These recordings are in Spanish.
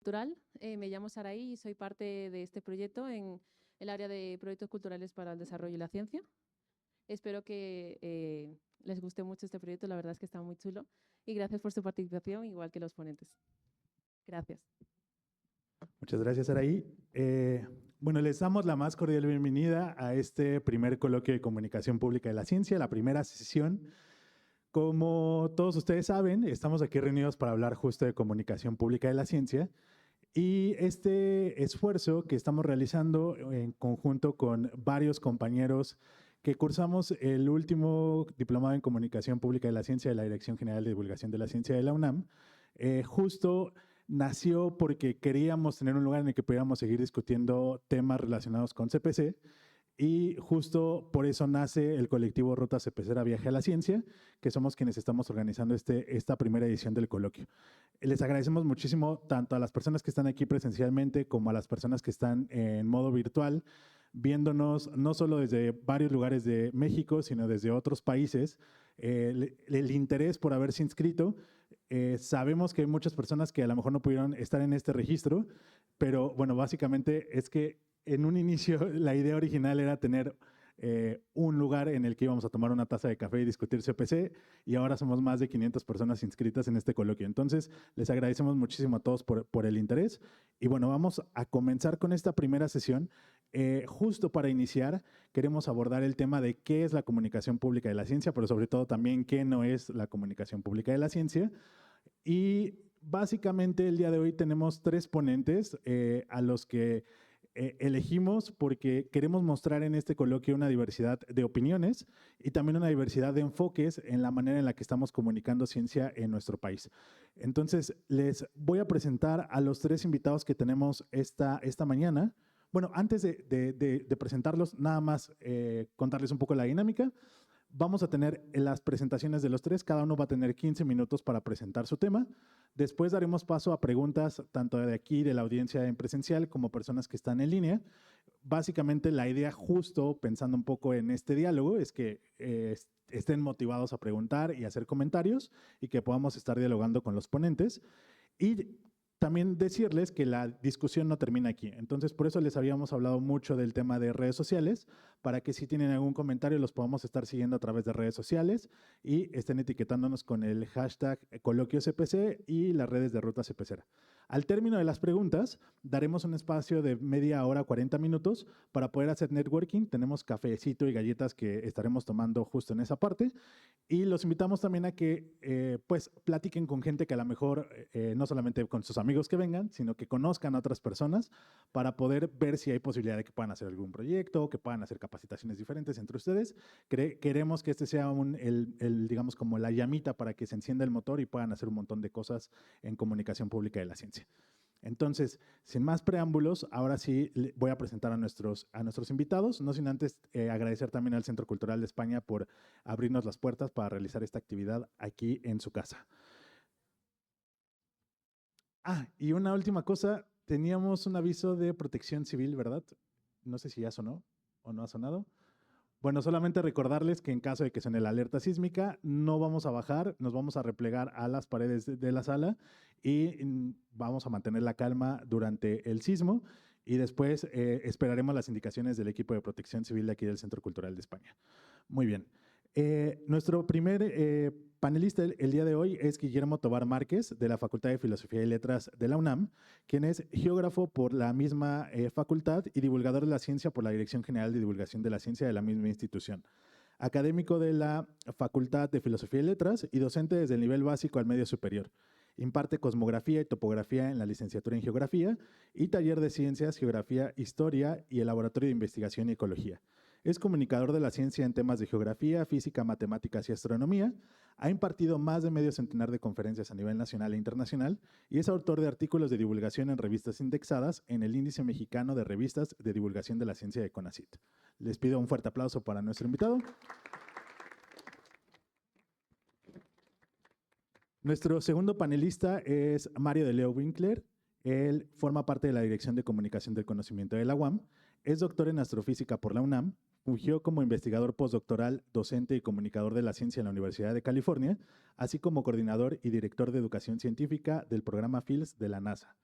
Cultural. Me llamo Saraí y soy parte de este proyecto en el área de proyectos culturales para el desarrollo y la ciencia. Espero que les guste mucho este proyecto, la verdad es que está muy chulo. Y gracias por su participación, igual que los ponentes. Gracias. Muchas gracias, Araí. Bueno, les damos la más cordial bienvenida a este primer coloquio de comunicación pública de la ciencia, la primera sesión. Como todos ustedes saben, estamos aquí reunidos para hablar justo de comunicación pública de la ciencia y este esfuerzo que estamos realizando en conjunto con varios compañeros que cursamos el último diplomado en comunicación pública de la ciencia de la Dirección General de Divulgación de la Ciencia de la UNAM, justo nació porque queríamos tener un lugar en el que pudiéramos seguir discutiendo temas relacionados con CPC y justo por eso nace el colectivo Ruta CPCera Viaje a la Ciencia, que somos quienes estamos organizando esta primera edición del coloquio. Les agradecemos muchísimo tanto a las personas que están aquí presencialmente como a las personas que están en modo virtual, viéndonos no solo desde varios lugares de México, sino desde otros países. El interés por haberse inscrito. Sabemos que hay muchas personas que a lo mejor no pudieron estar en este registro, pero bueno, básicamente es que en un inicio la idea original era tener un lugar en el que íbamos a tomar una taza de café y discutir CPC, y ahora somos más de 500 personas inscritas en este coloquio. Entonces, les agradecemos muchísimo a todos por el interés. Y bueno, vamos a comenzar con esta primera sesión. Justo para iniciar, queremos abordar el tema de qué es la comunicación pública de la ciencia, pero sobre todo también qué no es la comunicación pública de la ciencia. Y básicamente el día de hoy tenemos 3 ponentes a los que elegimos porque queremos mostrar en este coloquio una diversidad de opiniones y también una diversidad de enfoques en la manera en la que estamos comunicando ciencia en nuestro país. Entonces, les voy a presentar a los 3 invitados que tenemos esta mañana. Bueno, antes de presentarlos, nada más contarles un poco la dinámica. Vamos a tener las presentaciones de los 3, cada uno va a tener 15 minutos para presentar su tema. Después daremos paso a preguntas tanto de aquí, de la audiencia en presencial, como personas que están en línea. Básicamente la idea, justo pensando un poco en este diálogo, es que estén motivados a preguntar y hacer comentarios y que podamos estar dialogando con los ponentes. Y también decirles que la discusión no termina aquí. Entonces, por eso les habíamos hablado mucho del tema de redes sociales, para que si tienen algún comentario los podamos estar siguiendo a través de redes sociales y estén etiquetándonos con el hashtag coloquiocpc y las redes de Ruta CPCera. Al término de las preguntas, daremos un espacio de media hora, 40 minutos, para poder hacer networking. Tenemos cafecito y galletas que estaremos tomando justo en esa parte. Y los invitamos también a que pues platiquen con gente que a lo mejor no solamente con sus amigos que vengan, sino que conozcan a otras personas para poder ver si hay posibilidad de que puedan hacer algún proyecto, que puedan hacer capacitaciones diferentes entre ustedes. Queremos que este sea digamos como la llamita para que se encienda el motor y puedan hacer un montón de cosas en comunicación pública de la ciencia. Entonces, sin más preámbulos, ahora sí voy a presentar a nuestros invitados, no sin antes agradecer también al Centro Cultural de España por abrirnos las puertas para realizar esta actividad aquí en su casa. Y una última cosa, teníamos un aviso de protección civil, ¿verdad? No sé si ya sonó o no ha sonado. Bueno, solamente recordarles que en caso de que suene la alerta sísmica, no vamos a bajar, nos vamos a replegar a las paredes de la sala y vamos a mantener la calma durante el sismo y después esperaremos las indicaciones del equipo de protección civil de aquí del Centro Cultural de España. Muy bien. Nuestro primer panelista el día de hoy es Guillermo Tobar Márquez, de la Facultad de Filosofía y Letras de la UNAM, quien es geógrafo por la misma facultad y divulgador de la ciencia por la Dirección General de Divulgación de la Ciencia de la misma institución. Académico de la Facultad de Filosofía y Letras y docente desde el nivel básico al medio superior. Imparte cosmografía y topografía en la licenciatura en geografía y taller de ciencias, geografía, historia y el laboratorio de investigación y ecología. Es comunicador de la ciencia en temas de geografía, física, matemáticas y astronomía. Ha impartido más de medio centenar de conferencias a nivel nacional e internacional y es autor de artículos de divulgación en revistas indexadas en el Índice Mexicano de Revistas de Divulgación de la Ciencia de CONACYT. Les pido un fuerte aplauso para nuestro invitado. Nuestro segundo panelista es Mario de Leo Winkler. Él forma parte de la Dirección de Comunicación del Conocimiento de la UAM. Es doctor en astrofísica por la UNAM. Fungió como investigador postdoctoral, docente y comunicador de la ciencia en la Universidad de California, así como coordinador y director de educación científica del programa FIELS de la NASA.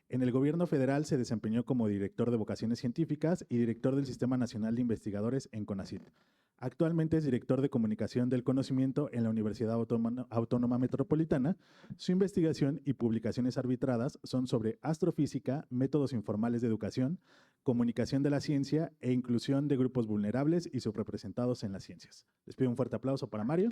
En el gobierno federal se desempeñó como director de vocaciones científicas y director del Sistema Nacional de Investigadores en CONACYT. Actualmente es director de comunicación del conocimiento en la Universidad Autónoma Metropolitana. Su investigación y publicaciones arbitradas son sobre astrofísica, métodos informales de educación, comunicación de la ciencia e inclusión de grupos vulnerables y subrepresentados en las ciencias. Les pido un fuerte aplauso para Mario.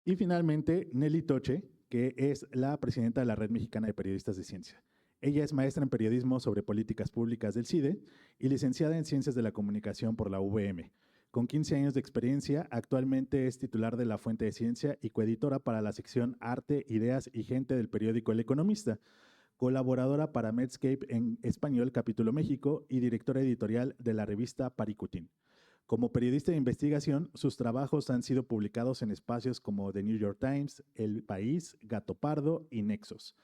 Y finalmente, Nelly Toche, que es la presidenta de la Red Mexicana de Periodistas de Ciencia. Ella es maestra en periodismo sobre políticas públicas del CIDE y licenciada en Ciencias de la Comunicación por la UVM. Con 15 años de experiencia, actualmente es titular de La Fuente de Ciencia y coeditora para la sección Arte, Ideas y Gente del periódico El Economista, colaboradora para Medscape en español, capítulo México, y directora editorial de la revista Paricutín. Como periodista de investigación, sus trabajos han sido publicados en espacios como The New York Times, El País, Gato Pardo y Nexos.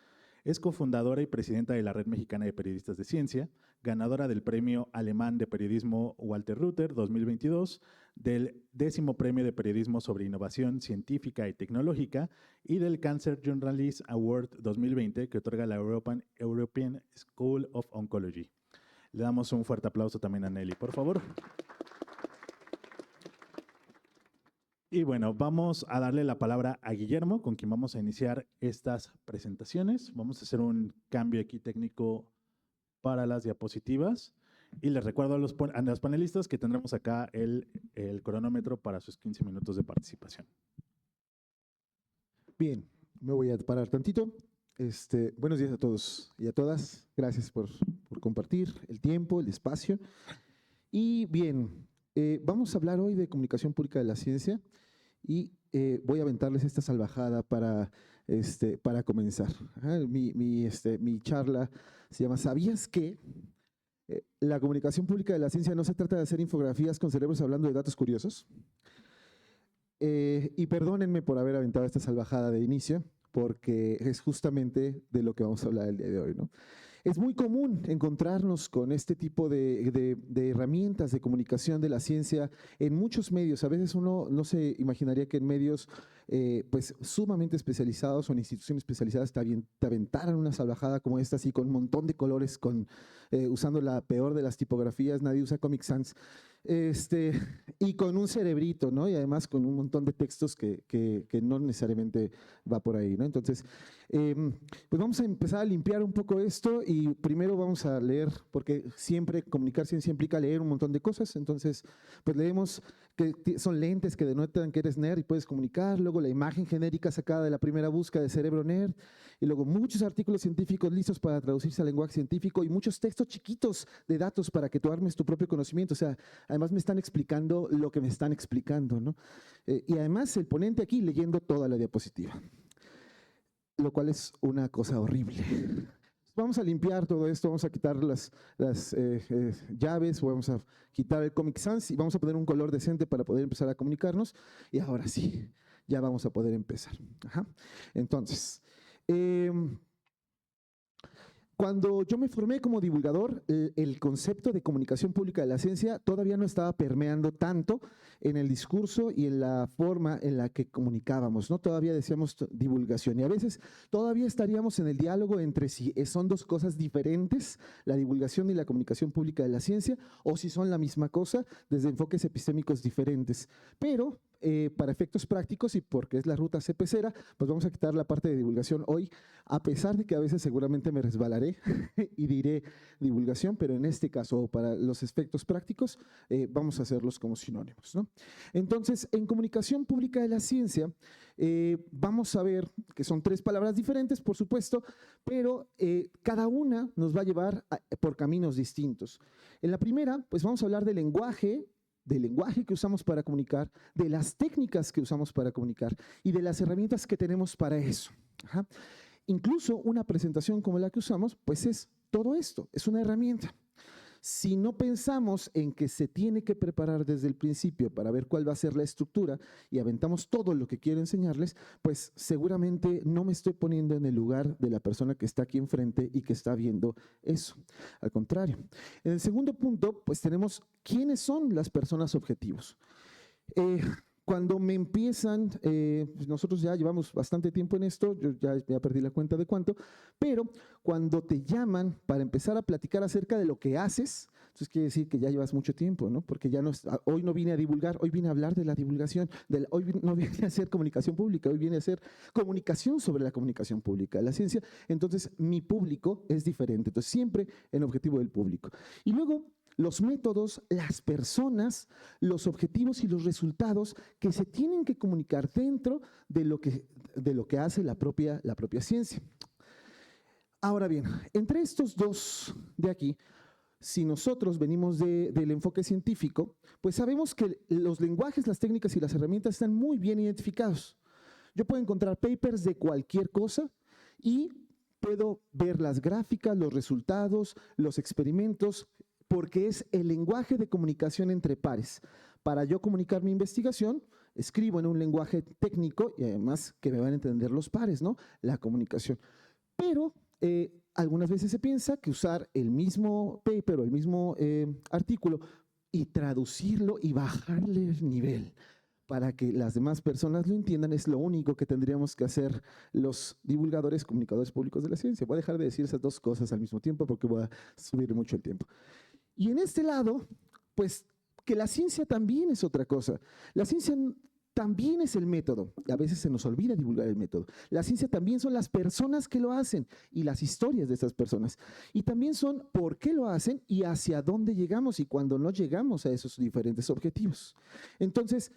Es cofundadora y presidenta de la Red Mexicana de Periodistas de Ciencia, ganadora del Premio Alemán de Periodismo Walter Rütter 2022, del 10º Premio de Periodismo sobre Innovación Científica y Tecnológica y del Cancer Journalist Award 2020 que otorga la European School of Oncology. Le damos un fuerte aplauso también a Nelly, por favor. Y bueno, vamos a darle la palabra a Guillermo, con quien vamos a iniciar estas presentaciones. Vamos a hacer un cambio aquí técnico para las diapositivas. Y les recuerdo a los panelistas que tendremos acá el cronómetro para sus 15 minutos de participación. Bien, me voy a parar tantito. Buenos días a todos y a todas. Gracias por compartir el tiempo, el espacio. Y bien, vamos a hablar hoy de comunicación pública de la ciencia y voy a aventarles esta salvajada para comenzar. Mi charla se llama ¿Sabías que? La comunicación pública de la ciencia no se trata de hacer infografías con cerebros hablando de datos curiosos. Y perdónenme por haber aventado esta salvajada de inicio, porque es justamente de lo que vamos a hablar el día de hoy, ¿no? Es muy común encontrarnos con este tipo de herramientas de comunicación de la ciencia en muchos medios. A veces uno no se imaginaría que en medios pues sumamente especializados o en instituciones especializadas te aventaran una salvajada como esta, así con un montón de colores, usando la peor de las tipografías. Nadie usa Comic Sans. Y con un cerebrito, ¿no? Y además con un montón de textos que no necesariamente va por ahí, ¿no? Entonces, pues vamos a empezar a limpiar un poco esto y primero vamos a leer, porque siempre comunicar ciencia implica leer un montón de cosas. Entonces, pues leemos que son lentes que denotan que eres nerd y puedes comunicar, luego la imagen genérica sacada de la primera búsqueda de cerebro nerd, y luego muchos artículos científicos listos para traducirse al lenguaje científico y muchos textos chiquitos de datos para que tú armes tu propio conocimiento. O sea, además me están explicando lo que me están explicando, ¿no? Y además el ponente aquí leyendo toda la diapositiva, lo cual es una cosa horrible. Vamos a limpiar todo esto, vamos a quitar las llaves, vamos a quitar el Comic Sans y vamos a poner un color decente para poder empezar a comunicarnos. Y ahora sí, ya vamos a poder empezar. Ajá. Entonces, cuando yo me formé como divulgador, el concepto de comunicación pública de la ciencia todavía no estaba permeando tanto en el discurso y en la forma en la que comunicábamos, ¿no? Todavía decíamos divulgación y a veces todavía estaríamos en el diálogo entre si son dos cosas diferentes, la divulgación y la comunicación pública de la ciencia, o si son la misma cosa desde enfoques epistémicos diferentes. Pero para efectos prácticos y porque es la ruta CPCera, pues vamos a quitar la parte de divulgación hoy, a pesar de que a veces seguramente me resbalaré y diré divulgación, pero en este caso, para los efectos prácticos, vamos a hacerlos como sinónimos, ¿no? Entonces, en comunicación pública de la ciencia, vamos a ver que son tres palabras diferentes, por supuesto, pero cada una nos va a llevar por caminos distintos. En la primera, pues vamos a hablar del lenguaje que usamos para comunicar, de las técnicas que usamos para comunicar y de las herramientas que tenemos para eso. Ajá. Incluso una presentación como la que usamos, pues es todo esto, es una herramienta. Si no pensamos en que se tiene que preparar desde el principio para ver cuál va a ser la estructura y aventamos todo lo que quiero enseñarles, pues seguramente no me estoy poniendo en el lugar de la persona que está aquí enfrente y que está viendo eso. Al contrario. En el segundo punto, pues tenemos quiénes son las personas objetivos. cuando me empiezan, pues nosotros ya llevamos bastante tiempo en esto, yo ya perdí la cuenta de cuánto, pero cuando te llaman para empezar a platicar acerca de lo que haces, entonces quiere decir que ya llevas mucho tiempo, ¿no? Porque ya no hoy no vine a divulgar, hoy vine a hablar de la divulgación, hoy no vine a hacer comunicación pública, hoy vine a hacer comunicación sobre la comunicación pública de la ciencia. Entonces mi público es diferente, entonces siempre en objetivo del público. Y luego los métodos, las personas, los objetivos y los resultados que se tienen que comunicar dentro de lo que hace la propia ciencia. Ahora bien, entre estos dos de aquí, si nosotros venimos del enfoque científico, pues sabemos que los lenguajes, las técnicas y las herramientas están muy bien identificados. Yo puedo encontrar papers de cualquier cosa y puedo ver las gráficas, los resultados, los experimentos, porque es el lenguaje de comunicación entre pares. Para yo comunicar mi investigación, escribo en un lenguaje técnico y además que me van a entender los pares, ¿no? La comunicación. Pero algunas veces se piensa que usar el mismo paper o el mismo artículo y traducirlo y bajarle el nivel para que las demás personas lo entiendan es lo único que tendríamos que hacer los divulgadores, comunicadores públicos de la ciencia. Voy a dejar de decir esas dos cosas al mismo tiempo porque voy a subir mucho el tiempo. Y en este lado, pues que la ciencia también es otra cosa. La ciencia también es el método. Y a veces se nos olvida divulgar el método. La ciencia también son las personas que lo hacen y las historias de estas personas. Y también son por qué lo hacen y hacia dónde llegamos y cuando no llegamos a esos diferentes objetivos. Entonces,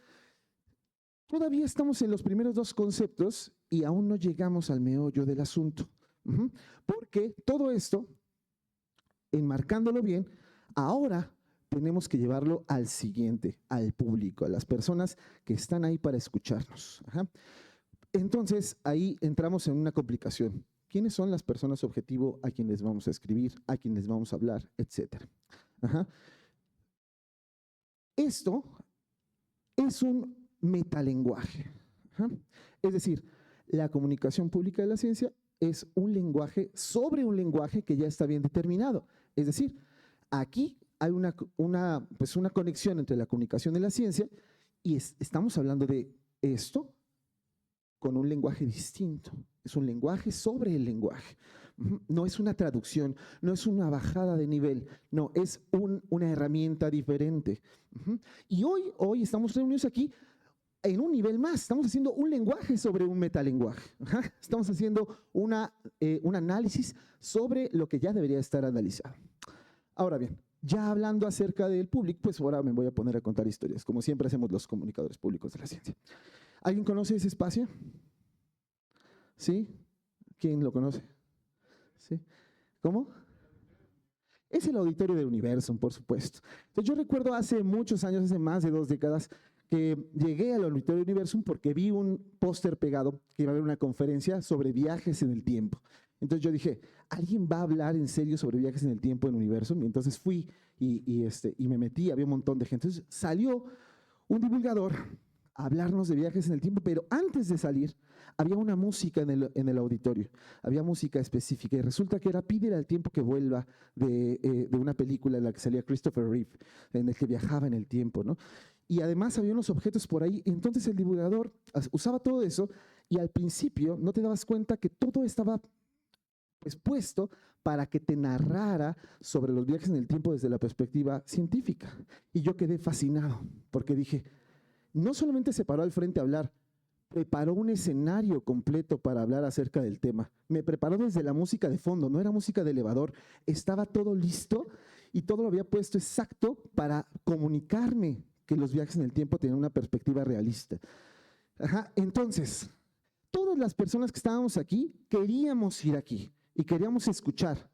todavía estamos en los primeros dos conceptos y aún no llegamos al meollo del asunto. Porque todo esto, enmarcándolo bien, ahora tenemos que llevarlo al siguiente, al público, a las personas que están ahí para escucharnos. Entonces, ahí entramos en una complicación. ¿Quiénes son las personas objetivo a quienes vamos a escribir, a quienes vamos a hablar, etcétera? Esto es un metalenguaje. Es decir, la comunicación pública de la ciencia es un lenguaje sobre un lenguaje que ya está bien determinado. Es decir, aquí hay una conexión entre la comunicación de la ciencia y estamos hablando de esto con un lenguaje distinto. Es un lenguaje sobre el lenguaje. No es una traducción, no es una bajada de nivel, no, es una herramienta diferente. Y hoy estamos reunidos aquí en un nivel más, estamos haciendo un lenguaje sobre un metalenguaje. Estamos haciendo un análisis sobre lo que ya debería estar analizado. Ahora bien, ya hablando acerca del público, pues ahora me voy a poner a contar historias, como siempre hacemos los comunicadores públicos de la ciencia. ¿Alguien conoce ese espacio? ¿Sí? ¿Quién lo conoce? ¿Sí? ¿Cómo? Es el auditorio del Universum, por supuesto. Entonces, yo recuerdo hace muchos años, hace más de 2 décadas, que llegué al auditorio del Universum porque vi un póster pegado que iba a haber una conferencia sobre viajes en el tiempo. Entonces yo dije, ¿alguien va a hablar en serio sobre viajes en el tiempo en Universum? Y entonces fui y me metí, había un montón de gente. Entonces salió un divulgador a hablarnos de viajes en el tiempo, pero antes de salir había una música en el auditorio, había música específica y resulta que era Pídele al tiempo que vuelva de una película en la que salía Christopher Reeve, en el que viajaba en el tiempo, ¿no? Y además había unos objetos por ahí, entonces el divulgador usaba todo eso y al principio no te dabas cuenta que todo estaba puesto para que te narrara sobre los viajes en el tiempo desde la perspectiva científica. Y yo quedé fascinado porque dije, no solamente se paró al frente a hablar, preparó un escenario completo para hablar acerca del tema. Me preparó desde la música de fondo, no era música de elevador, estaba todo listo y todo lo había puesto exacto para comunicarme que los viajes en el tiempo tenían una perspectiva realista. Entonces, todas las personas que estábamos aquí queríamos ir aquí y queríamos escuchar.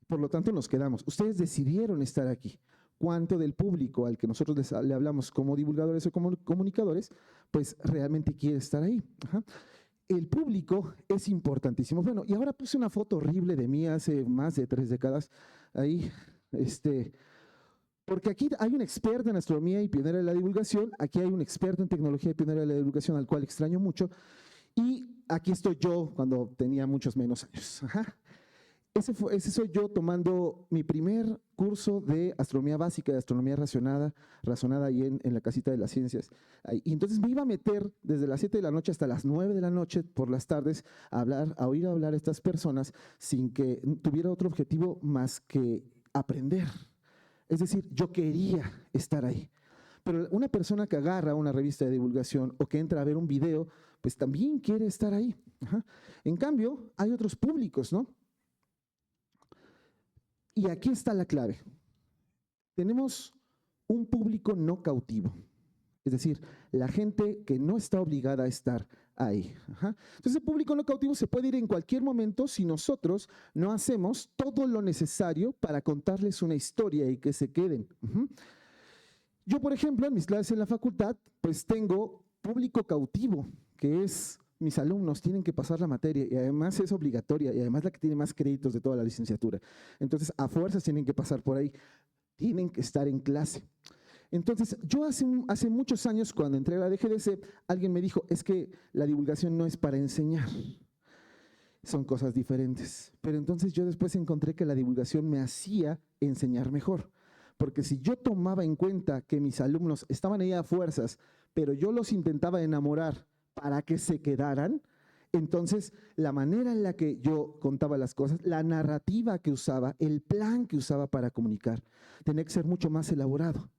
Por lo tanto, nos quedamos. Ustedes decidieron estar aquí. ¿Cuánto del público al que nosotros le hablamos como divulgadores o como comunicadores, pues realmente quiere estar ahí? El público es importantísimo. Bueno, y ahora puse una foto horrible de mí hace más de 3 décadas. Ahí, porque aquí hay un experto en astronomía y pionero de la divulgación, aquí hay un experto en tecnología y pionero de la divulgación al cual extraño mucho, y aquí estoy yo cuando tenía muchos menos años. ese soy yo tomando mi primer curso de astronomía básica, de astronomía razonada ahí en la casita de las ciencias. Y entonces me iba a meter desde las 7 de la noche hasta las 9 de la noche por las tardes a oír hablar a estas personas sin que tuviera otro objetivo más que aprender. Es decir, yo quería estar ahí. Pero una persona que agarra una revista de divulgación o que entra a ver un video, pues también quiere estar ahí. Ajá. En cambio, hay otros públicos, ¿no? Y aquí está la clave. Tenemos un público no cautivo, es decir, la gente que no está obligada a estar ahí. Ajá. Entonces, el público no cautivo se puede ir en cualquier momento si nosotros no hacemos todo lo necesario para contarles una historia y que se queden. Ajá. Yo, por ejemplo, en mis clases en la facultad, pues tengo público cautivo, que es mis alumnos, tienen que pasar la materia y además es obligatoria y además la que tiene más créditos de toda la licenciatura. Entonces, a fuerzas tienen que pasar por ahí, tienen que estar en clase. Entonces, yo hace muchos años, cuando entré a la DGDC, alguien me dijo, es que la divulgación no es para enseñar, son cosas diferentes. Pero entonces yo después encontré que la divulgación me hacía enseñar mejor. Porque si yo tomaba en cuenta que mis alumnos estaban ahí a fuerzas, pero yo los intentaba enamorar para que se quedaran, entonces la manera en la que yo contaba las cosas, la narrativa que usaba, el plan que usaba para comunicar, tenía que ser mucho más elaborado.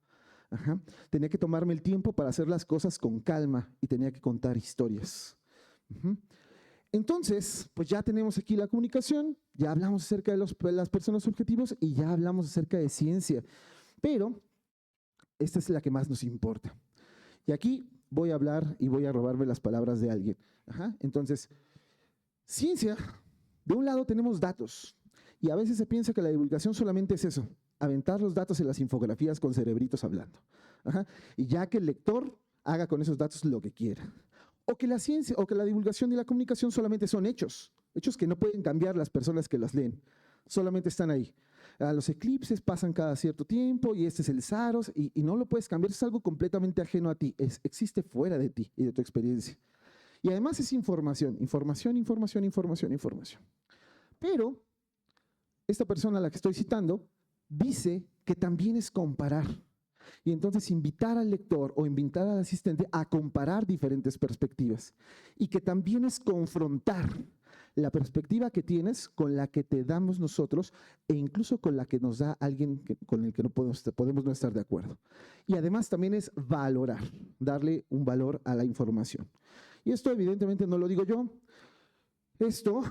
Ajá. Tenía que tomarme el tiempo para hacer las cosas con calma y tenía que contar historias. Uh-huh. Entonces, pues ya tenemos aquí la comunicación, ya hablamos acerca de las personas objetivos y ya hablamos acerca de ciencia, pero esta es la que más nos importa. Y aquí voy a hablar y voy a robarme las palabras de alguien. Ajá. Entonces, ciencia, de un lado tenemos datos y a veces se piensa que la divulgación solamente es eso, aventar los datos en las infografías con cerebritos hablando. Ajá. Y ya que el lector haga con esos datos lo que quiera. O que la ciencia, o que la divulgación y la comunicación solamente son hechos que no pueden cambiar las personas que las leen, solamente están ahí. Los eclipses pasan cada cierto tiempo y este es el Saros y no lo puedes cambiar, es algo completamente ajeno a ti, existe fuera de ti y de tu experiencia. Y además es información. Pero esta persona a la que estoy citando dice que también es comparar. Y entonces invitar al lector o invitar al asistente a comparar diferentes perspectivas y que también es confrontar la perspectiva que tienes con la que te damos nosotros e incluso con la que nos da alguien con el que no podemos no estar de acuerdo. Y además también es valorar, darle un valor a la información. Y esto evidentemente no lo digo yo, esto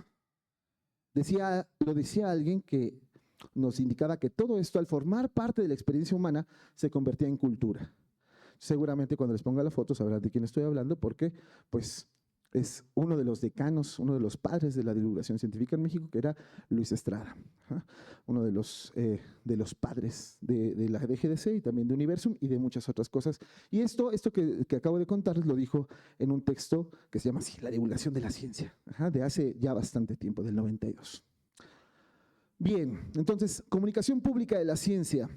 lo decía alguien que nos indicaba que todo esto, al formar parte de la experiencia humana, se convertía en cultura. Seguramente cuando les ponga la foto sabrán de quién estoy hablando, porque pues es uno de los decanos, uno de los padres de la divulgación científica en México, que era Luis Estrada, uno de los padres de la DGDC y también de Universum y de muchas otras cosas. Y esto que acabo de contarles lo dijo en un texto que se llama así, La divulgación de la ciencia, de hace ya bastante tiempo, del 92. Bien, entonces, comunicación pública de la ciencia.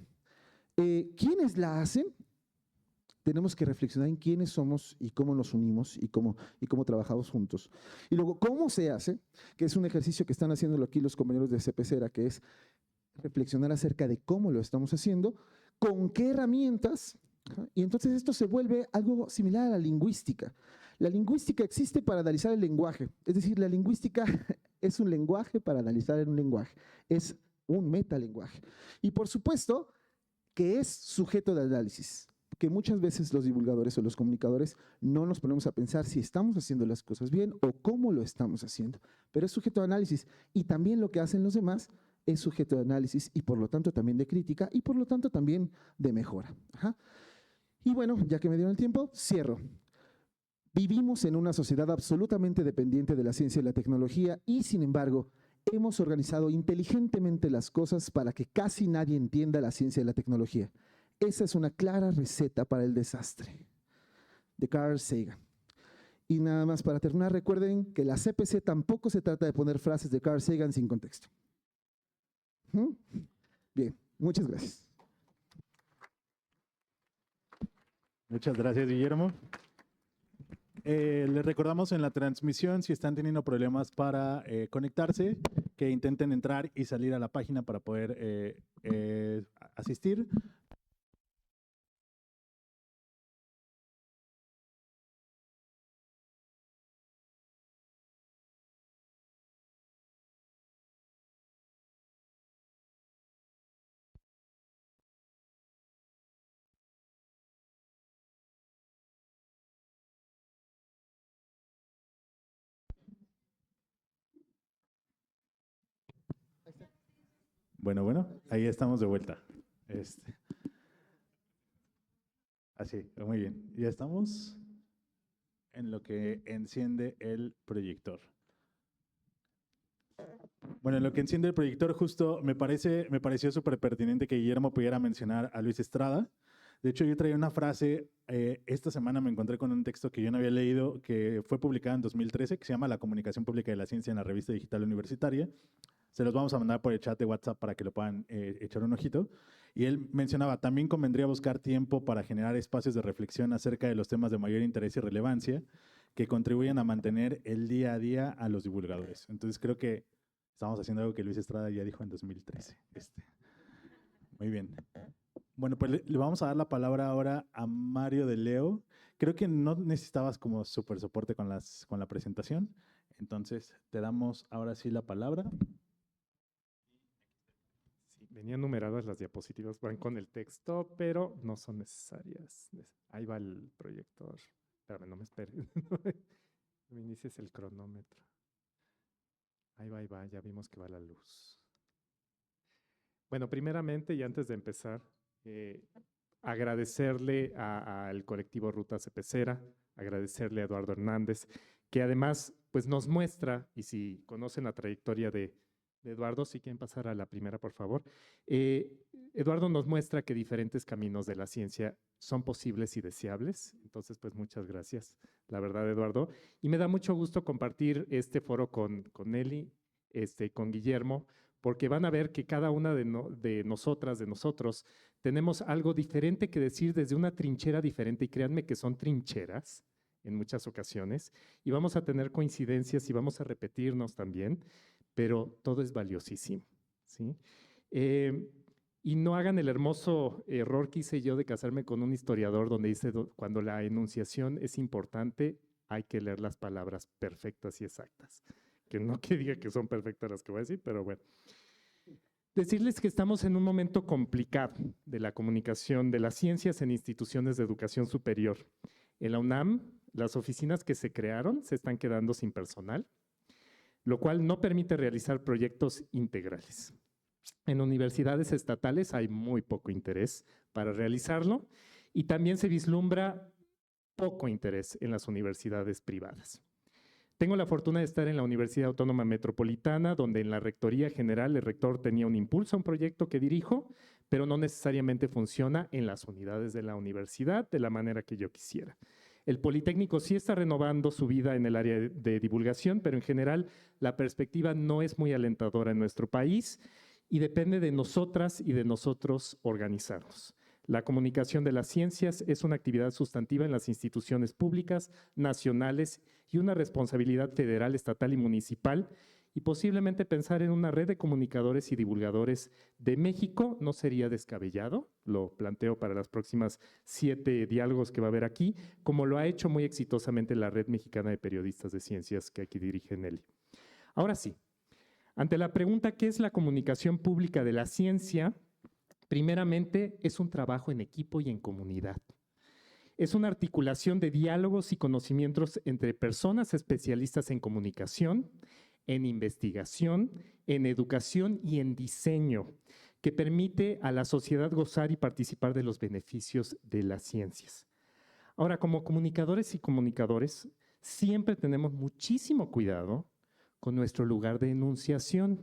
¿Quiénes la hacen? Tenemos que reflexionar en quiénes somos y cómo nos unimos y cómo trabajamos juntos. Y luego, ¿cómo se hace? Que es un ejercicio que están haciéndolo aquí los compañeros de CPCera, que es reflexionar acerca de cómo lo estamos haciendo, con qué herramientas. Y entonces esto se vuelve algo similar a la lingüística. La lingüística existe para analizar el lenguaje, es decir, la lingüística es un lenguaje para analizar en un lenguaje, es un metalenguaje. Y por supuesto que es sujeto de análisis, que muchas veces los divulgadores o los comunicadores no nos ponemos a pensar si estamos haciendo las cosas bien o cómo lo estamos haciendo, pero es sujeto de análisis y también lo que hacen los demás es sujeto de análisis y por lo tanto también de crítica y por lo tanto también de mejora. Ajá. Y bueno, ya que me dieron el tiempo, cierro. Vivimos en una sociedad absolutamente dependiente de la ciencia y la tecnología y, sin embargo, hemos organizado inteligentemente las cosas para que casi nadie entienda la ciencia y la tecnología. Esa es una clara receta para el desastre, de Carl Sagan. Y nada más para terminar, recuerden que la CPC tampoco se trata de poner frases de Carl Sagan sin contexto. Bien, muchas gracias. Muchas gracias, Guillermo. Les recordamos en la transmisión, si están teniendo problemas para conectarse, que que intenten entrar y salir a la página para poder asistir. Bueno, ahí estamos de vuelta. Así, muy bien. Ya estamos en lo que enciende el proyector. Bueno, en lo que enciende el proyector, justo me pareció súper pertinente que Guillermo pudiera mencionar a Luis Estrada. De hecho, yo traía una frase, esta semana me encontré con un texto que yo no había leído, que fue publicado en 2013, que se llama La comunicación pública de la ciencia en la revista digital universitaria. Se los vamos a mandar por el chat de WhatsApp para que lo puedan echar un ojito. Y él mencionaba, también convendría buscar tiempo para generar espacios de reflexión acerca de los temas de mayor interés y relevancia que contribuyan a mantener el día a día a los divulgadores. Entonces creo que estamos haciendo algo que Luis Estrada ya dijo en 2013. Muy bien. Bueno, pues le vamos a dar la palabra ahora a Mario de Leo. Creo que no necesitabas como súper soporte con la presentación. Entonces te damos ahora sí la palabra. Venían numeradas las diapositivas, van con el texto, pero no son necesarias. Ahí va el proyector. Espérame, no me esperes. Me inicies el cronómetro. Ahí va, ya vimos que va la luz. Bueno, primeramente y antes de empezar, agradecerle al colectivo Ruta Cepecera, agradecerle a Eduardo Hernández, que además pues, nos muestra, y si conocen la trayectoria de Eduardo, si quieren pasar a la primera, por favor. Eduardo nos muestra que diferentes caminos de la ciencia son posibles y deseables. Entonces, pues muchas gracias, la verdad, Eduardo. Y me da mucho gusto compartir este foro con Nelly, con Guillermo, porque van a ver que cada una de nosotros, tenemos algo diferente que decir desde una trinchera diferente, y créanme que son trincheras en muchas ocasiones, y vamos a tener coincidencias y vamos a repetirnos también, pero todo es valiosísimo, ¿sí? Y no hagan el hermoso error que hice yo de casarme con un historiador donde dice, cuando la enunciación es importante, hay que leer las palabras perfectas y exactas. Que no que diga que son perfectas las que voy a decir, pero bueno. Decirles que estamos en un momento complicado de la comunicación de las ciencias en instituciones de educación superior. En la UNAM, las oficinas que se crearon se están quedando sin personal, lo cual no permite realizar proyectos integrales. En universidades estatales hay muy poco interés para realizarlo y también se vislumbra poco interés en las universidades privadas. Tengo la fortuna de estar en la Universidad Autónoma Metropolitana, donde en la Rectoría General el rector tenía un impulso a un proyecto que dirijo, pero no necesariamente funciona en las unidades de la universidad de la manera que yo quisiera. El Politécnico sí está renovando su vida en el área de divulgación, pero en general la perspectiva no es muy alentadora en nuestro país y depende de nosotras y de nosotros organizarnos. La comunicación de las ciencias es una actividad sustantiva en las instituciones públicas, nacionales y una responsabilidad federal, estatal y municipal, y posiblemente pensar en una red de comunicadores y divulgadores de México no sería descabellado, lo planteo para las próximas 7 diálogos que va a haber aquí, como lo ha hecho muy exitosamente la Red Mexicana de Periodistas de Ciencias que aquí dirige Nelly. Ahora sí, ante la pregunta ¿qué es la comunicación pública de la ciencia? Primeramente, es un trabajo en equipo y en comunidad. Es una articulación de diálogos y conocimientos entre personas especialistas en comunicación, en investigación, en educación y en diseño, que permite a la sociedad gozar y participar de los beneficios de las ciencias. Ahora, como comunicadores y comunicadores, siempre tenemos muchísimo cuidado con nuestro lugar de enunciación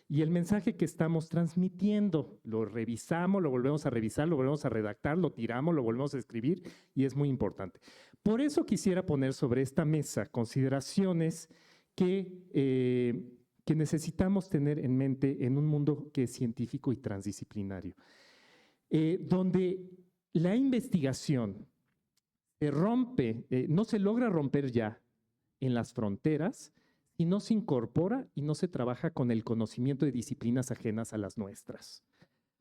y el mensaje que estamos transmitiendo. Lo revisamos, lo volvemos a revisar, lo volvemos a redactar, lo tiramos, lo volvemos a escribir y es muy importante. Por eso quisiera poner sobre esta mesa consideraciones que necesitamos tener en mente en un mundo que es científico y transdisciplinario, donde la investigación se rompe, no se logra romper ya en las fronteras, si no se incorpora y no se trabaja con el conocimiento de disciplinas ajenas a las nuestras.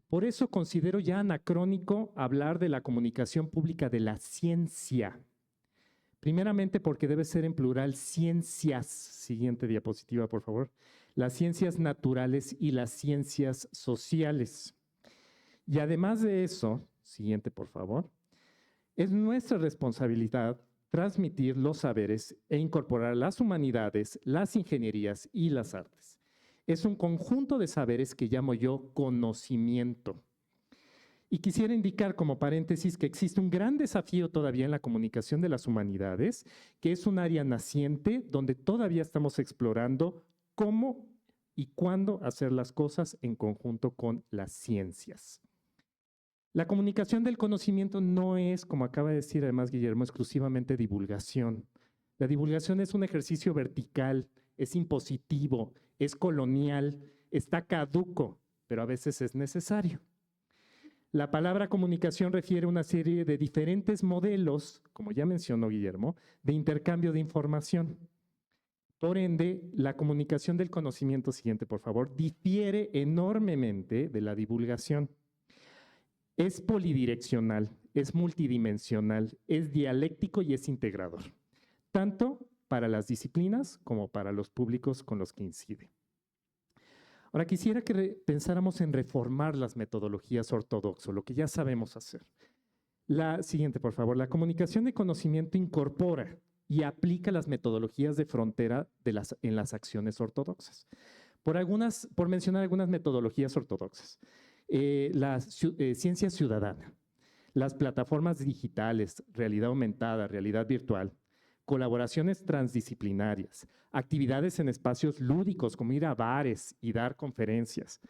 Por eso considero ya anacrónico hablar de la comunicación pública de la ciencia. Primeramente porque debe ser en plural ciencias. Siguiente diapositiva, por favor. Las ciencias naturales y las ciencias sociales. Y además de eso, siguiente, por favor, es nuestra responsabilidad transmitir los saberes e incorporar las humanidades, las ingenierías y las artes. Es un conjunto de saberes que llamo yo conocimiento. Y quisiera indicar como paréntesis que existe un gran desafío todavía en la comunicación de las humanidades, que es un área naciente donde todavía estamos explorando cómo y cuándo hacer las cosas en conjunto con las ciencias. La comunicación del conocimiento no es, como acaba de decir además Guillermo, exclusivamente divulgación. La divulgación es un ejercicio vertical, es impositivo, es colonial, está caduco, pero a veces es necesario. La palabra comunicación refiere a una serie de diferentes modelos, como ya mencionó Guillermo, de intercambio de información. Por ende, la comunicación del conocimiento, siguiente por favor, difiere enormemente de la divulgación. Es polidireccional, es multidimensional, es dialéctico y es integrador, tanto para las disciplinas como para los públicos con los que incide. Ahora quisiera que pensáramos en reformar las metodologías ortodoxas, lo que ya sabemos hacer. La siguiente, por favor. La comunicación de conocimiento incorpora y aplica las metodologías de frontera en las acciones ortodoxas. Por mencionar algunas metodologías ortodoxas. La ciencia ciudadana, las plataformas digitales, realidad aumentada, realidad virtual, colaboraciones transdisciplinarias, actividades en espacios lúdicos como ir a bares y dar conferencias,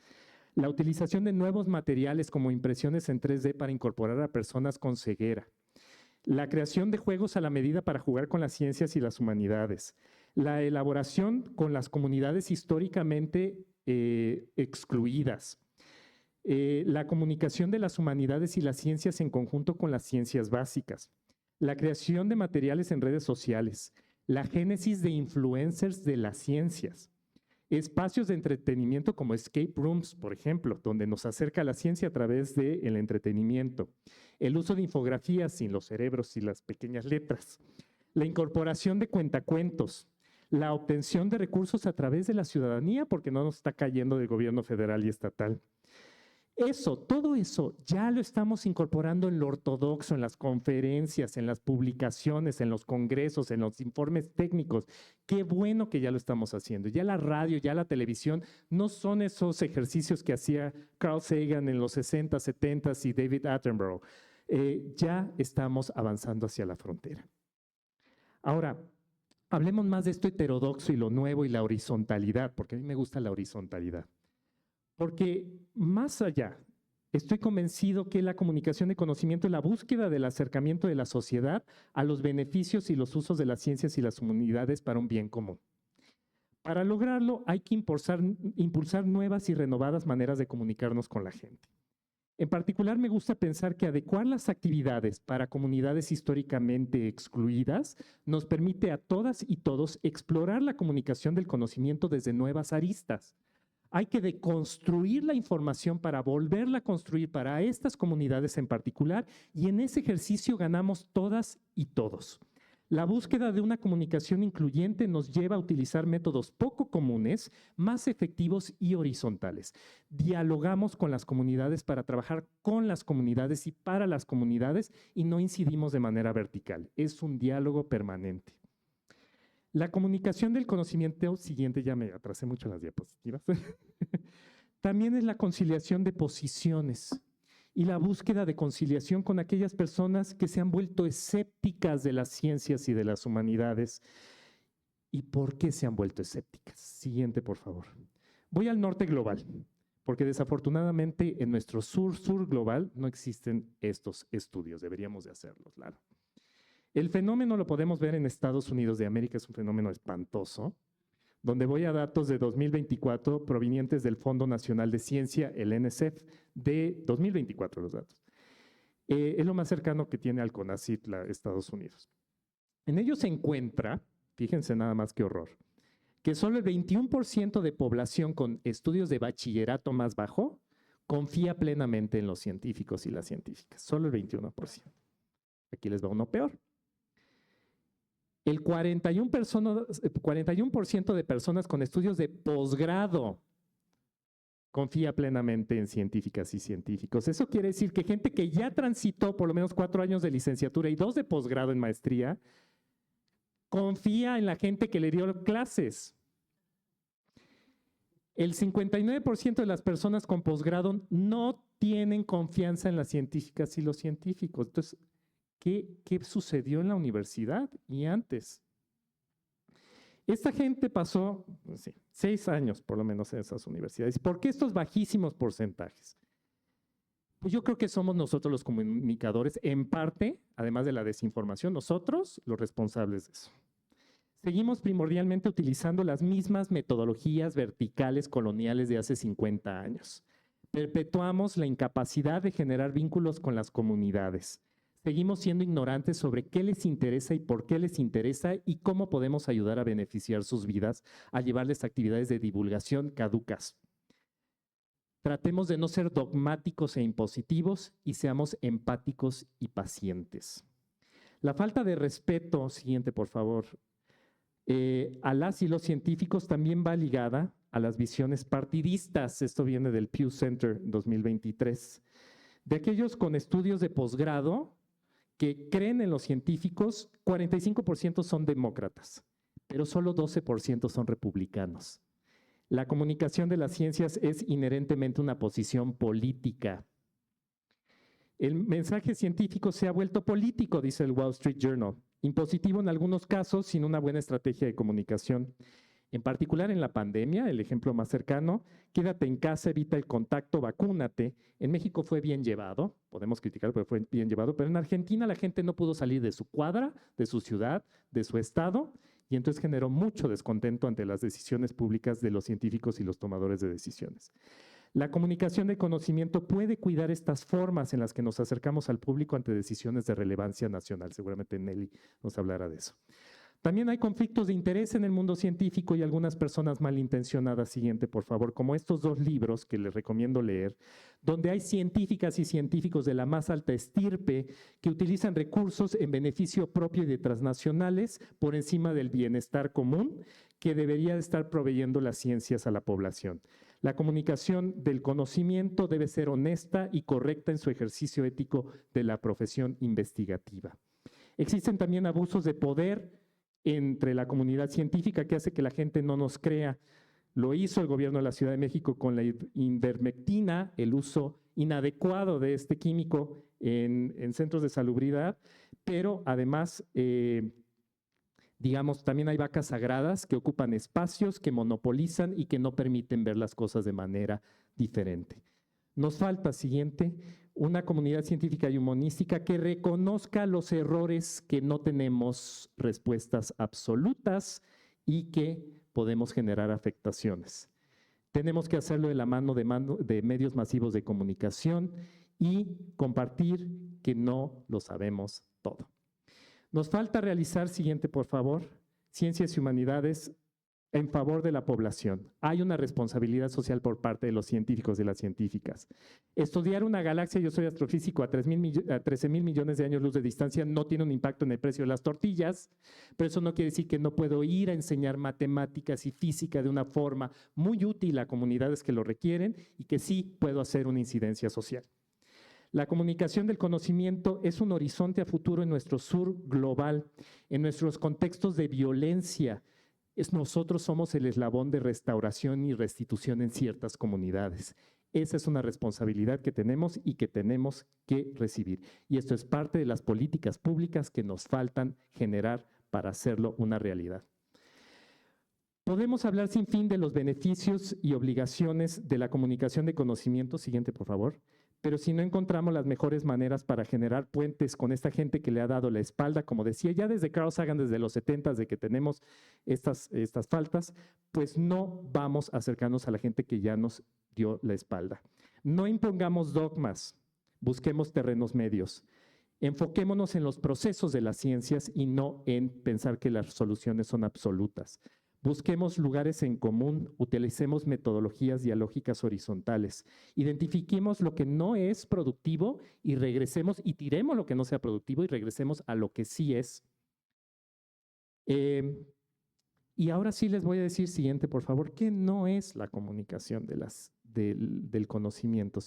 la utilización de nuevos materiales como impresiones en 3D para incorporar a personas con ceguera, la creación de juegos a la medida para jugar con las ciencias y las humanidades, la elaboración con las comunidades históricamente excluidas, la comunicación de las humanidades y las ciencias en conjunto con las ciencias básicas, la creación de materiales en redes sociales, la génesis de influencers de las ciencias, espacios de entretenimiento como escape rooms, por ejemplo, donde nos acerca la ciencia a través del entretenimiento, el uso de infografías sin los cerebros y las pequeñas letras, la incorporación de cuentacuentos, la obtención de recursos a través de la ciudadanía porque no nos está cayendo del gobierno federal y estatal. Todo eso ya lo estamos incorporando en lo ortodoxo, en las conferencias, en las publicaciones, en los congresos, en los informes técnicos. Qué bueno que ya lo estamos haciendo. Ya la radio, ya la televisión no son esos ejercicios que hacía Carl Sagan en los 60, 70 y David Attenborough. Ya estamos avanzando hacia la frontera. Ahora, hablemos más de esto heterodoxo y lo nuevo y la horizontalidad, porque a mí me gusta la horizontalidad. Porque más allá, estoy convencido que la comunicación de conocimiento es la búsqueda del acercamiento de la sociedad a los beneficios y los usos de las ciencias y las humanidades para un bien común. Para lograrlo hay que impulsar nuevas y renovadas maneras de comunicarnos con la gente. En particular, me gusta pensar que adecuar las actividades para comunidades históricamente excluidas nos permite a todas y todos explorar la comunicación del conocimiento desde nuevas aristas. Hay que deconstruir la información para volverla a construir para estas comunidades en particular y en ese ejercicio ganamos todas y todos. La búsqueda de una comunicación incluyente nos lleva a utilizar métodos poco comunes, más efectivos y horizontales. Dialogamos con las comunidades para trabajar con las comunidades y para las comunidades y no incidimos de manera vertical. Es un diálogo permanente. La comunicación del conocimiento, siguiente, ya me atrasé mucho en las diapositivas, también es la conciliación de posiciones y la búsqueda de conciliación con aquellas personas que se han vuelto escépticas de las ciencias y de las humanidades. ¿Y por qué se han vuelto escépticas? Siguiente, por favor. Voy al norte global, porque desafortunadamente en nuestro sur global no existen estos estudios, deberíamos de hacerlos, claro. El fenómeno lo podemos ver en Estados Unidos de América, es un fenómeno espantoso, donde voy a datos de 2024 provenientes del Fondo Nacional de Ciencia, el NSF, de 2024 los datos. Es lo más cercano que tiene al CONACYT, Estados Unidos. En ellos se encuentra, fíjense nada más qué horror, que solo el 21% de población con estudios de bachillerato más bajo confía plenamente en los científicos y las científicas. Solo el 21%. Aquí les va uno peor. El 41% de personas con estudios de posgrado confía plenamente en científicas y científicos. Eso quiere decir que gente que ya transitó por lo menos 4 años de licenciatura y 2 de posgrado en maestría, confía en la gente que le dio clases. El 59% de las personas con posgrado no tienen confianza en las científicas y los científicos. Entonces, ¿qué sucedió en la universidad y antes? Esta gente pasó 6 años por lo menos en esas universidades. ¿Por qué estos bajísimos porcentajes? Pues yo creo que somos nosotros los comunicadores, en parte, además de la desinformación, nosotros los responsables de eso. Seguimos primordialmente utilizando las mismas metodologías verticales coloniales de hace 50 años. Perpetuamos la incapacidad de generar vínculos con las comunidades. Seguimos siendo ignorantes sobre qué les interesa y por qué les interesa y cómo podemos ayudar a beneficiar sus vidas al llevarles actividades de divulgación caducas. Tratemos de no ser dogmáticos e impositivos y seamos empáticos y pacientes. La falta de respeto, siguiente por favor, a las y los científicos también va ligada a las visiones partidistas. Esto viene del Pew Center 2023. De aquellos con estudios de posgrado que creen en los científicos, 45% son demócratas, pero solo 12% son republicanos. La comunicación de las ciencias es inherentemente una posición política. El mensaje científico se ha vuelto político, dice el Wall Street Journal, impositivo en algunos casos sin una buena estrategia de comunicación. En particular en la pandemia, el ejemplo más cercano, quédate en casa, evita el contacto, vacúnate. En México fue bien llevado, podemos criticar, pero fue bien llevado, pero en Argentina la gente no pudo salir de su cuadra, de su ciudad, de su estado, y entonces generó mucho descontento ante las decisiones públicas de los científicos y los tomadores de decisiones. La comunicación de conocimiento puede cuidar estas formas en las que nos acercamos al público ante decisiones de relevancia nacional. Seguramente Nelly nos hablará de eso. También hay conflictos de interés en el mundo científico y algunas personas malintencionadas, siguiente por favor, como estos 2 libros que les recomiendo leer, donde hay científicas y científicos de la más alta estirpe que utilizan recursos en beneficio propio y de transnacionales por encima del bienestar común que debería estar proveyendo las ciencias a la población. La comunicación del conocimiento debe ser honesta y correcta en su ejercicio ético de la profesión investigativa. Existen también abusos de poder entre la comunidad científica que hace que la gente no nos crea. Lo hizo el gobierno de la Ciudad de México con la ivermectina, el uso inadecuado de este químico en centros de salubridad, pero además, digamos, también hay vacas sagradas que ocupan espacios, que monopolizan y que no permiten ver las cosas de manera diferente. Nos falta, siguiente, una comunidad científica y humanística que reconozca los errores, que no tenemos respuestas absolutas y que podemos generar afectaciones. Tenemos que hacerlo de la mano de medios masivos de comunicación y compartir que no lo sabemos todo. Nos falta realizar, siguiente por favor, ciencias y humanidades en favor de la población. Hay una responsabilidad social por parte de los científicos y las científicas. Estudiar una galaxia, yo soy astrofísico, a 13,000 millones de años luz de distancia no tiene un impacto en el precio de las tortillas, pero eso no quiere decir que no puedo ir a enseñar matemáticas y física de una forma muy útil a comunidades que lo requieren y que sí puedo hacer una incidencia social. La comunicación del conocimiento es un horizonte a futuro en nuestro sur global, en nuestros contextos de violencia. Nosotros somos el eslabón de restauración y restitución en ciertas comunidades. Esa es una responsabilidad que tenemos y que tenemos que recibir. Y esto es parte de las políticas públicas que nos faltan generar para hacerlo una realidad. Podemos hablar sin fin de los beneficios y obligaciones de la comunicación de conocimiento. Siguiente, por favor. Pero si no encontramos las mejores maneras para generar puentes con esta gente que le ha dado la espalda, como decía ya desde Carl Sagan, desde los 70s, de que tenemos estas faltas, pues no vamos a acercarnos a la gente que ya nos dio la espalda. No impongamos dogmas, busquemos terrenos medios. Enfoquémonos en los procesos de las ciencias y no en pensar que las soluciones son absolutas. Busquemos lugares en común, utilicemos metodologías dialógicas horizontales, identifiquemos lo que no es productivo y regresemos y tiremos lo que no sea productivo y regresemos a lo que sí es. Y ahora sí les voy a decir, siguiente, por favor, ¿qué no es la comunicación del conocimiento?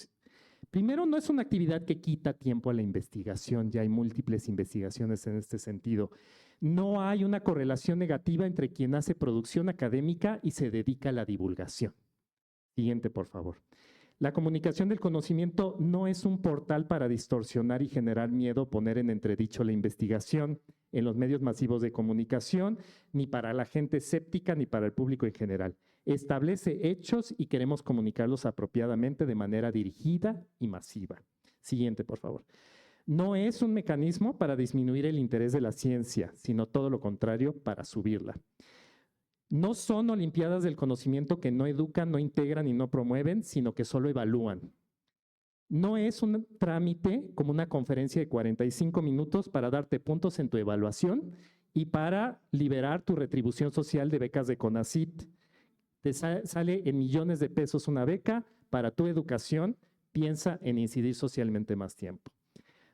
Primero, no es una actividad que quita tiempo a la investigación, ya hay múltiples investigaciones en este sentido. No hay una correlación negativa entre quien hace producción académica y se dedica a la divulgación. Siguiente, por favor. La comunicación del conocimiento no es un portal para distorsionar y generar miedo, poner en entredicho la investigación en los medios masivos de comunicación, ni para la gente escéptica, ni para el público en general. Establece hechos y queremos comunicarlos apropiadamente de manera dirigida y masiva. Siguiente, por favor. No es un mecanismo para disminuir el interés de la ciencia, sino todo lo contrario, para subirla. No son olimpiadas del conocimiento que no educan, no integran y no promueven, sino que solo evalúan. No es un trámite como una conferencia de 45 minutos para darte puntos en tu evaluación y para liberar tu retribución social de becas de CONACYT. Te sale en millones de pesos una beca para tu educación, piensa en incidir socialmente más tiempo.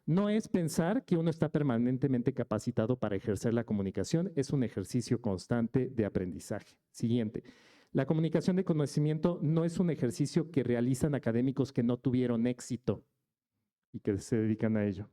No es pensar que uno está permanentemente capacitado para ejercer la comunicación, es un ejercicio constante de aprendizaje. Siguiente. La comunicación de conocimiento no es un ejercicio que realizan académicos que no tuvieron éxito y que se dedican a ello.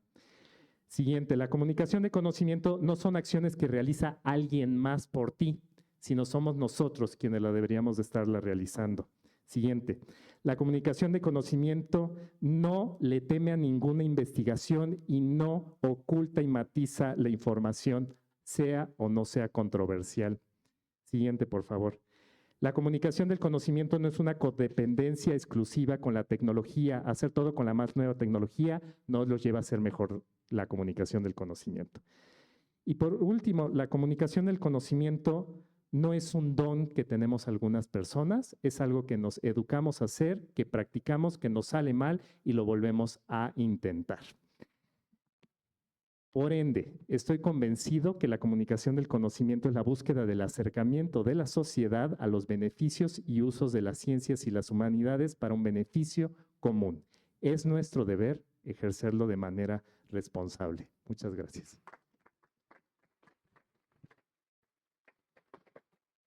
Siguiente. La comunicación de conocimiento no son acciones que realiza alguien más por ti, sino somos nosotros quienes la deberíamos de estarla realizando. Siguiente. La comunicación de conocimiento no le teme a ninguna investigación y no oculta y matiza la información, sea o no sea controversial. Siguiente, por favor. La comunicación del conocimiento no es una codependencia exclusiva con la tecnología. Hacer todo con la más nueva tecnología no los lleva a hacer mejor la comunicación del conocimiento. Y por último, la comunicación del conocimiento no es un don que tenemos algunas personas, es algo que nos educamos a hacer, que practicamos, que nos sale mal y lo volvemos a intentar. Por ende, estoy convencido que la comunicación del conocimiento es la búsqueda del acercamiento de la sociedad a los beneficios y usos de las ciencias y las humanidades para un beneficio común. Es nuestro deber ejercerlo de manera responsable. Muchas gracias.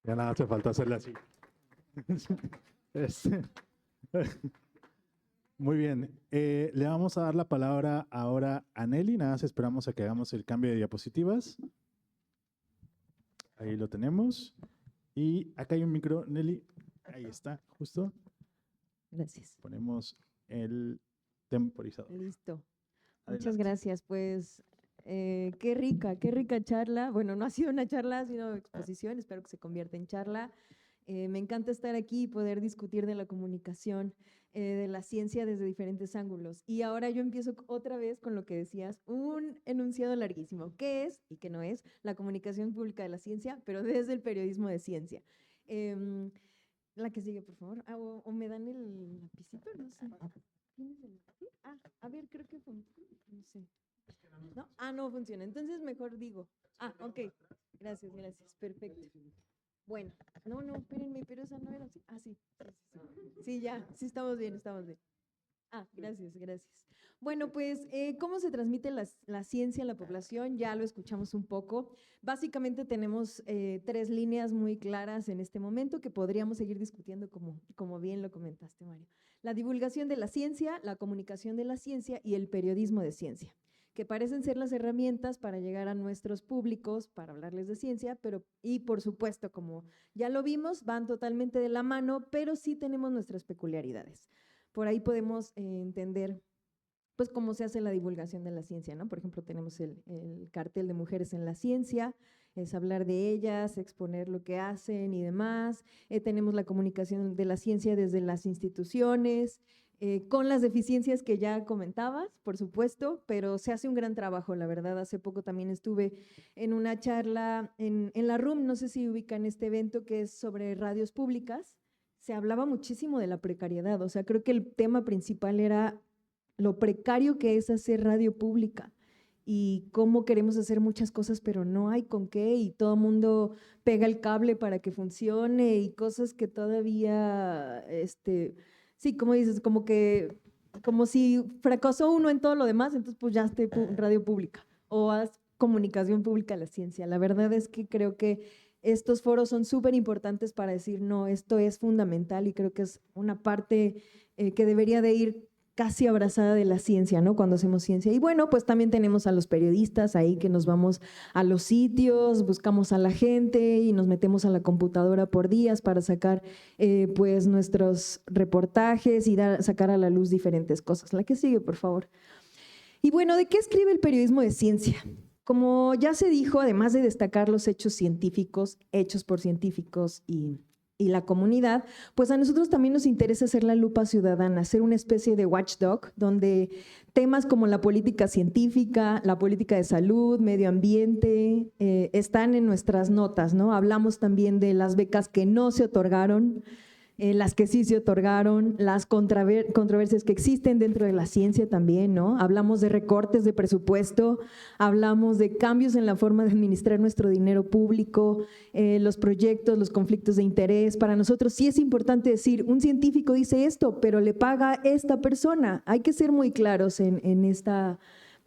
Ya nada hace falta hacerle así. Muy bien. Le vamos a dar la palabra ahora a Nelly. Nada más esperamos a que hagamos el cambio de diapositivas. Ahí lo tenemos. Y acá hay un micro, Nelly. Ahí está, justo. Gracias. Ponemos el temporizador. Listo. Adelante. Muchas gracias. Pues qué rica charla. Bueno, no ha sido una charla, ha sido exposición. Espero que se convierta en charla. Me encanta estar aquí y poder discutir de la comunicación, de la ciencia desde diferentes ángulos. Y ahora yo empiezo otra vez con lo que decías, un enunciado larguísimo. ¿Qué es y qué no es la comunicación pública de la ciencia, pero desde el periodismo de ciencia? La que sigue, por favor. O me dan el lapicito, no sé. ¿Tienes el lápiz? A ver, creo que funciona. No sé. ¿No? No funciona. Entonces mejor digo. Ok. Gracias. Perfecto. Bueno, no, espérenme, pero esa no era así. Sí. Sí, ya, sí estamos bien. Gracias. Bueno, pues, ¿cómo se transmite la ciencia a la población? Ya lo escuchamos un poco. Básicamente tenemos 3 líneas muy claras en este momento que podríamos seguir discutiendo como bien lo comentaste, Mario. La divulgación de la ciencia, la comunicación de la ciencia y el periodismo de ciencia, que parecen ser las herramientas para llegar a nuestros públicos, para hablarles de ciencia, y por supuesto, como ya lo vimos, van totalmente de la mano, pero sí tenemos nuestras peculiaridades. Por ahí podemos entender pues cómo se hace la divulgación de la ciencia, ¿no? Por ejemplo, tenemos el cartel de Mujeres en la Ciencia, es hablar de ellas, exponer lo que hacen y demás. Tenemos la comunicación de la ciencia desde las instituciones, con las deficiencias que ya comentabas, por supuesto, pero se hace un gran trabajo, la verdad. Hace poco también estuve en una charla en la RUM, no sé si ubican este evento que es sobre radios públicas. Se hablaba muchísimo de la precariedad, o sea, creo que el tema principal era lo precario que es hacer radio pública y cómo queremos hacer muchas cosas, pero no hay con qué, y todo el mundo pega el cable para que funcione, y cosas que todavía, sí, como dices, como si fracasó uno en todo lo demás, entonces pues ya esté radio pública o haz comunicación pública a la ciencia. La verdad es que creo que estos foros son súper importantes para decir, no, esto es fundamental, y creo que es una parte que debería de ir casi abrazada de la ciencia, ¿no? Cuando hacemos ciencia. Y bueno, pues también tenemos a los periodistas ahí que nos vamos a los sitios, buscamos a la gente y nos metemos a la computadora por días para sacar pues nuestros reportajes y sacar a la luz diferentes cosas. La que sigue, por favor. Y bueno, ¿de qué escribe el periodismo de ciencia? Como ya se dijo, además de destacar los hechos científicos, hechos por científicos y la comunidad, pues a nosotros también nos interesa hacer la lupa ciudadana, ser una especie de watchdog, donde temas como la política científica, la política de salud, medio ambiente, están en nuestras notas, ¿no? Hablamos también de las becas que no se otorgaron, las que sí se otorgaron, las controversias que existen dentro de la ciencia también, ¿no? Hablamos de recortes de presupuesto, hablamos de cambios en la forma de administrar nuestro dinero público, los proyectos, los conflictos de interés. Para nosotros sí es importante decir, un científico dice esto, pero le paga esta persona. Hay que ser muy claros en esta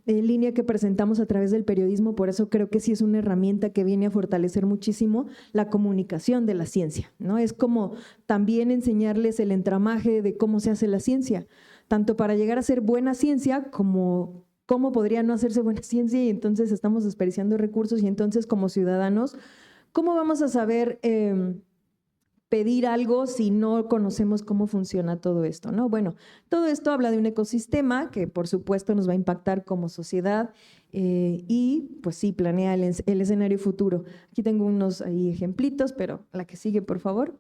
línea que presentamos a través del periodismo, por eso creo que sí es una herramienta que viene a fortalecer muchísimo la comunicación de la ciencia, ¿no? Es como también enseñarles el entramaje de cómo se hace la ciencia, tanto para llegar a ser buena ciencia como cómo podría no hacerse buena ciencia, y entonces estamos desperdiciando recursos, y entonces como ciudadanos, ¿cómo vamos a saber pedir algo si no conocemos cómo funciona todo esto, ¿no? Bueno, todo esto habla de un ecosistema que por supuesto nos va a impactar como sociedad y pues sí, planea el escenario futuro. Aquí tengo unos ahí ejemplitos, pero la que sigue, por favor.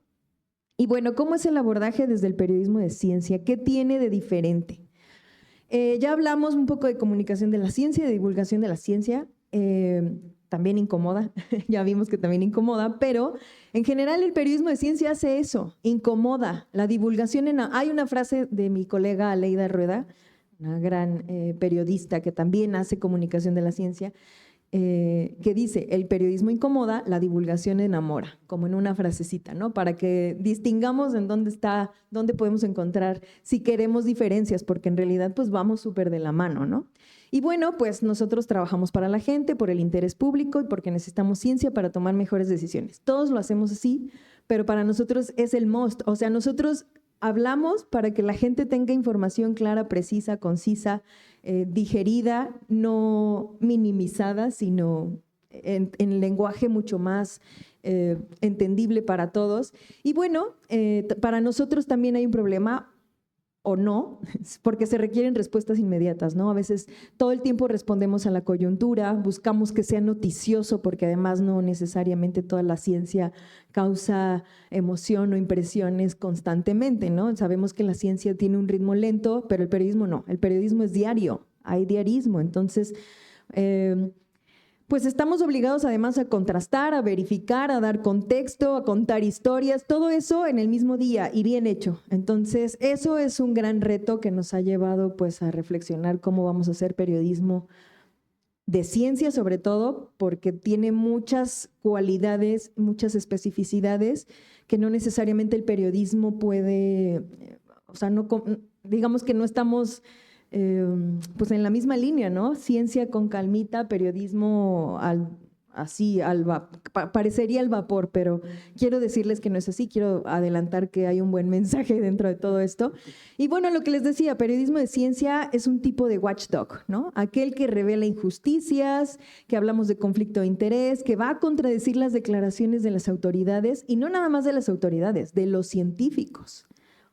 Y bueno, ¿cómo es el abordaje desde el periodismo de ciencia? ¿Qué tiene de diferente? Ya hablamos un poco de comunicación de la ciencia, de divulgación de la ciencia, también incomoda, ya vimos que también incomoda, pero en general el periodismo de ciencia hace eso, incomoda. La divulgación, hay una frase de mi colega Aleida Rueda, una gran periodista que también hace comunicación de la ciencia, que dice, el periodismo incomoda, la divulgación enamora, como en una frasecita, ¿no? Para que distingamos en dónde podemos encontrar, si queremos diferencias, porque en realidad pues vamos súper de la mano, ¿no? Y bueno, pues nosotros trabajamos para la gente, por el interés público y porque necesitamos ciencia para tomar mejores decisiones. Todos lo hacemos así, pero para nosotros es el must. O sea, nosotros hablamos para que la gente tenga información clara, precisa, concisa, digerida, no minimizada, sino en lenguaje mucho más entendible para todos. Y bueno, para nosotros también hay un problema, o no, porque se requieren respuestas inmediatas, ¿no? A veces todo el tiempo respondemos a la coyuntura, buscamos que sea noticioso, porque además no necesariamente toda la ciencia causa emoción o impresiones constantemente, ¿no? Sabemos que la ciencia tiene un ritmo lento, pero el periodismo no, el periodismo es diario, hay diarismo, entonces pues estamos obligados además a contrastar, a verificar, a dar contexto, a contar historias, todo eso en el mismo día y bien hecho. Entonces, eso es un gran reto que nos ha llevado pues a reflexionar cómo vamos a hacer periodismo de ciencia, sobre todo porque tiene muchas cualidades, muchas especificidades que no necesariamente el periodismo puede, o sea, no, digamos que no estamos pues en la misma línea, ¿no? Ciencia con calmita, periodismo parecería el vapor, pero quiero decirles que no es así, quiero adelantar que hay un buen mensaje dentro de todo esto. Y bueno, lo que les decía, periodismo de ciencia es un tipo de watchdog, ¿no? Aquel que revela injusticias, que hablamos de conflicto de interés, que va a contradecir las declaraciones de las autoridades, y no nada más de las autoridades, de los científicos.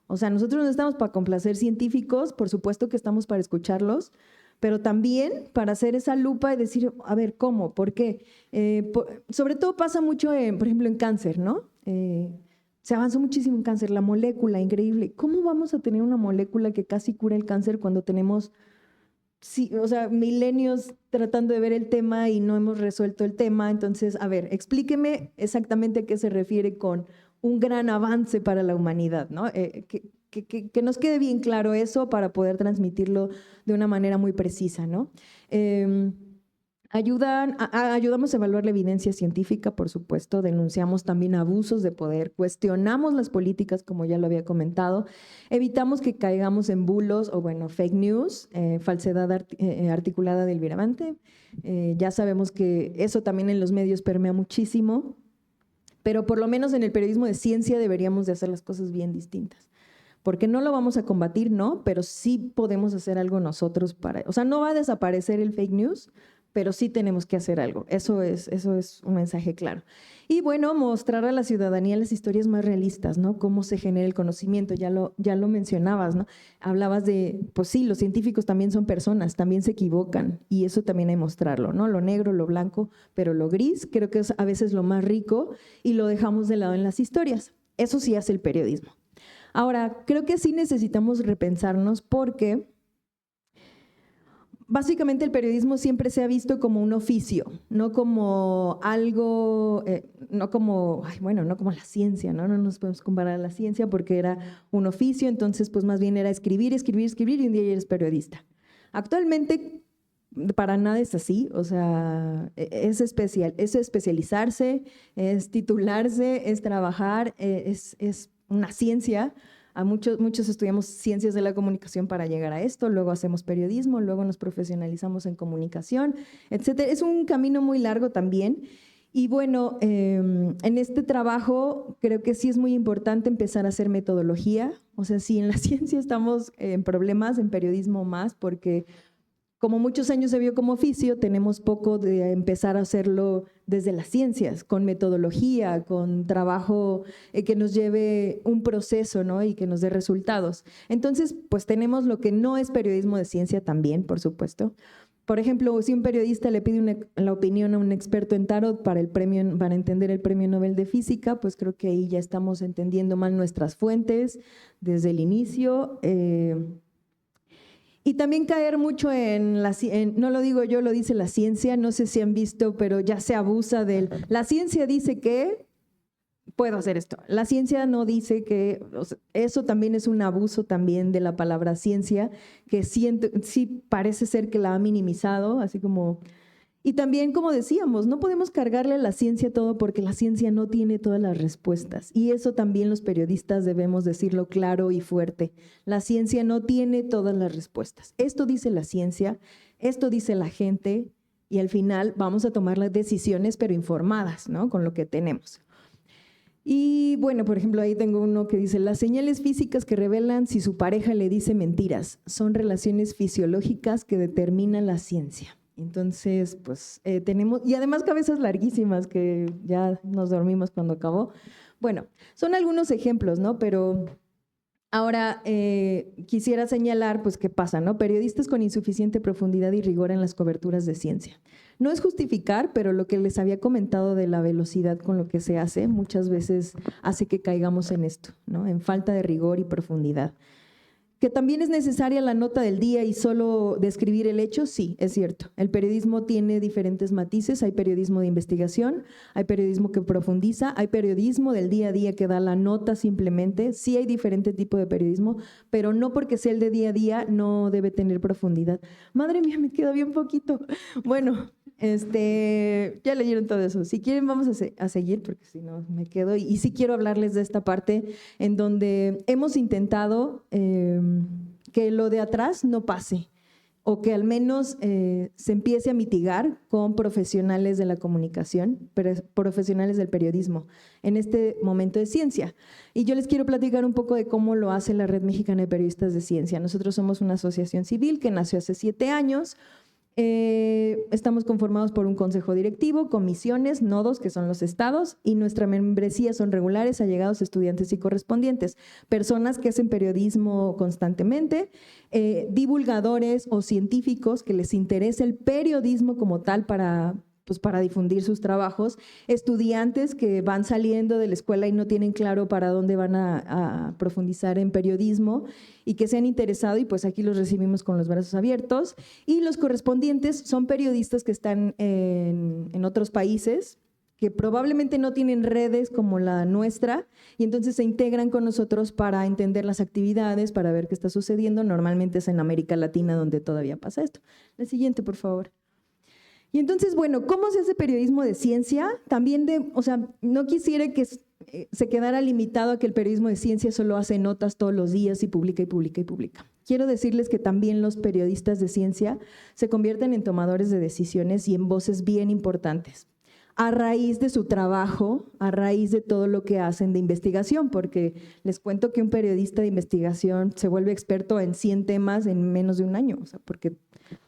O sea, nosotros no estamos para complacer científicos, por supuesto que estamos para escucharlos, pero también para hacer esa lupa y decir, a ver, ¿cómo? ¿Por qué? Sobre todo pasa mucho, por ejemplo, en cáncer, ¿no? Se avanzó muchísimo en cáncer, la molécula, increíble. ¿Cómo vamos a tener una molécula que casi cura el cáncer cuando tenemos, sí, o sea, milenios tratando de ver el tema y no hemos resuelto el tema? Entonces, a ver, explíqueme exactamente a qué se refiere con un gran avance para la humanidad, ¿no? Que nos quede bien claro eso para poder transmitirlo de una manera muy precisa, ¿no? Ayudamos a evaluar la evidencia científica, por supuesto, denunciamos también abusos de poder, cuestionamos las políticas, como ya lo había comentado, evitamos que caigamos en bulos o, bueno, fake news, falsedad articulada del viravante. Ya sabemos que eso también en los medios permea muchísimo, pero por lo menos en el periodismo de ciencia deberíamos de hacer las cosas bien distintas. Porque no lo vamos a combatir, no, pero sí podemos hacer algo nosotros para… O sea, no va a desaparecer el fake news, pero sí tenemos que hacer algo. Eso es un mensaje claro. Y bueno, mostrar a la ciudadanía las historias más realistas, ¿no? Cómo se genera el conocimiento, ya lo mencionabas, ¿no? Hablabas de, pues sí, los científicos también son personas, también se equivocan y eso también hay que mostrarlo, ¿no? Lo negro, lo blanco, pero lo gris creo que es a veces lo más rico y lo dejamos de lado en las historias. Eso sí hace el periodismo. Ahora, creo que sí necesitamos repensarnos porque… Básicamente el periodismo siempre se ha visto como un oficio, no como algo, no como la ciencia, ¿no? No nos podemos comparar a la ciencia porque era un oficio, entonces pues más bien era escribir y un día ya eres periodista. Actualmente para nada es así, o sea, es especializarse, es titularse, es trabajar, es una ciencia. Muchos estudiamos ciencias de la comunicación para llegar a esto, luego hacemos periodismo, luego nos profesionalizamos en comunicación, etcétera. Es un camino muy largo también. Y bueno, en este trabajo creo que sí es muy importante empezar a hacer metodología. O sea, si en la ciencia estamos en problemas, en periodismo más, porque como muchos años se vio como oficio, tenemos poco de empezar a hacerlo desde las ciencias, con metodología, con trabajo que nos lleve un proceso, ¿no? Y que nos dé resultados. Entonces, pues tenemos lo que no es periodismo de ciencia también, por supuesto. Por ejemplo, si un periodista le pide la opinión a un experto en tarot para entender el Premio Nobel de Física, pues creo que ahí ya estamos entendiendo mal nuestras fuentes desde el inicio. Y también caer mucho no lo digo yo, lo dice la ciencia, no sé si han visto, pero ya se abusa la ciencia dice que puedo hacer esto. La ciencia no dice que, o sea, eso también es un abuso también de la palabra ciencia, que sí parece ser que la ha minimizado, así como… Y también, como decíamos, no podemos cargarle a la ciencia todo porque la ciencia no tiene todas las respuestas. Y eso también los periodistas debemos decirlo claro y fuerte. La ciencia no tiene todas las respuestas. Esto dice la ciencia, esto dice la gente y al final vamos a tomar las decisiones pero informadas, ¿no? Con lo que tenemos. Y bueno, por ejemplo, ahí tengo uno que dice, las señales físicas que revelan si su pareja le dice mentiras son relaciones fisiológicas que determina la ciencia. Entonces, pues tenemos, y además cabezas larguísimas que ya nos dormimos cuando acabó. Bueno, son algunos ejemplos, ¿no? Pero ahora quisiera señalar, pues, qué pasa, ¿no? Periodistas con insuficiente profundidad y rigor en las coberturas de ciencia. No es justificar, pero lo que les había comentado de la velocidad con lo que se hace, muchas veces hace que caigamos en esto, ¿no? En falta de rigor y profundidad. ¿Que también es necesaria la nota del día y solo describir el hecho? Sí, es cierto. El periodismo tiene diferentes matices. Hay periodismo de investigación, hay periodismo que profundiza, hay periodismo del día a día que da la nota simplemente. Sí hay diferente tipo de periodismo, pero no porque sea el de día a día no debe tener profundidad. Madre mía, me queda bien poquito. Bueno, ya leyeron todo eso. Si quieren vamos a seguir porque si no me quedo. Y sí quiero hablarles de esta parte en donde hemos intentado que lo de atrás no pase o que al menos se empiece a mitigar con profesionales de la comunicación, profesionales del periodismo en este momento de ciencia. Y yo les quiero platicar un poco de cómo lo hace la Red Mexicana de Periodistas de Ciencia. Nosotros somos una asociación civil que nació hace 7 años. Estamos conformados por un consejo directivo, comisiones, nodos, que son los estados, y nuestra membresía son regulares, allegados, estudiantes y correspondientes, personas que hacen periodismo constantemente, divulgadores o científicos que les interesa el periodismo como tal para difundir sus trabajos, estudiantes que van saliendo de la escuela y no tienen claro para dónde van a profundizar en periodismo y que se han interesado y pues aquí los recibimos con los brazos abiertos. Y los correspondientes son periodistas que están en otros países, que probablemente no tienen redes como la nuestra y entonces se integran con nosotros para entender las actividades, para ver qué está sucediendo. Normalmente es en América Latina donde todavía pasa esto. La siguiente, por favor. Y entonces, bueno, ¿cómo se hace periodismo de ciencia? También o sea, no quisiera que se quedara limitado a que el periodismo de ciencia solo hace notas todos los días y publica y publica y publica. Quiero decirles que también los periodistas de ciencia se convierten en tomadores de decisiones y en voces bien importantes, a raíz de su trabajo, a raíz de todo lo que hacen de investigación, porque les cuento que un periodista de investigación se vuelve experto en 100 temas en menos de un año, o sea, porque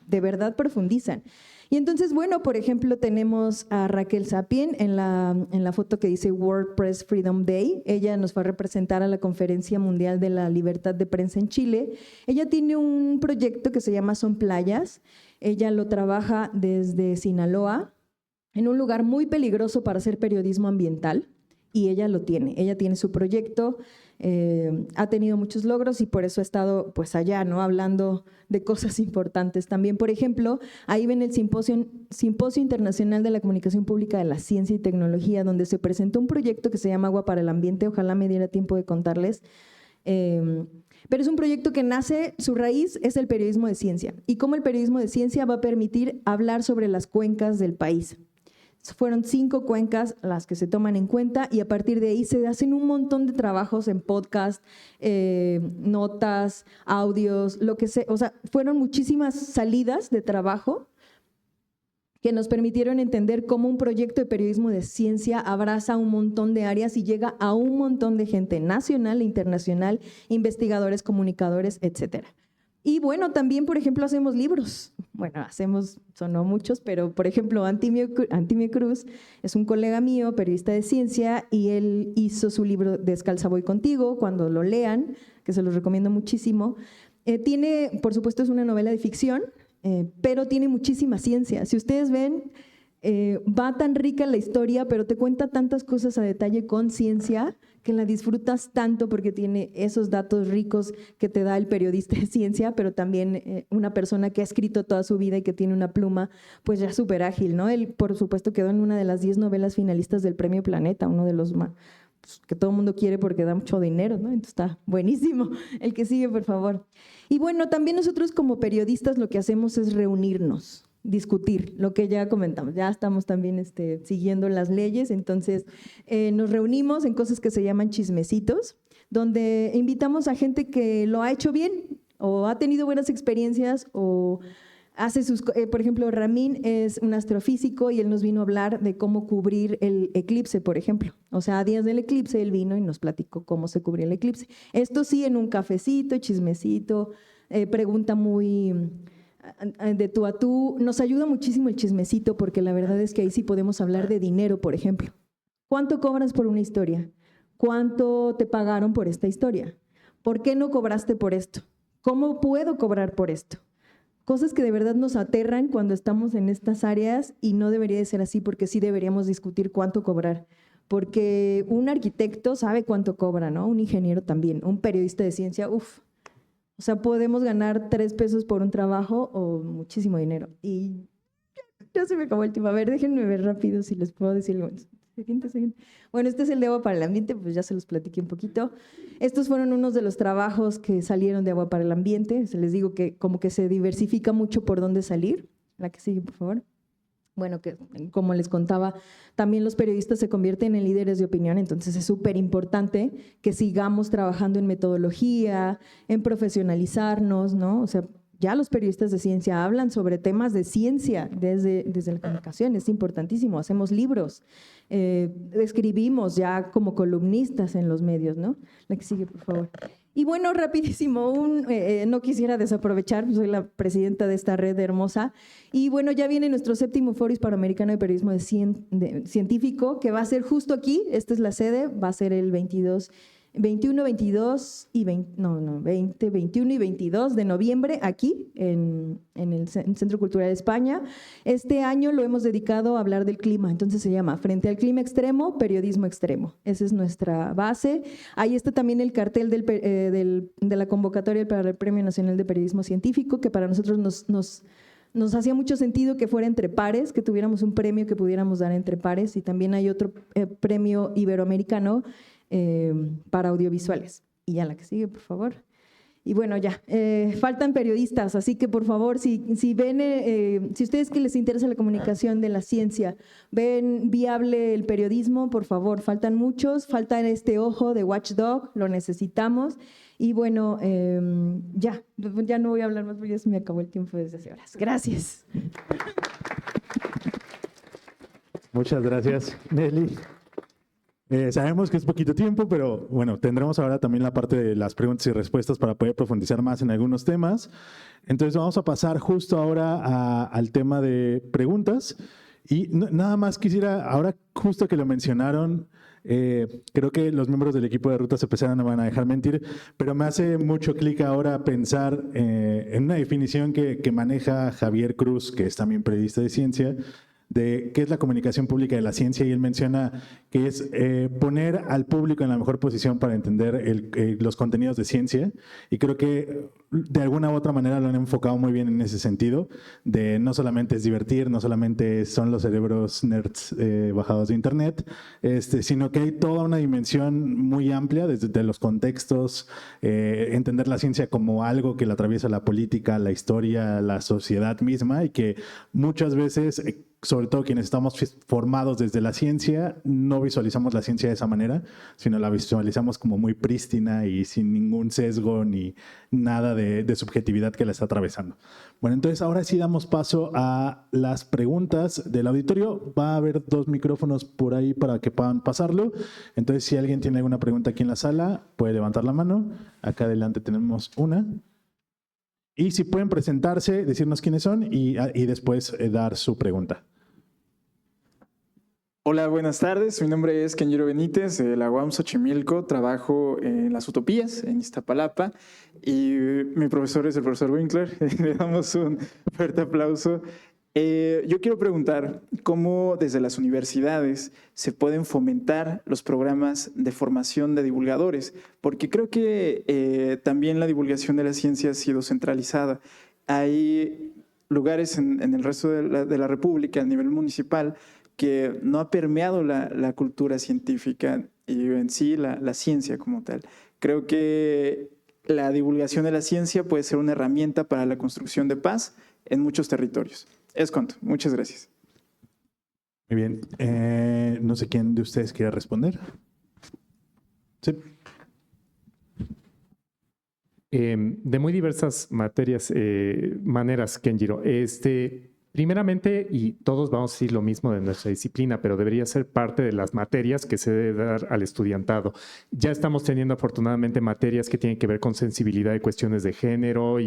de verdad profundizan. Y entonces, bueno, por ejemplo, tenemos a Raquel Sapien en la foto que dice World Press Freedom Day. Ella nos fue a representar a la Conferencia Mundial de la Libertad de Prensa en Chile. Ella tiene un proyecto que se llama Son Playas. Ella lo trabaja desde Sinaloa, en un lugar muy peligroso para hacer periodismo ambiental, y ella lo tiene. Ella tiene su proyecto, ha tenido muchos logros y por eso ha estado pues allá, ¿no? Hablando de cosas importantes. También, por ejemplo, ahí ven el Simposio Internacional de la Comunicación Pública de la Ciencia y Tecnología, donde se presentó un proyecto que se llama Agua para el Ambiente. Ojalá me diera tiempo de contarles. Pero es un proyecto que nace, su raíz es el periodismo de ciencia, y cómo el periodismo de ciencia va a permitir hablar sobre las cuencas del país. Fueron 5 cuencas las que se toman en cuenta, y a partir de ahí se hacen un montón de trabajos en podcast, notas, audios, lo que sea. O sea, fueron muchísimas salidas de trabajo que nos permitieron entender cómo un proyecto de periodismo de ciencia abraza un montón de áreas y llega a un montón de gente nacional e internacional, investigadores, comunicadores, etcétera. Y bueno, también, por ejemplo, hacemos libros. Bueno, sonó muchos, pero por ejemplo, Antimio Cruz es un colega mío, periodista de ciencia, y él hizo su libro Descalza voy contigo. Cuando lo lean, que se los recomiendo muchísimo, tiene, por supuesto, es una novela de ficción, pero tiene muchísima ciencia. Si ustedes ven, va tan rica la historia, pero te cuenta tantas cosas a detalle con ciencia que la disfrutas tanto, porque tiene esos datos ricos que te da el periodista de ciencia, pero también una persona que ha escrito toda su vida y que tiene una pluma pues ya súper ágil, ¿no? Él, por supuesto, quedó en una de las 10 novelas finalistas del Premio Planeta, uno de los más que todo el mundo quiere porque da mucho dinero, ¿no? Entonces está buenísimo. El que sigue, por favor. Y bueno, también nosotros como periodistas lo que hacemos es reunirnos, discutir, lo que ya comentamos. Ya estamos también siguiendo las leyes, entonces nos reunimos en cosas que se llaman chismecitos, donde invitamos a gente que lo ha hecho bien o ha tenido buenas experiencias o hace por ejemplo, Ramín es un astrofísico y él nos vino a hablar de cómo cubrir el eclipse, por ejemplo. O sea, a días del eclipse él vino y nos platicó cómo se cubría el eclipse. Esto sí, en un cafecito, chismecito, pregunta muy de tú a tú. Nos ayuda muchísimo el chismecito, porque la verdad es que ahí sí podemos hablar de dinero, por ejemplo. ¿Cuánto cobras por una historia? ¿Cuánto te pagaron por esta historia? ¿Por qué no cobraste por esto? ¿Cómo puedo cobrar por esto? Cosas que de verdad nos aterran cuando estamos en estas áreas, y no debería de ser así, porque sí deberíamos discutir cuánto cobrar. Porque un arquitecto sabe cuánto cobra, ¿no? Un ingeniero también, un periodista de ciencia, uff. O sea, podemos ganar 3 pesos por un trabajo o muchísimo dinero. Y ya se me acabó el tiempo. A ver, déjenme ver rápido si les puedo decir algo. Siguiente. Bueno, este es el de Agua para el Ambiente, pues ya se los platiqué un poquito. Estos fueron unos de los trabajos que salieron de Agua para el Ambiente. Se les digo que como que se diversifica mucho por dónde salir. La que sigue, por favor. Bueno, que como les contaba, también los periodistas se convierten en líderes de opinión, entonces es súper importante que sigamos trabajando en metodología, en profesionalizarnos, ¿no? O sea, ya los periodistas de ciencia hablan sobre temas de ciencia desde la comunicación, es importantísimo. Hacemos libros, escribimos ya como columnistas en los medios, ¿no? La que sigue, por favor. Y bueno, rapidísimo, no quisiera desaprovechar, soy la presidenta de esta red hermosa, y bueno, ya viene nuestro 7º Foro Hispanoamericano de Periodismo Científico, que va a ser justo aquí. Esta es la sede, va a ser el 21, 22 y 21 y 22 de noviembre aquí en el Centro Cultural de España. Este año lo hemos dedicado a hablar del clima, entonces se llama Frente al Clima Extremo, Periodismo Extremo. Esa es nuestra base. Ahí está también el cartel de la convocatoria para el Premio Nacional de Periodismo Científico, que para nosotros nos hacía mucho sentido que fuera entre pares, que tuviéramos un premio que pudiéramos dar entre pares, y también hay otro premio iberoamericano para audiovisuales. Y ya la que sigue, por favor. Y bueno, ya, faltan periodistas, así que por favor, si ven, si ustedes que les interesa la comunicación de la ciencia, ven viable el periodismo, por favor, faltan muchos, falta este ojo de Watchdog, lo necesitamos. Y bueno, ya no voy a hablar más porque ya se me acabó el tiempo desde hace horas. Gracias. Muchas gracias, Nelly. Sabemos que es poquito tiempo, pero bueno, tendremos ahora también la parte de las preguntas y respuestas para poder profundizar más en algunos temas. Entonces vamos a pasar justo ahora al tema de preguntas. Y nada más quisiera, ahora justo que lo mencionaron, creo que los miembros del equipo de Ruta CPC no me van a dejar mentir, pero me hace mucho clic ahora pensar en una definición que maneja Javier Cruz, que es también periodista de ciencia, de qué es la comunicación pública de la ciencia, y él menciona que es poner al público en la mejor posición para entender los contenidos de ciencia, y creo que de alguna u otra manera lo han enfocado muy bien en ese sentido, de no solamente es divertir, no solamente son los cerebros nerds bajados de internet, sino que hay toda una dimensión muy amplia desde los contextos, entender la ciencia como algo que la atraviesa la política, la historia, la sociedad misma, y que muchas veces sobre todo quienes estamos formados desde la ciencia, no visualizamos la ciencia de esa manera, sino la visualizamos como muy prístina y sin ningún sesgo ni nada de subjetividad que la está atravesando. Bueno, entonces ahora sí damos paso a las preguntas del auditorio. Va a haber 2 micrófonos por ahí para que puedan pasarlo. Entonces, si alguien tiene alguna pregunta aquí en la sala, puede levantar la mano. Acá adelante tenemos una. Y si pueden presentarse, decirnos quiénes son y después dar su pregunta. Hola, buenas tardes. Mi nombre es Kenjiro Benítez, de la UAM Xochimilco. Trabajo en las Utopías, en Iztapalapa. Y mi profesor es el profesor Winkler. Le damos un fuerte aplauso. Yo quiero preguntar cómo desde las universidades se pueden fomentar los programas de formación de divulgadores, porque creo que también la divulgación de la ciencia ha sido centralizada. Hay lugares en el resto de la República, a nivel municipal, que no ha permeado la cultura científica y en sí la ciencia como tal. Creo que la divulgación de la ciencia puede ser una herramienta para la construcción de paz en muchos territorios. Es cuanto. Muchas gracias. Muy bien. No sé quién de ustedes quiere responder. Sí. De muy diversas maneras, Kenjiro. Primeramente, y todos vamos a decir lo mismo de nuestra disciplina, pero debería ser parte de las materias que se debe dar al estudiantado. Ya estamos teniendo afortunadamente materias que tienen que ver con sensibilidad de cuestiones de género,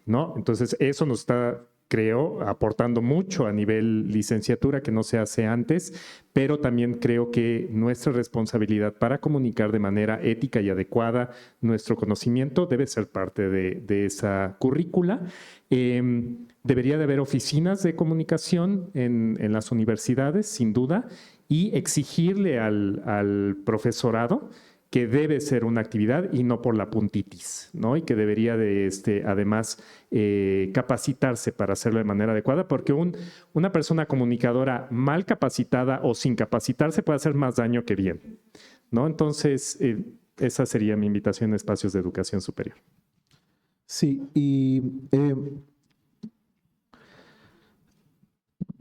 ¿no? Entonces eso nos está, creo, aportando mucho a nivel licenciatura que no se hace antes, pero también creo que nuestra responsabilidad para comunicar de manera ética y adecuada nuestro conocimiento debe ser parte de esa currícula. Debería de haber oficinas de comunicación en las universidades, sin duda, y exigirle al profesorado que debe ser una actividad y no por la puntitis, ¿no? Y que debería de, además, capacitarse para hacerlo de manera adecuada, porque una persona comunicadora mal capacitada o sin capacitarse puede hacer más daño que bien, ¿no? Entonces, esa sería mi invitación a espacios de educación superior. Sí, y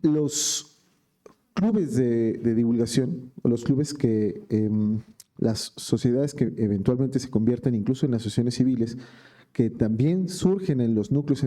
los clubes de divulgación, o los clubes que las sociedades que eventualmente se convierten incluso en asociaciones civiles, que también surgen en los núcleos.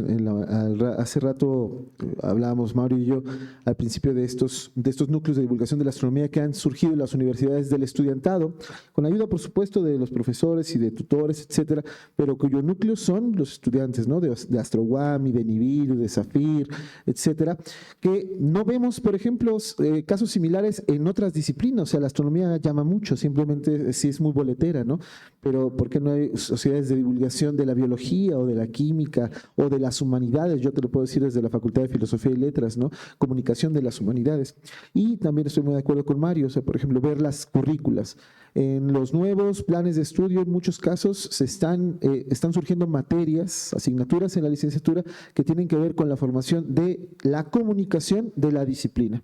Hace rato hablábamos, Mario y yo, al principio de estos núcleos de divulgación de la astronomía que han surgido en las universidades del estudiantado, con ayuda, por supuesto, de los profesores y de tutores, etcétera, pero cuyo núcleo son los estudiantes, ¿no? De AstroUAM y de Nibiru, de Zafir, etcétera, que no vemos, por ejemplo, casos similares en otras disciplinas. O sea, la astronomía llama mucho, simplemente sí es muy boletera, ¿no? Pero ¿por qué no hay sociedades de divulgación de la biología o de la química o de las humanidades? Yo te lo puedo decir desde la Facultad de Filosofía y Letras, ¿no? Comunicación de las humanidades. Y también estoy muy de acuerdo con Mario, o sea, por ejemplo, ver las currículas. En los nuevos planes de estudio, en muchos casos, están surgiendo materias, asignaturas en la licenciatura que tienen que ver con la formación de la comunicación de la disciplina,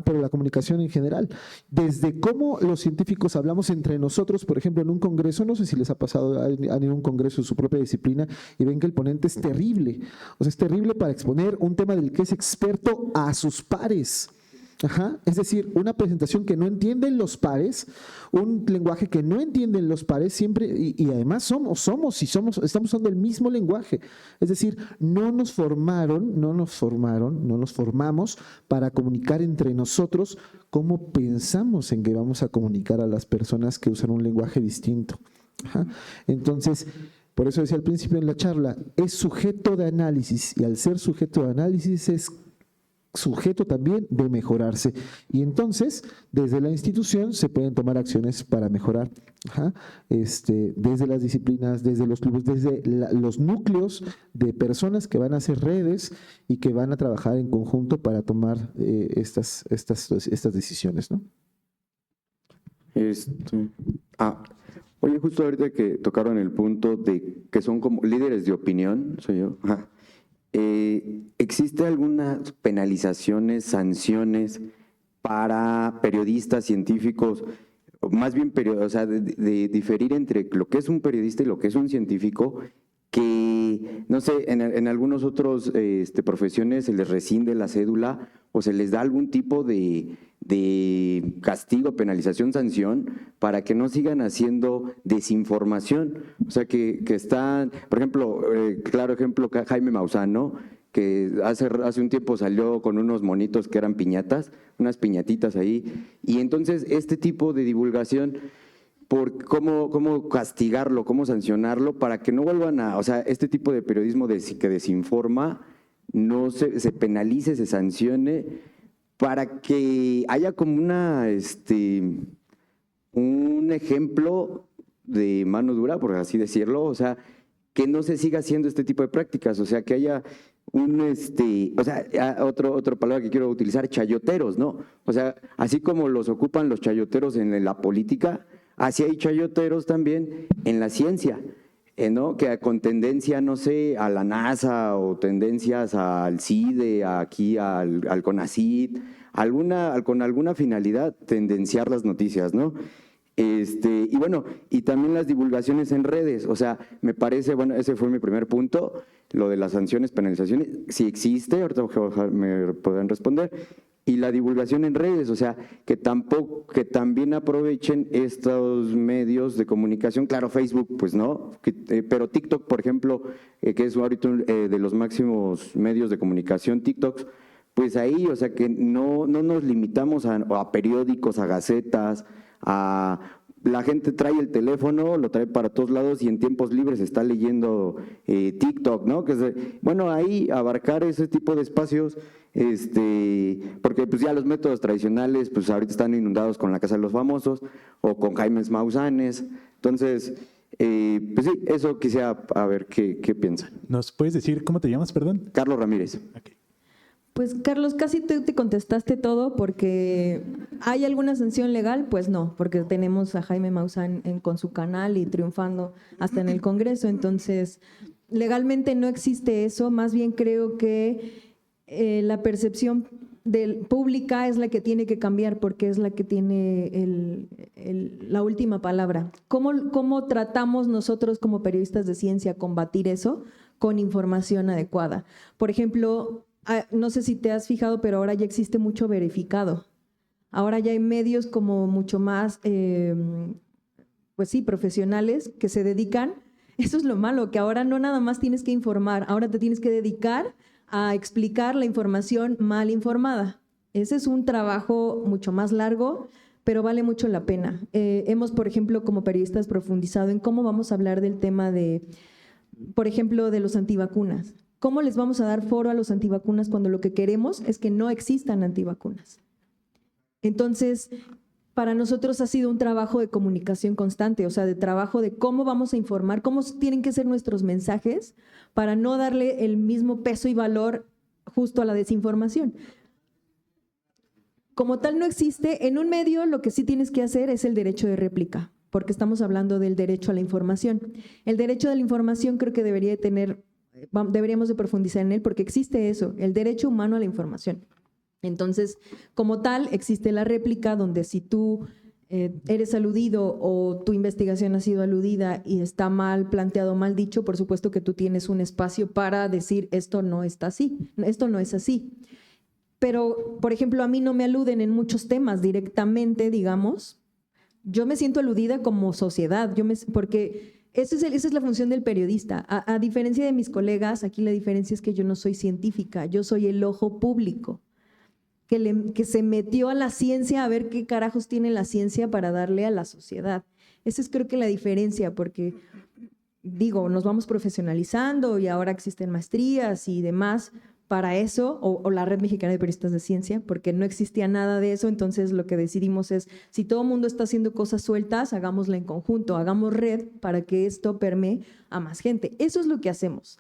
pero la comunicación en general. Desde cómo los científicos hablamos entre nosotros, por ejemplo, en un congreso, no sé si les ha pasado, han ido a un congreso de su propia disciplina y ven que el ponente es terrible. O sea, es terrible para exponer un tema del que es experto a sus pares. Es decir, una presentación que no entienden los pares, un lenguaje que no entienden los pares siempre, y además estamos usando el mismo lenguaje. Es decir, no nos formamos para comunicar entre nosotros cómo pensamos en que vamos a comunicar a las personas que usan un lenguaje distinto. Entonces, por eso decía al principio en la charla, es sujeto de análisis, y al ser sujeto de análisis es sujeto también de mejorarse. Y entonces, desde la institución se pueden tomar acciones para mejorar, desde las disciplinas, desde los clubes, desde los núcleos de personas que van a hacer redes y que van a trabajar en conjunto para tomar estas decisiones, ¿no? Oye, justo ahorita que tocaron el punto de que son como líderes de opinión, soy yo. ¿Existe algunas penalizaciones, sanciones para periodistas, científicos, o más bien o sea, de diferir entre lo que es un periodista y lo que es un científico, que, no sé, en algunos otros profesiones se les rescinde la cédula o se les da algún tipo de castigo, penalización, sanción, para que no sigan haciendo desinformación? O sea, que están, por ejemplo, claro ejemplo, Jaime Maussan, ¿no? Que hace un tiempo salió con unos monitos que eran piñatas, unas piñatitas ahí, y entonces este tipo de divulgación, por cómo castigarlo, cómo sancionarlo, para que no vuelvan o sea, este tipo de periodismo que desinforma, no se penalice, se sancione, para que haya como un ejemplo de mano dura, por así decirlo, o sea, que no se siga haciendo este tipo de prácticas, o sea, que haya o sea, otra palabra que quiero utilizar, chayoteros, ¿no? O sea, así como los ocupan los chayoteros en la política, así hay chayoteros también en la ciencia, ¿no? Que con tendencia, no sé, a la NASA o tendencias al CIDE, aquí al CONACYT, con alguna finalidad, tendenciar las noticias, ¿no? Y bueno, y también las divulgaciones en redes, o sea, me parece, bueno, ese fue mi primer punto, lo de las sanciones, penalizaciones, sí existe, ahorita me podrán responder, y la divulgación en redes, o sea, que también aprovechen estos medios de comunicación, claro, Facebook, pues no, pero TikTok, por ejemplo, que es ahorita de los máximos medios de comunicación, TikTok, pues ahí, o sea, que no nos limitamos a periódicos, a gacetas, la gente trae el teléfono, lo trae para todos lados y en tiempos libres está leyendo TikTok, ¿no? Bueno, ahí abarcar ese tipo de espacios, porque pues ya los métodos tradicionales, pues ahorita están inundados con la Casa de los Famosos o con Jaime Maussanes. Entonces, pues sí, eso quisiera a ver qué piensan. ¿Nos puedes decir cómo te llamas, perdón? Carlos Ramírez. Okay. Pues Carlos, casi tú te contestaste todo, porque ¿hay alguna sanción legal? Pues no, porque tenemos a Jaime Maussan con su canal y triunfando hasta en el Congreso, entonces legalmente no existe eso, más bien creo que la percepción pública es la que tiene que cambiar, porque es la que tiene la última palabra. ¿Cómo tratamos nosotros como periodistas de ciencia combatir eso? Con información adecuada. Por ejemplo, no sé si te has fijado, pero ahora ya existe mucho verificado. Ahora ya hay medios como mucho más, pues sí, profesionales que se dedican. Eso es lo malo, que ahora no nada más tienes que informar, ahora te tienes que dedicar a explicar la información mal informada. Ese es un trabajo mucho más largo, pero vale mucho la pena. Hemos, por ejemplo, como periodistas profundizado en cómo vamos a hablar del tema de, por ejemplo, de los antivacunas. ¿Cómo les vamos a dar foro a los antivacunas cuando lo que queremos es que no existan antivacunas? Entonces, para nosotros ha sido un trabajo de comunicación constante, o sea, de trabajo de cómo vamos a informar, cómo tienen que ser nuestros mensajes para no darle el mismo peso y valor justo a la desinformación. como tal no existe. En un medio lo que sí tienes que hacer es el derecho de réplica, porque estamos hablando del derecho a la información. El derecho de la información creo que deberíamos de profundizar en él, porque existe eso, el derecho humano a la información. Entonces, como tal, existe la réplica donde si tú eres aludido o tu investigación ha sido aludida y está mal planteado, mal dicho, por supuesto que tú tienes un espacio para decir esto no está así, esto no es así. Pero, por ejemplo, a mí no me aluden en muchos temas directamente, digamos. Yo me siento aludida como sociedad, porque esa es la función del periodista. A diferencia de mis colegas, aquí la diferencia es que yo no soy científica, yo soy el ojo público, que se metió a la ciencia a ver qué carajos tiene la ciencia para darle a la sociedad. Esa es creo que la diferencia, porque digo, nos vamos profesionalizando y ahora existen maestrías y demás para eso, o la Red Mexicana de Periodistas de Ciencia, porque no existía nada de eso. Entonces lo que decidimos es, si todo el mundo está haciendo cosas sueltas, hagámosla en conjunto, hagamos red para que esto permee a más gente. Eso es lo que hacemos.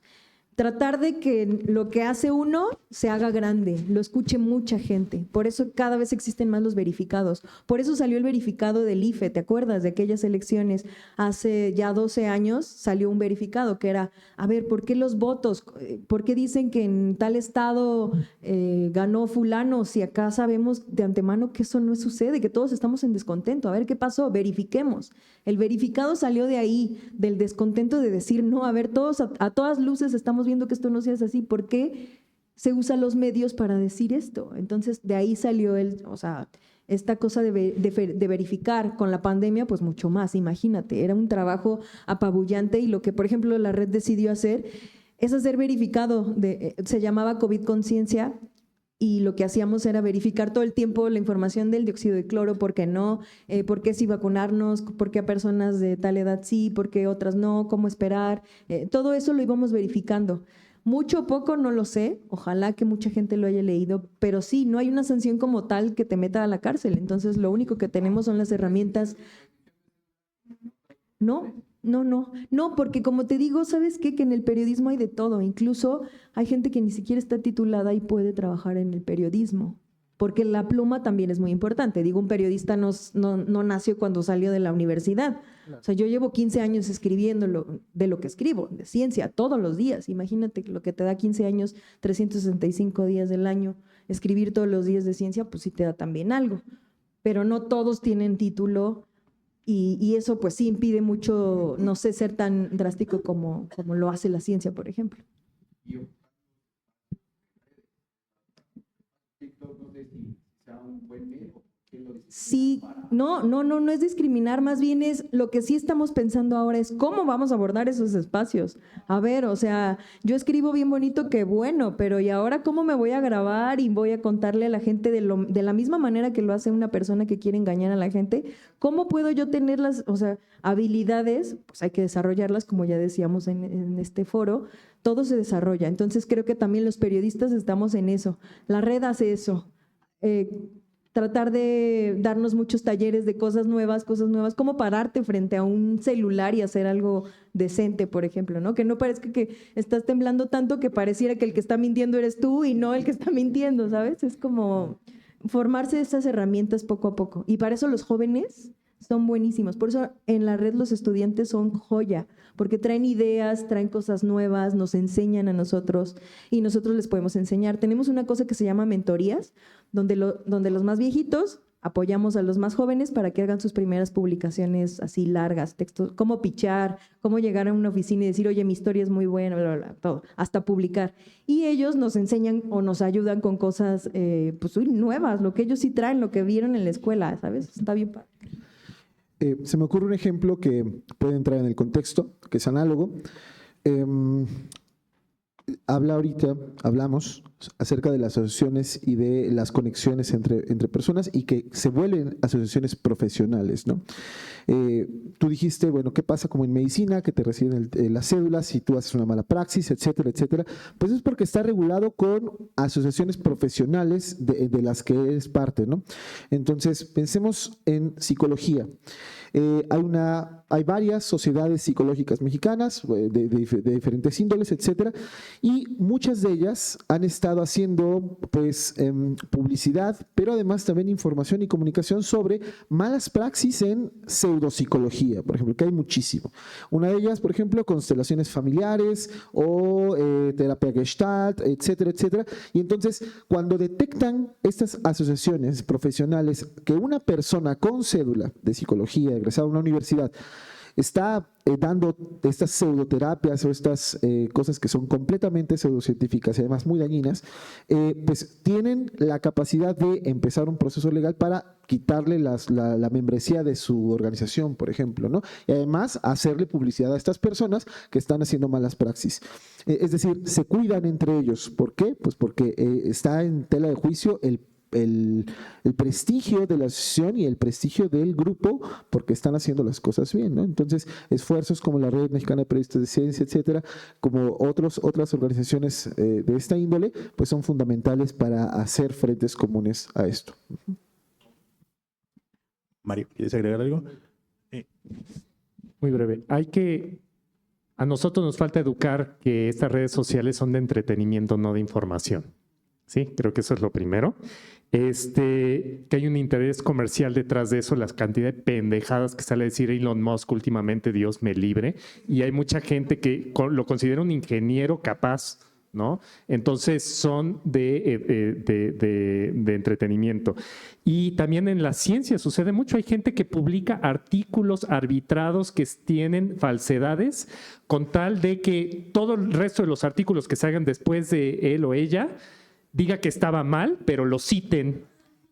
Tratar de que lo que hace uno se haga grande, lo escuche mucha gente. Por eso cada vez existen más los verificados. Por eso salió el verificado del IFE, ¿te acuerdas de aquellas elecciones? Hace ya 12 años salió un verificado que era, a ver, ¿por qué los votos? ¿Por qué dicen que en tal estado ganó fulano? Si acá sabemos de antemano que eso no sucede, que todos estamos en descontento. A ver, ¿qué pasó? Verifiquemos. El verificado salió de ahí, del descontento de decir, no, a ver, todos a todas luces estamos viendo que esto no sea así. ¿Por qué se usan los medios para decir esto? Entonces, de ahí salió esta cosa de verificar. Con la pandemia, pues mucho más, imagínate. Era un trabajo apabullante y lo que, por ejemplo, la red decidió hacer es hacer verificado. Se llamaba COVID Conciencia. Y lo que hacíamos era verificar todo el tiempo la información del dióxido de cloro, por qué no, por qué sí vacunarnos, por qué a personas de tal edad sí, por qué otras no, cómo esperar. Todo eso lo íbamos verificando. Mucho o poco no lo sé, ojalá que mucha gente lo haya leído, pero sí, no hay una sanción como tal que te meta a la cárcel. Entonces lo único que tenemos son las herramientas. No, porque como te digo, ¿sabes qué? Que en el periodismo hay de todo. Incluso hay gente que ni siquiera está titulada y puede trabajar en el periodismo, porque la pluma también es muy importante. Digo, un periodista no nació cuando salió de la universidad. Claro. O sea, yo llevo 15 años escribiendo de lo que escribo, de ciencia, todos los días. Imagínate lo que te da 15 años, 365 días del año. Escribir todos los días de ciencia, pues sí te da también algo. Pero no todos tienen título. Y eso pues sí impide mucho, no sé, ser tan drástico como lo hace la ciencia, por ejemplo. Sí, no es discriminar, más bien es lo que sí estamos pensando ahora es cómo vamos a abordar esos espacios. A ver, o sea, yo escribo bien bonito, qué bueno, pero ¿y ahora cómo me voy a grabar y voy a contarle a la gente de la misma manera que lo hace una persona que quiere engañar a la gente? ¿Cómo puedo yo tener las habilidades? Pues hay que desarrollarlas, como ya decíamos en este foro. Todo se desarrolla. Entonces creo que también los periodistas estamos en eso. La red hace eso. Tratar de darnos muchos talleres de cosas nuevas, cómo pararte frente a un celular y hacer algo decente, por ejemplo, ¿no? Que no parezca que estás temblando tanto que pareciera que el que está mintiendo eres tú y no el que está mintiendo, ¿sabes? Es como formarse esas herramientas poco a poco. Y para eso los jóvenes son buenísimos. Por eso en la red los estudiantes son joya, porque traen ideas, traen cosas nuevas, nos enseñan a nosotros y nosotros les podemos enseñar. Tenemos una cosa que se llama mentorías, donde los más viejitos apoyamos a los más jóvenes para que hagan sus primeras publicaciones así largas, textos, cómo pichar, cómo llegar a una oficina y decir, oye, mi historia es muy buena, bla, bla, bla, todo, hasta publicar. Y ellos nos enseñan o nos ayudan con cosas pues nuevas, lo que ellos sí traen, lo que vieron en la escuela, ¿sabes? Está bien padre. Se me ocurre un ejemplo que puede entrar en el contexto, que es análogo. Hablamos acerca de las asociaciones y de las conexiones entre personas y que se vuelven asociaciones profesionales, ¿no? Tú dijiste, bueno, ¿qué pasa como en medicina? Que te reciben las cédulas si tú haces una mala praxis, etcétera, etcétera. Pues es porque está regulado con asociaciones profesionales de las que eres parte, ¿no? Entonces, pensemos en psicología. Hay varias sociedades psicológicas mexicanas de diferentes índoles, etcétera, y muchas de ellas han estado haciendo pues publicidad, pero además también información y comunicación sobre malas praxis en pseudopsicología, por ejemplo, que hay muchísimo. Una de ellas, por ejemplo, constelaciones familiares o terapia Gestalt, etcétera, etcétera. Y entonces, cuando detectan estas asociaciones profesionales que una persona con cédula de psicología, egresada de una universidad, está dando estas pseudoterapias o estas cosas que son completamente pseudocientíficas y además muy dañinas, pues tienen la capacidad de empezar un proceso legal para quitarle la membresía de su organización, por ejemplo, ¿no? Y además hacerle publicidad a estas personas que están haciendo malas praxis. Es decir, se cuidan entre ellos. ¿Por qué? Pues porque está en tela de juicio el prestigio de la asociación y el prestigio del grupo porque están haciendo las cosas bien, ¿no? Entonces, esfuerzos como la Red Mexicana de Periodistas de Ciencia, etcétera, como otras organizaciones de esta índole, pues son fundamentales para hacer frentes comunes a esto. Mario, ¿quieres agregar algo? Muy breve. A nosotros nos falta educar que estas redes sociales son de entretenimiento, no de información. Sí, creo que eso es lo primero. Que hay un interés comercial detrás de eso, las cantidades de pendejadas que sale a decir Elon Musk últimamente, Dios me libre, y hay mucha gente que lo considera un ingeniero capaz, ¿no? Entonces son de entretenimiento. Y también en la ciencia sucede mucho, hay gente que publica artículos arbitrados que tienen falsedades con tal de que todo el resto de los artículos que salgan después de él o ella diga que estaba mal, pero lo citen.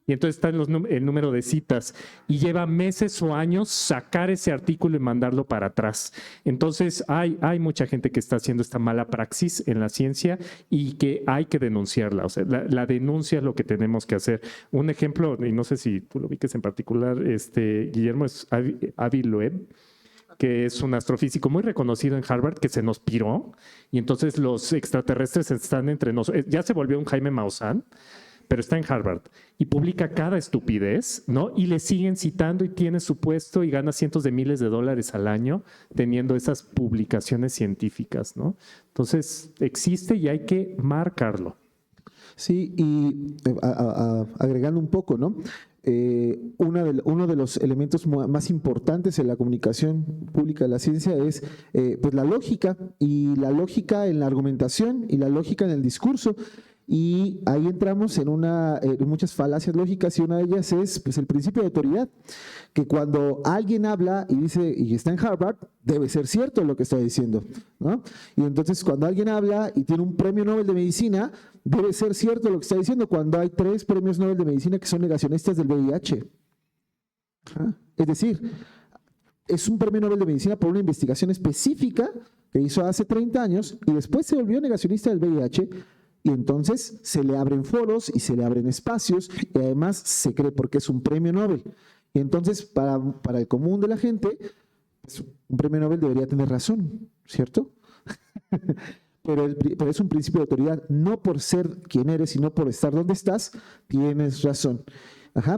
Y entonces está el número de citas. Y lleva meses o años sacar ese artículo y mandarlo para atrás. Entonces hay mucha gente que está haciendo esta mala praxis en la ciencia y que hay que denunciarla. O sea, la denuncia es lo que tenemos que hacer. Un ejemplo, y no sé si tú lo ubiques en particular, Guillermo, es Avi Loeb, que es un astrofísico muy reconocido en Harvard, que se nos piró, y entonces los extraterrestres están entre nosotros. Ya se volvió un Jaime Maussan, pero está en Harvard, y publica cada estupidez, ¿no? Y le siguen citando y tiene su puesto y gana cientos de miles de dólares al año teniendo esas publicaciones científicas, ¿no? Entonces, existe y hay que marcarlo. Sí, y agregando un poco, ¿no? Uno de los elementos más importantes en la comunicación pública de la ciencia es pues la lógica, y la lógica en la argumentación y la lógica en el discurso. Y ahí entramos en muchas falacias lógicas, y una de ellas es pues, el principio de autoridad, que cuando alguien habla y dice, y está en Harvard, debe ser cierto lo que está diciendo, ¿no? Y entonces cuando alguien habla y tiene un premio Nobel de Medicina, debe ser cierto lo que está diciendo, cuando hay 3 premios Nobel de Medicina que son negacionistas del VIH. Es decir, es un premio Nobel de Medicina por una investigación específica que hizo hace 30 años y después se volvió negacionista del VIH. Y entonces se le abren foros y se le abren espacios y además se cree porque es un premio Nobel. Y entonces para el común de la gente, pues, un premio Nobel debería tener razón, ¿cierto? pero es un principio de autoridad, no por ser quien eres, sino por estar donde estás, tienes razón.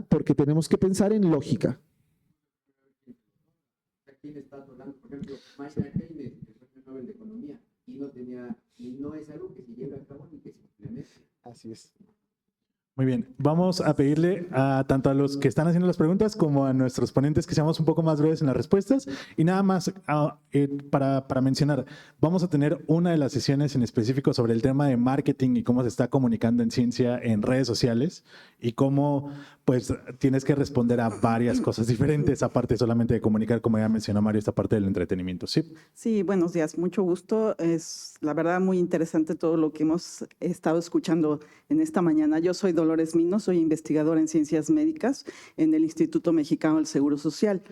Porque tenemos que pensar en lógica. Aquí está hablando, por ejemplo, Michael Keynes, el premio Nobel de Economía, y no es algo que se lleve a cabo ni que se implemente. Así es. Muy bien, vamos a pedirle tanto a los que están haciendo las preguntas como a nuestros ponentes que seamos un poco más breves en las respuestas. Y nada más para mencionar, vamos a tener una de las sesiones en específico sobre el tema de marketing y cómo se está comunicando en ciencia en redes sociales y cómo pues tienes que responder a varias cosas diferentes, aparte solamente de comunicar, como ya mencionó Mario, esta parte del entretenimiento. Sí. Sí, buenos días, mucho gusto. Es la verdad muy interesante todo lo que hemos estado escuchando en esta mañana. Yo soy Dolores Mino, soy investigadora en ciencias médicas en el Instituto Mexicano del Seguro Social.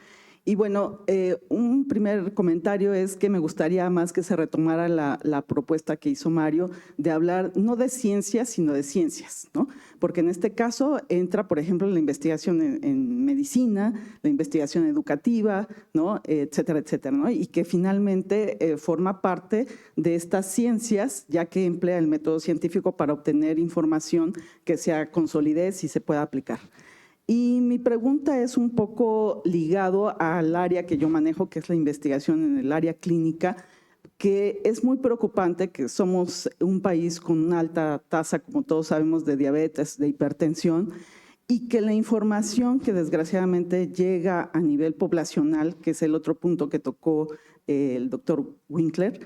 Y bueno, un primer comentario es que me gustaría más que se retomara la propuesta que hizo Mario de hablar no de ciencias, sino de ciencias, ¿no? Porque en este caso entra, por ejemplo, la investigación en medicina, la investigación educativa, ¿no? Etcétera, etcétera, ¿no? Y que finalmente forma parte de estas ciencias, ya que emplea el método científico para obtener información que sea con solidez y se pueda aplicar. Y mi pregunta es un poco ligado al área que yo manejo, que es la investigación en el área clínica, que es muy preocupante que somos un país con una alta tasa, como todos sabemos, de diabetes, de hipertensión, y que la información que desgraciadamente llega a nivel poblacional, que es el otro punto que tocó el doctor Winkler,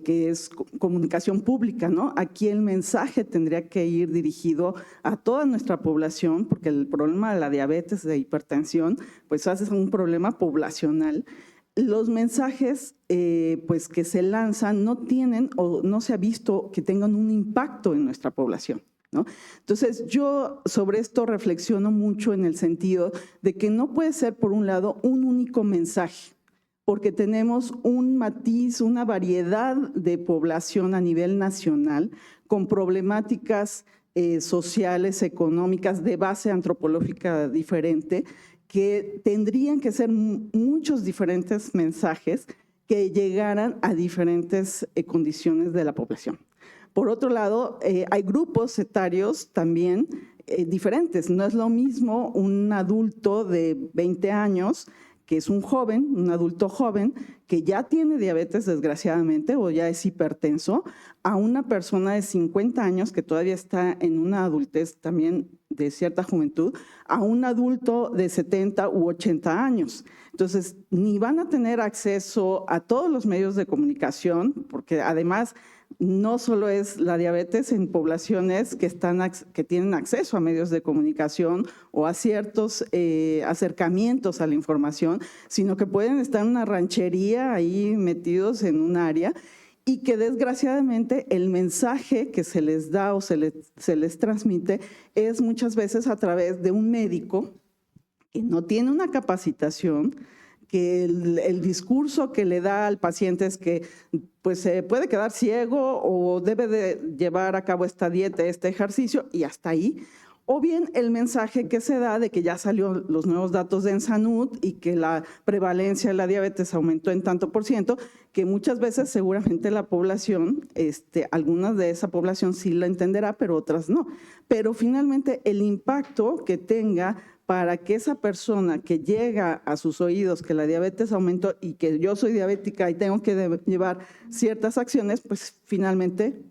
que es comunicación pública, ¿no? Aquí el mensaje tendría que ir dirigido a toda nuestra población, porque el problema de la diabetes, de hipertensión, pues es un problema poblacional. Los mensajes pues que se lanzan no tienen o no se ha visto que tengan un impacto en nuestra población, ¿no? Entonces, yo sobre esto reflexiono mucho en el sentido de que no puede ser, por un lado, un único mensaje, porque tenemos un matiz, una variedad de población a nivel nacional con problemáticas sociales, económicas, de base antropológica diferente, que tendrían que ser muchos diferentes mensajes que llegaran a diferentes condiciones de la población. Por otro lado, hay grupos etarios también diferentes. No es lo mismo un adulto de 20 años que es un joven, un adulto joven, que ya tiene diabetes desgraciadamente o ya es hipertenso, a una persona de 50 años que todavía está en una adultez también de cierta juventud, a un adulto de 70 u 80 años. Entonces, ni van a tener acceso a todos los medios de comunicación, porque además no solo es la diabetes en poblaciones que tienen acceso a medios de comunicación o a ciertos acercamientos a la información, sino que pueden estar en una ranchería ahí metidos en un área y que desgraciadamente el mensaje que se les da o se les transmite es muchas veces a través de un médico que no tiene una capacitación, que el discurso que le da al paciente es que pues se puede quedar ciego o debe de llevar a cabo esta dieta, este ejercicio y hasta ahí. O bien el mensaje que se da de que ya salió los nuevos datos de ENSANUD y que la prevalencia de la diabetes aumentó en tanto por ciento, que muchas veces seguramente la población, algunas de esa población sí la entenderá, pero otras no. Pero finalmente el impacto que tenga para que esa persona que llega a sus oídos que la diabetes aumentó y que yo soy diabética y tengo que llevar ciertas acciones, pues finalmente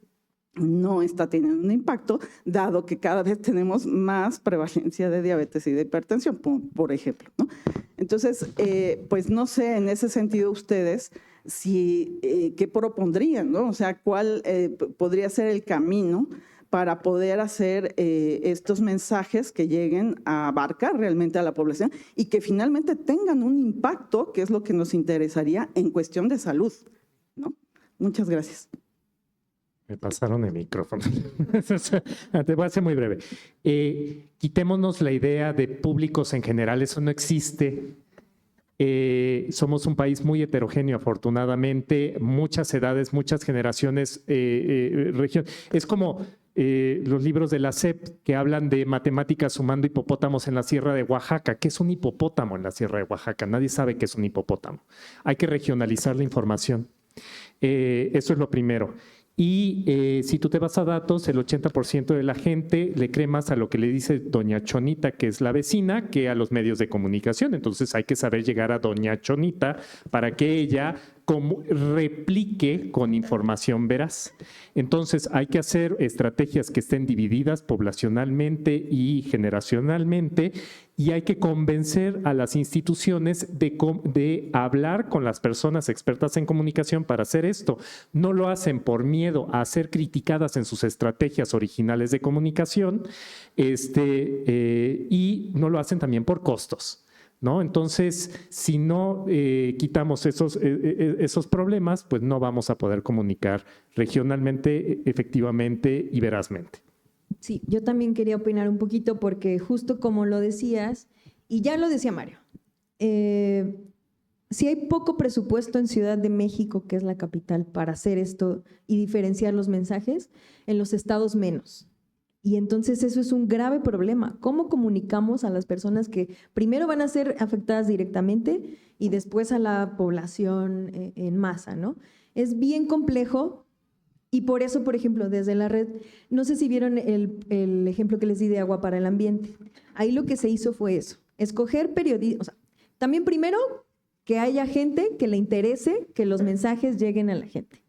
no está teniendo un impacto, dado que cada vez tenemos más prevalencia de diabetes y de hipertensión, por ejemplo, ¿no? Entonces, pues no sé, en ese sentido ustedes, ¿qué propondrían, ¿no? O sea, ¿cuál podría ser el camino para poder hacer estos mensajes que lleguen a abarcar realmente a la población y que finalmente tengan un impacto, que es lo que nos interesaría en cuestión de salud, ¿no? Muchas gracias. Me pasaron el micrófono. Te voy a ser muy breve. Quitémonos la idea de públicos en general, eso no existe. Somos un país muy heterogéneo, afortunadamente, muchas edades, muchas generaciones, es como los libros de la SEP que hablan de matemáticas sumando hipopótamos en la Sierra de Oaxaca. ¿Qué es un hipopótamo en la Sierra de Oaxaca? Nadie sabe qué es un hipopótamo. Hay que regionalizar la información. Eso es lo primero. Y si tú te vas a datos, el 80% de la gente le cree más a lo que le dice doña Chonita, que es la vecina, que a los medios de comunicación. Entonces hay que saber llegar a doña Chonita para que ella replique con información veraz. Entonces hay que hacer estrategias que estén divididas poblacionalmente y generacionalmente y hay que convencer a las instituciones de hablar con las personas expertas en comunicación para hacer esto. No lo hacen por miedo a ser criticadas en sus estrategias originales de comunicación y no lo hacen también por costos, ¿no? Entonces, si no quitamos esos problemas, pues no vamos a poder comunicar regionalmente, efectivamente y verazmente. Sí, yo también quería opinar un poquito porque justo como lo decías, y ya lo decía Mario, si hay poco presupuesto en Ciudad de México, que es la capital, para hacer esto y diferenciar los mensajes, en los estados menos. Y entonces eso es un grave problema. ¿Cómo comunicamos a las personas que primero van a ser afectadas directamente y después a la población en masa, ¿no? Es bien complejo Y por eso, por ejemplo, desde la red, no sé si vieron el ejemplo que les di de Agua para el Ambiente. Ahí lo que se hizo fue eso, escoger periodistas, o sea, también primero que haya gente que le interese que los mensajes lleguen a la gente,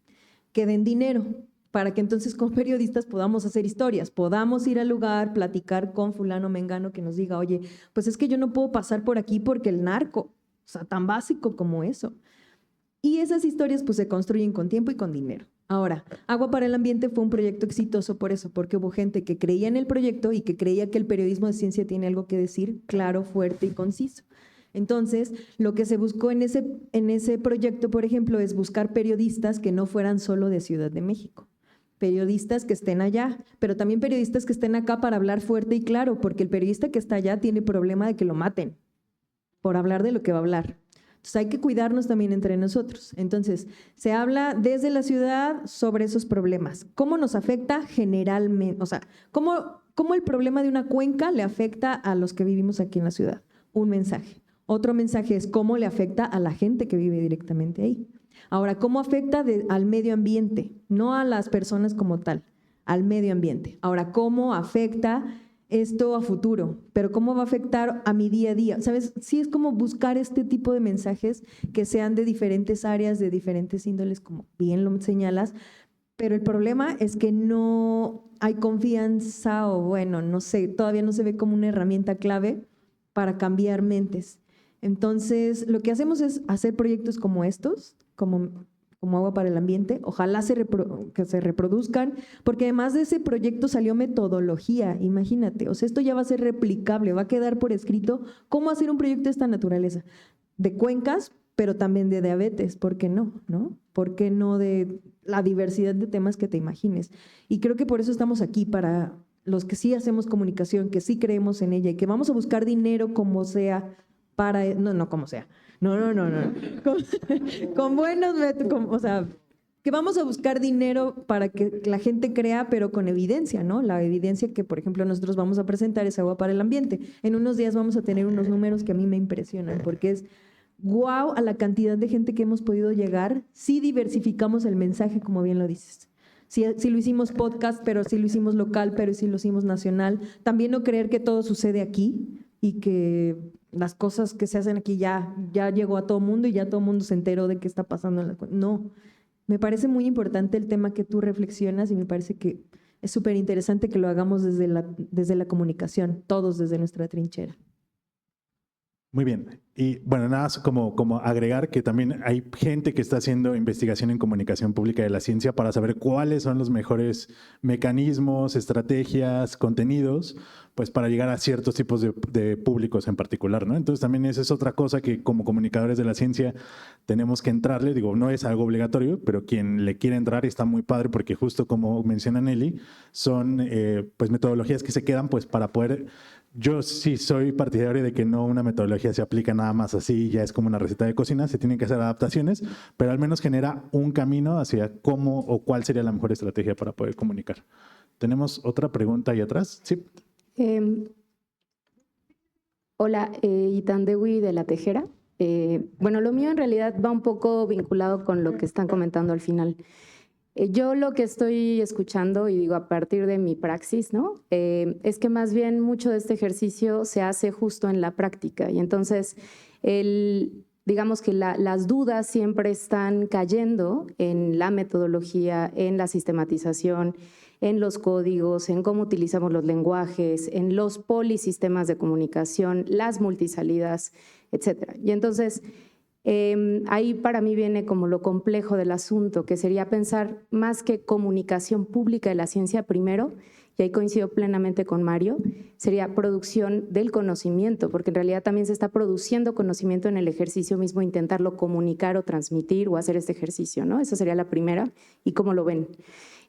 que den dinero, para que entonces con periodistas podamos hacer historias, podamos ir al lugar, platicar con fulano mengano que nos diga, oye, pues es que yo no puedo pasar por aquí porque el narco, o sea, tan básico como eso. Y esas historias pues se construyen con tiempo y con dinero. Ahora, Agua para el Ambiente fue un proyecto exitoso por eso, porque hubo gente que creía en el proyecto y que creía que el periodismo de ciencia tiene algo que decir claro, fuerte y conciso. Entonces, lo que se buscó en ese proyecto, por ejemplo, es buscar periodistas que no fueran solo de Ciudad de México. Periodistas que estén allá, pero también periodistas que estén acá para hablar fuerte y claro, porque el periodista que está allá tiene problema de que lo maten por hablar de lo que va a hablar. Entonces hay que cuidarnos también entre nosotros. Entonces, se habla desde la ciudad sobre esos problemas. ¿Cómo nos afecta generalmente? O sea, ¿cómo el problema de una cuenca le afecta a los que vivimos aquí en la ciudad? Un mensaje. Otro mensaje es cómo le afecta a la gente que vive directamente ahí. Ahora, ¿cómo afecta al medio ambiente? No a las personas como tal, al medio ambiente. Ahora, ¿cómo afecta esto a futuro? Pero ¿cómo va a afectar a mi día a día? ¿Sabes? Sí, es como buscar este tipo de mensajes que sean de diferentes áreas, de diferentes índoles, como bien lo señalas, pero el problema es que no hay confianza o bueno, no sé, todavía no se ve como una herramienta clave para cambiar mentes. Entonces, lo que hacemos es hacer proyectos como estos, como Agua para el Ambiente, ojalá que se reproduzcan, porque además de ese proyecto salió metodología, imagínate, o sea, esto ya va a ser replicable, va a quedar por escrito cómo hacer un proyecto de esta naturaleza, de cuencas, pero también de diabetes, ¿por qué no? ¿Por qué no de la diversidad de temas que te imagines? Y creo que por eso estamos aquí, para los que sí hacemos comunicación, que sí creemos en ella y que vamos a buscar dinero como sea, como sea. No. Con buenos métodos, o sea, que vamos a buscar dinero para que la gente crea, pero con evidencia, ¿no? La evidencia que, por ejemplo, nosotros vamos a presentar es Agua para el Ambiente. En unos días vamos a tener unos números que a mí me impresionan, porque es guau a la cantidad de gente que hemos podido llegar si diversificamos el mensaje, como bien lo dices. Si lo hicimos podcast, pero si lo hicimos local, pero si lo hicimos nacional. También no creer que todo sucede aquí y que las cosas que se hacen aquí ya llegó a todo mundo y ya todo mundo se enteró de qué está pasando. No, me parece muy importante el tema que tú reflexionas y me parece que es súper interesante que lo hagamos desde la comunicación, todos desde nuestra trinchera. Muy bien. Y bueno, nada más como agregar que también hay gente que está haciendo investigación en comunicación pública de la ciencia para saber cuáles son los mejores mecanismos, estrategias, contenidos, pues para llegar a ciertos tipos de públicos en particular, ¿no? Entonces también esa es otra cosa que como comunicadores de la ciencia tenemos que entrarle. Digo, no es algo obligatorio, pero quien le quiere entrar está muy padre porque justo como menciona Nelly, son pues metodologías que se quedan pues para poder... Yo sí soy partidario de que no una metodología se aplica nada más así, ya es como una receta de cocina, se tienen que hacer adaptaciones, pero al menos genera un camino hacia cómo o cuál sería la mejor estrategia para poder comunicar. ¿Tenemos otra pregunta ahí atrás? Sí. Hola, Itandewi de La Tejera. Bueno, lo mío en realidad va un poco vinculado con lo que están comentando al final. Yo lo que estoy escuchando, y digo a partir de mi praxis, ¿no? Es que más bien mucho de este ejercicio se hace justo en la práctica. Y entonces, digamos que las dudas siempre están cayendo en la metodología, en la sistematización, en los códigos, en cómo utilizamos los lenguajes, en los polisistemas de comunicación, las multisalidas, etc. Y entonces... ahí para mí viene como lo complejo del asunto, que sería pensar más que comunicación pública de la ciencia primero, y ahí coincido plenamente con Mario, sería producción del conocimiento, porque en realidad también se está produciendo conocimiento en el ejercicio mismo, intentarlo comunicar o transmitir o hacer este ejercicio, ¿no? Esa sería la primera, y cómo lo ven.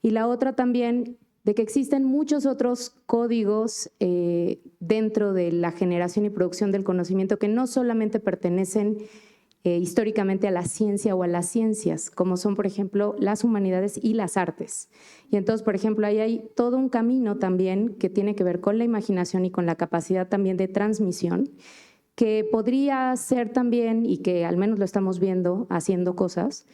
Y la otra también, de que existen muchos otros códigos dentro de la generación y producción del conocimiento que no solamente pertenecen históricamente a la ciencia o a las ciencias, como son, por ejemplo, las humanidades y las artes. Y entonces, por ejemplo, ahí hay todo un camino también que tiene que ver con la imaginación y con la capacidad también de transmisión, que podría ser también, y que al menos lo estamos viendo haciendo cosas,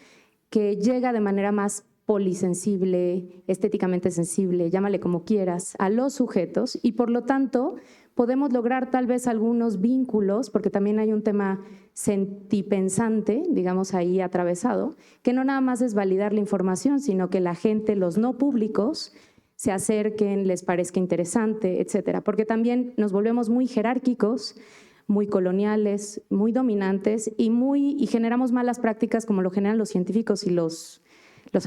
que llega de manera más polisensible, estéticamente sensible, llámale como quieras, a los sujetos y por lo tanto podemos lograr tal vez algunos vínculos, porque también hay un tema sentipensante, digamos ahí atravesado, que no nada más es validar la información, sino que la gente, los no públicos, se acerquen, les parezca interesante, etcétera. Porque también nos volvemos muy jerárquicos, muy coloniales, muy dominantes y generamos malas prácticas como lo generan los científicos y los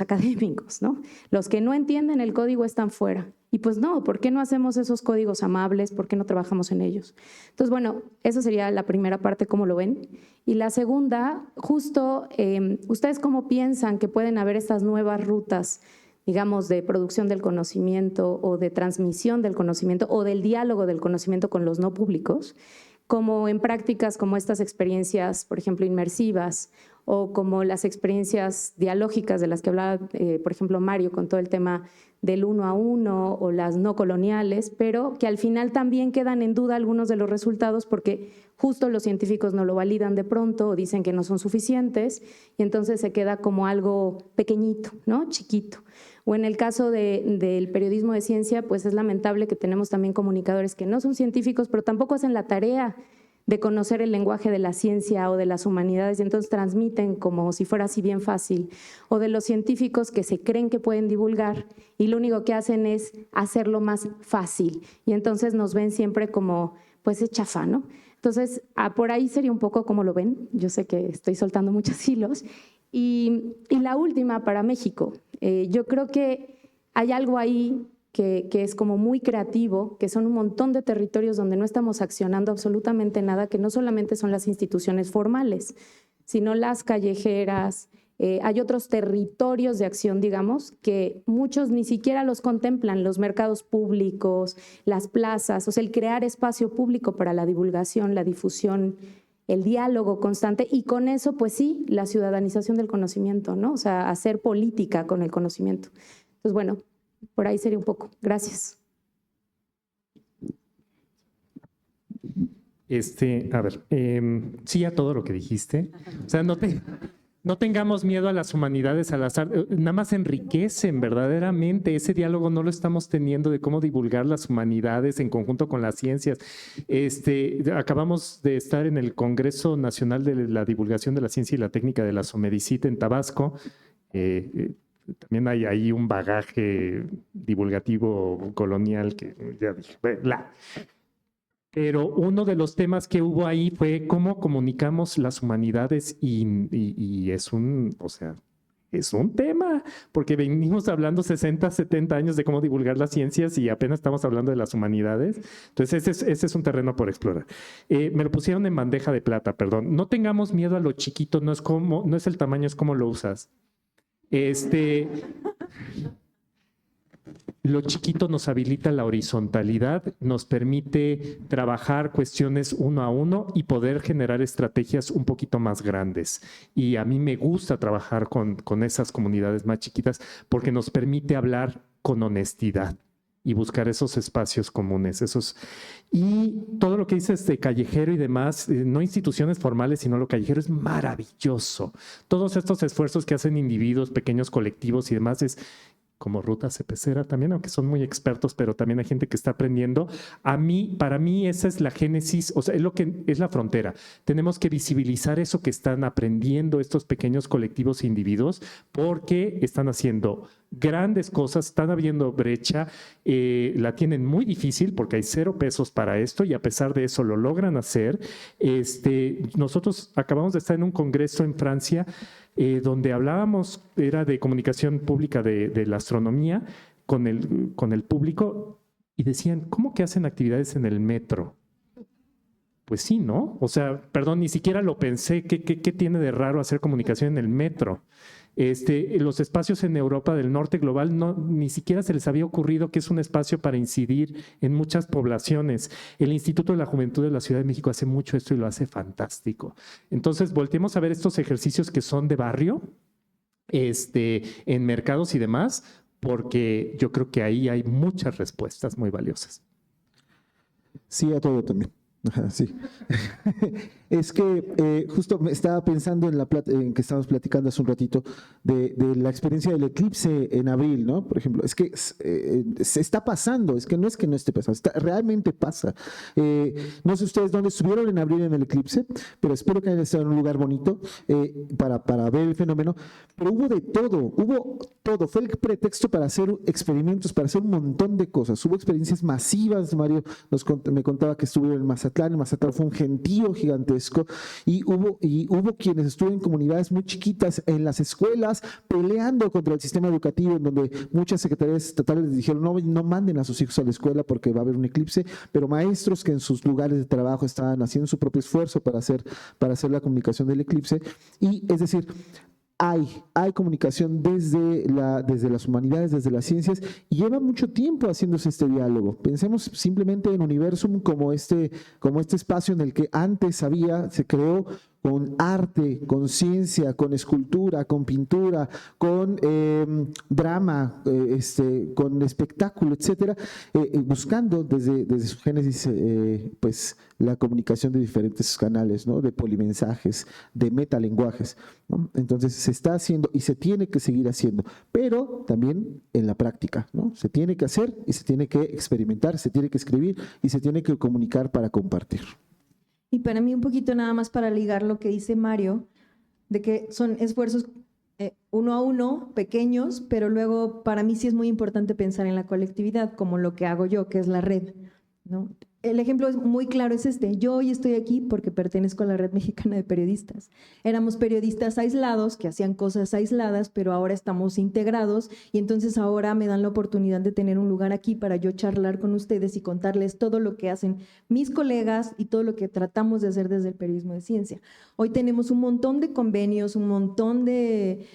académicos, ¿no? Los que no entienden el código están fuera. Y pues no, ¿por qué no hacemos esos códigos amables? ¿Por qué no trabajamos en ellos? Entonces, bueno, esa sería la primera parte, ¿cómo lo ven? Y la segunda, justo, ¿ustedes cómo piensan que pueden haber estas nuevas rutas, digamos, de producción del conocimiento o de transmisión del conocimiento o del diálogo del conocimiento con los no públicos, como en prácticas como estas experiencias, por ejemplo, inmersivas, o como las experiencias dialógicas de las que hablaba, por ejemplo, Mario, con todo el tema del 1 a 1 o las no coloniales, pero que al final también quedan en duda algunos de los resultados porque justo los científicos no lo validan de pronto o dicen que no son suficientes y entonces se queda como algo pequeñito, ¿no? Chiquito. O en el caso del periodismo de ciencia, pues es lamentable que tenemos también comunicadores que no son científicos, pero tampoco hacen la tarea de conocer el lenguaje de la ciencia o de las humanidades y entonces transmiten como si fuera así bien fácil. O de los científicos que se creen que pueden divulgar y lo único que hacen es hacerlo más fácil y entonces nos ven siempre como pues es chafa, ¿no? Entonces, por ahí sería un poco como lo ven. Yo sé que estoy soltando muchos hilos. Y la última para México. Yo creo que hay algo ahí que es como muy creativo, que son un montón de territorios donde no estamos accionando absolutamente nada, que no solamente son las instituciones formales, sino las callejeras. Hay otros territorios de acción, digamos, que muchos ni siquiera los contemplan, los mercados públicos, las plazas, o sea, el crear espacio público para la divulgación, la difusión, el diálogo constante y con eso, pues sí, la ciudadanización del conocimiento, ¿no? O sea, hacer política con el conocimiento. Entonces, bueno, por ahí sería un poco. Gracias. A ver, sí a todo lo que dijiste. O sea, no tengamos miedo a las humanidades al azar, nada más enriquecen verdaderamente. Ese diálogo no lo estamos teniendo de cómo divulgar las humanidades en conjunto con las ciencias. Acabamos de estar en el Congreso Nacional de la Divulgación de la Ciencia y la Técnica de la SOMEDICIT en Tabasco. También hay ahí un bagaje divulgativo colonial que ya dije, pero uno de los temas que hubo ahí fue cómo comunicamos las humanidades y es un tema, porque venimos hablando 60, 70 años de cómo divulgar las ciencias y apenas estamos hablando de las humanidades. Entonces ese es un terreno por explorar. Me lo pusieron en bandeja de plata, perdón. No tengamos miedo a lo chiquito, no es el tamaño, es cómo lo usas. Lo chiquito nos habilita la horizontalidad, nos permite trabajar cuestiones uno a uno y poder generar estrategias un poquito más grandes. Y a mí me gusta trabajar con esas comunidades más chiquitas porque nos permite hablar con honestidad y buscar esos espacios comunes. Y todo lo que dices de callejero y demás, no instituciones formales, sino lo callejero es maravilloso. Todos estos esfuerzos que hacen individuos, pequeños colectivos y demás es como Ruta Cepecera también, aunque son muy expertos, pero también hay gente que está aprendiendo. Para mí esa es la génesis, o sea, es lo que es la frontera. Tenemos que visibilizar eso que están aprendiendo estos pequeños colectivos e individuos porque están haciendo grandes cosas, están abriendo brecha, la tienen muy difícil porque hay 0 pesos para esto y a pesar de eso lo logran hacer. Nosotros acabamos de estar en un congreso en Francia donde hablábamos, era de comunicación pública de la astronomía con el público y decían, ¿cómo que hacen actividades en el metro? Pues sí, ¿no? O sea, perdón, ni siquiera lo pensé. ¿Qué tiene de raro hacer comunicación en el metro? Los espacios en Europa del Norte global ni siquiera se les había ocurrido que es un espacio para incidir en muchas poblaciones. El Instituto de la Juventud de la Ciudad de México hace mucho esto y lo hace fantástico. Entonces, volteemos a ver estos ejercicios que son de barrio, en mercados y demás, porque yo creo que ahí hay muchas respuestas muy valiosas. Sí, a todo también. Ajá, sí. Es que justo me estaba pensando en que estábamos platicando hace un ratito de la experiencia del eclipse en abril, ¿no? Por ejemplo, es que se está pasando, es que no esté pasando, realmente pasa. No sé ustedes dónde estuvieron en abril en el eclipse, pero espero que hayan estado en un lugar bonito para ver el fenómeno. Pero hubo de todo, hubo todo. Fue el pretexto para hacer experimentos, para hacer un montón de cosas. Hubo experiencias masivas. Mario me contaba que estuvieron en Mazatlán. En Mazatlán fue un gentío gigantesco y hubo quienes estuvieron en comunidades muy chiquitas en las escuelas peleando contra el sistema educativo, en donde muchas secretarías estatales les dijeron no manden a sus hijos a la escuela porque va a haber un eclipse, pero maestros que en sus lugares de trabajo estaban haciendo su propio esfuerzo para hacer la comunicación del eclipse. Y es decir, hay comunicación desde las humanidades, desde las ciencias, y lleva mucho tiempo haciéndose este diálogo. Pensemos simplemente en Universum como este espacio en el que antes se creó con arte, con ciencia, con escultura, con pintura, con drama, con espectáculo, etcétera, buscando desde su génesis pues la comunicación de diferentes canales, ¿no? De polimensajes, de metalenguajes, ¿no? Entonces se está haciendo y se tiene que seguir haciendo, pero también en la práctica, ¿no? Se tiene que hacer y se tiene que experimentar, se tiene que escribir y se tiene que comunicar para compartir. Y para mí un poquito nada más para ligar lo que dice Mario, de que son esfuerzos uno a uno, pequeños, pero luego para mí sí es muy importante pensar en la colectividad, como lo que hago yo, que es la red, ¿no? El ejemplo es muy claro, es este. Yo hoy estoy aquí porque pertenezco a la Red Mexicana de Periodistas. Éramos periodistas aislados que hacían cosas aisladas, pero ahora estamos integrados y entonces ahora me dan la oportunidad de tener un lugar aquí para yo charlar con ustedes y contarles todo lo que hacen mis colegas y todo lo que tratamos de hacer desde el periodismo de ciencia. Hoy tenemos un montón de convenios, un montón de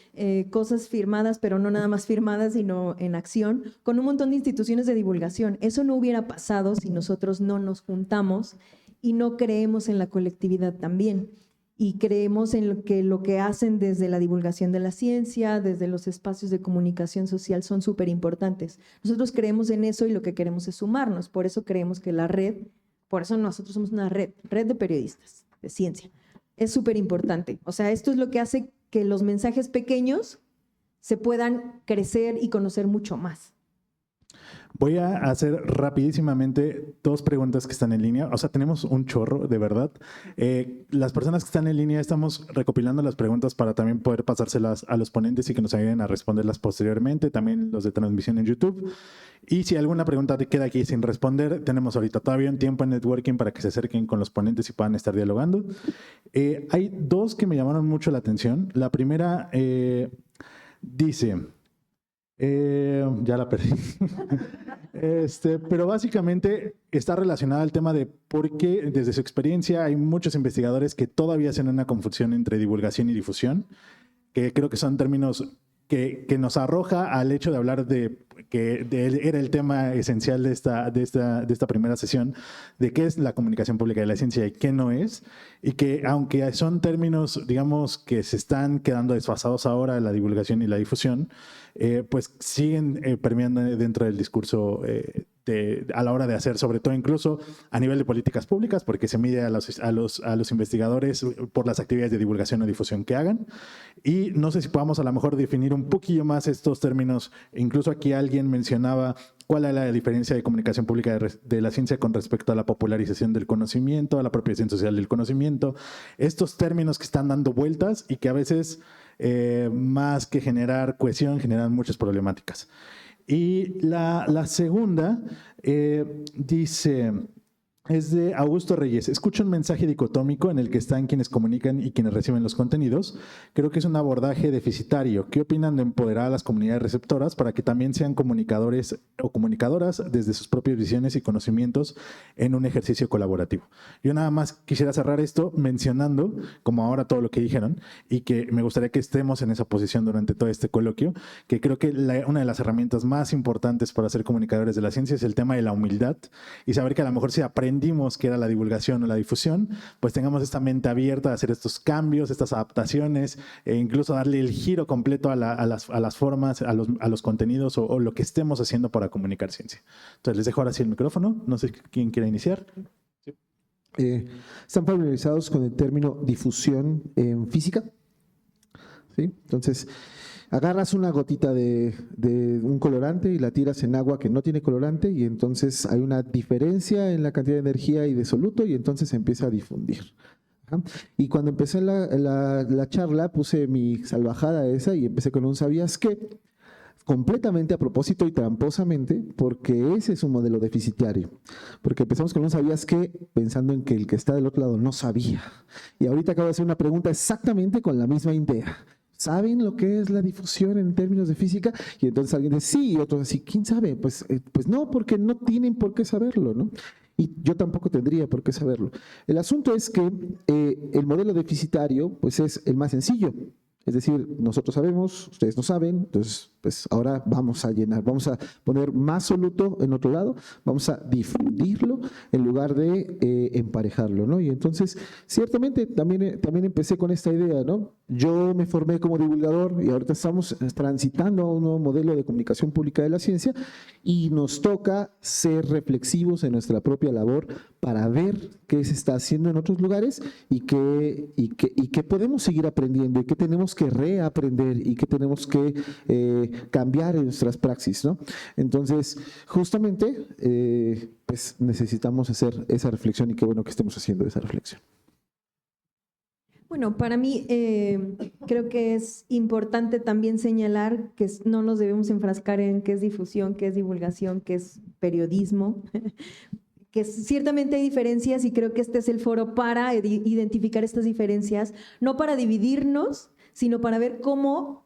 cosas firmadas, pero no nada más firmadas, sino en acción, con un montón de instituciones de divulgación. Eso no hubiera pasado si nosotros no nos juntamos y no creemos en la colectividad también. Y creemos en lo que hacen desde la divulgación de la ciencia, desde los espacios de comunicación social son súper importantes. Nosotros creemos en eso y lo que queremos es sumarnos. Por eso creemos que la red, por eso nosotros somos una red de periodistas de ciencia. Es súper importante. O sea, esto es lo que hace que los mensajes pequeños se puedan crecer y conocer mucho más. Voy a hacer rapidísimamente 2 preguntas que están en línea. O sea, tenemos un chorro, de verdad. Las personas que están en línea estamos recopilando las preguntas para también poder pasárselas a los ponentes y que nos ayuden a responderlas posteriormente, también los de transmisión en YouTube. Y si alguna pregunta te queda aquí sin responder, tenemos ahorita todavía un tiempo en networking para que se acerquen con los ponentes y puedan estar dialogando. Hay 2 que me llamaron mucho la atención. La primera dice... ya la perdí. Pero básicamente está relacionada al tema de por qué, desde su experiencia, hay muchos investigadores que todavía hacen una confusión entre divulgación y difusión, que creo que son términos que nos arroja al hecho de hablar era el tema esencial de esta primera sesión, de qué es la comunicación pública de la ciencia y qué no es, y que aunque son términos, digamos, que se están quedando desfasados ahora, la divulgación y la difusión, pues siguen permeando dentro del discurso a la hora de hacer, sobre todo incluso a nivel de políticas públicas, porque se mide a los investigadores por las actividades de divulgación o difusión que hagan. Y no sé si podamos a lo mejor definir un poquillo más estos términos. Incluso aquí alguien mencionaba cuál es la diferencia de comunicación pública de la ciencia con respecto a la popularización del conocimiento, a la apropiación social del conocimiento. Estos términos que están dando vueltas y que a veces, más que generar cohesión, generan muchas problemáticas. Y la segunda dice, es de Augusto Reyes. Escucho un mensaje dicotómico en el que están quienes comunican y quienes reciben los contenidos. Creo que es un abordaje deficitario. ¿Qué opinan de empoderar a las comunidades receptoras para que también sean comunicadores o comunicadoras desde sus propias visiones y conocimientos en un ejercicio colaborativo? Yo nada más quisiera cerrar esto mencionando, como ahora todo lo que dijeron, y que me gustaría que estemos en esa posición durante todo este coloquio, que creo que una de las herramientas más importantes para ser comunicadores de la ciencia es el tema de la humildad y saber que a lo mejor si aprendimos que era la divulgación o la difusión, pues tengamos esta mente abierta a hacer estos cambios, estas adaptaciones, e incluso darle el giro completo a las formas, a los contenidos o lo que estemos haciendo para comunicar ciencia. Entonces les dejo ahora sí el micrófono. No sé quién quiere iniciar. Sí. están familiarizados con el término difusión en física. ¿Sí? Entonces, agarras una gotita de un colorante y la tiras en agua que no tiene colorante y entonces hay una diferencia en la cantidad de energía y de soluto y entonces se empieza a difundir. Ajá. Y cuando empecé la charla puse mi salvajada esa y empecé con un ¿sabías qué? Completamente a propósito y tramposamente, porque ese es un modelo deficitario. Porque empezamos con un ¿sabías qué? Pensando en que el que está del otro lado no sabía. Y ahorita acabo de hacer una pregunta exactamente con la misma idea. ¿Saben lo que es la difusión en términos de física? Y entonces alguien dice sí, y otros así, ¿quién sabe? Pues no, porque no tienen por qué saberlo, ¿no? Y yo tampoco tendría por qué saberlo. El asunto es que el modelo deficitario pues es el más sencillo. Es decir, nosotros sabemos, ustedes no saben, entonces pues ahora vamos a llenar, vamos a poner más soluto en otro lado, vamos a difundirlo en lugar de emparejarlo, ¿no? Y entonces, ciertamente, también empecé con esta idea, ¿no? Yo me formé como divulgador y ahorita estamos transitando a un nuevo modelo de comunicación pública de la ciencia y nos toca ser reflexivos en nuestra propia labor para ver qué se está haciendo en otros lugares y qué podemos seguir aprendiendo y qué tenemos que reaprender y qué tenemos que cambiar en nuestras praxis, ¿no? Entonces, justamente, pues necesitamos hacer esa reflexión y qué bueno que estemos haciendo esa reflexión. Bueno, para mí creo que es importante también señalar que no nos debemos enfrascar en qué es difusión, qué es divulgación, qué es periodismo, que ciertamente hay diferencias y creo que este es el foro para identificar estas diferencias, no para dividirnos, sino para ver cómo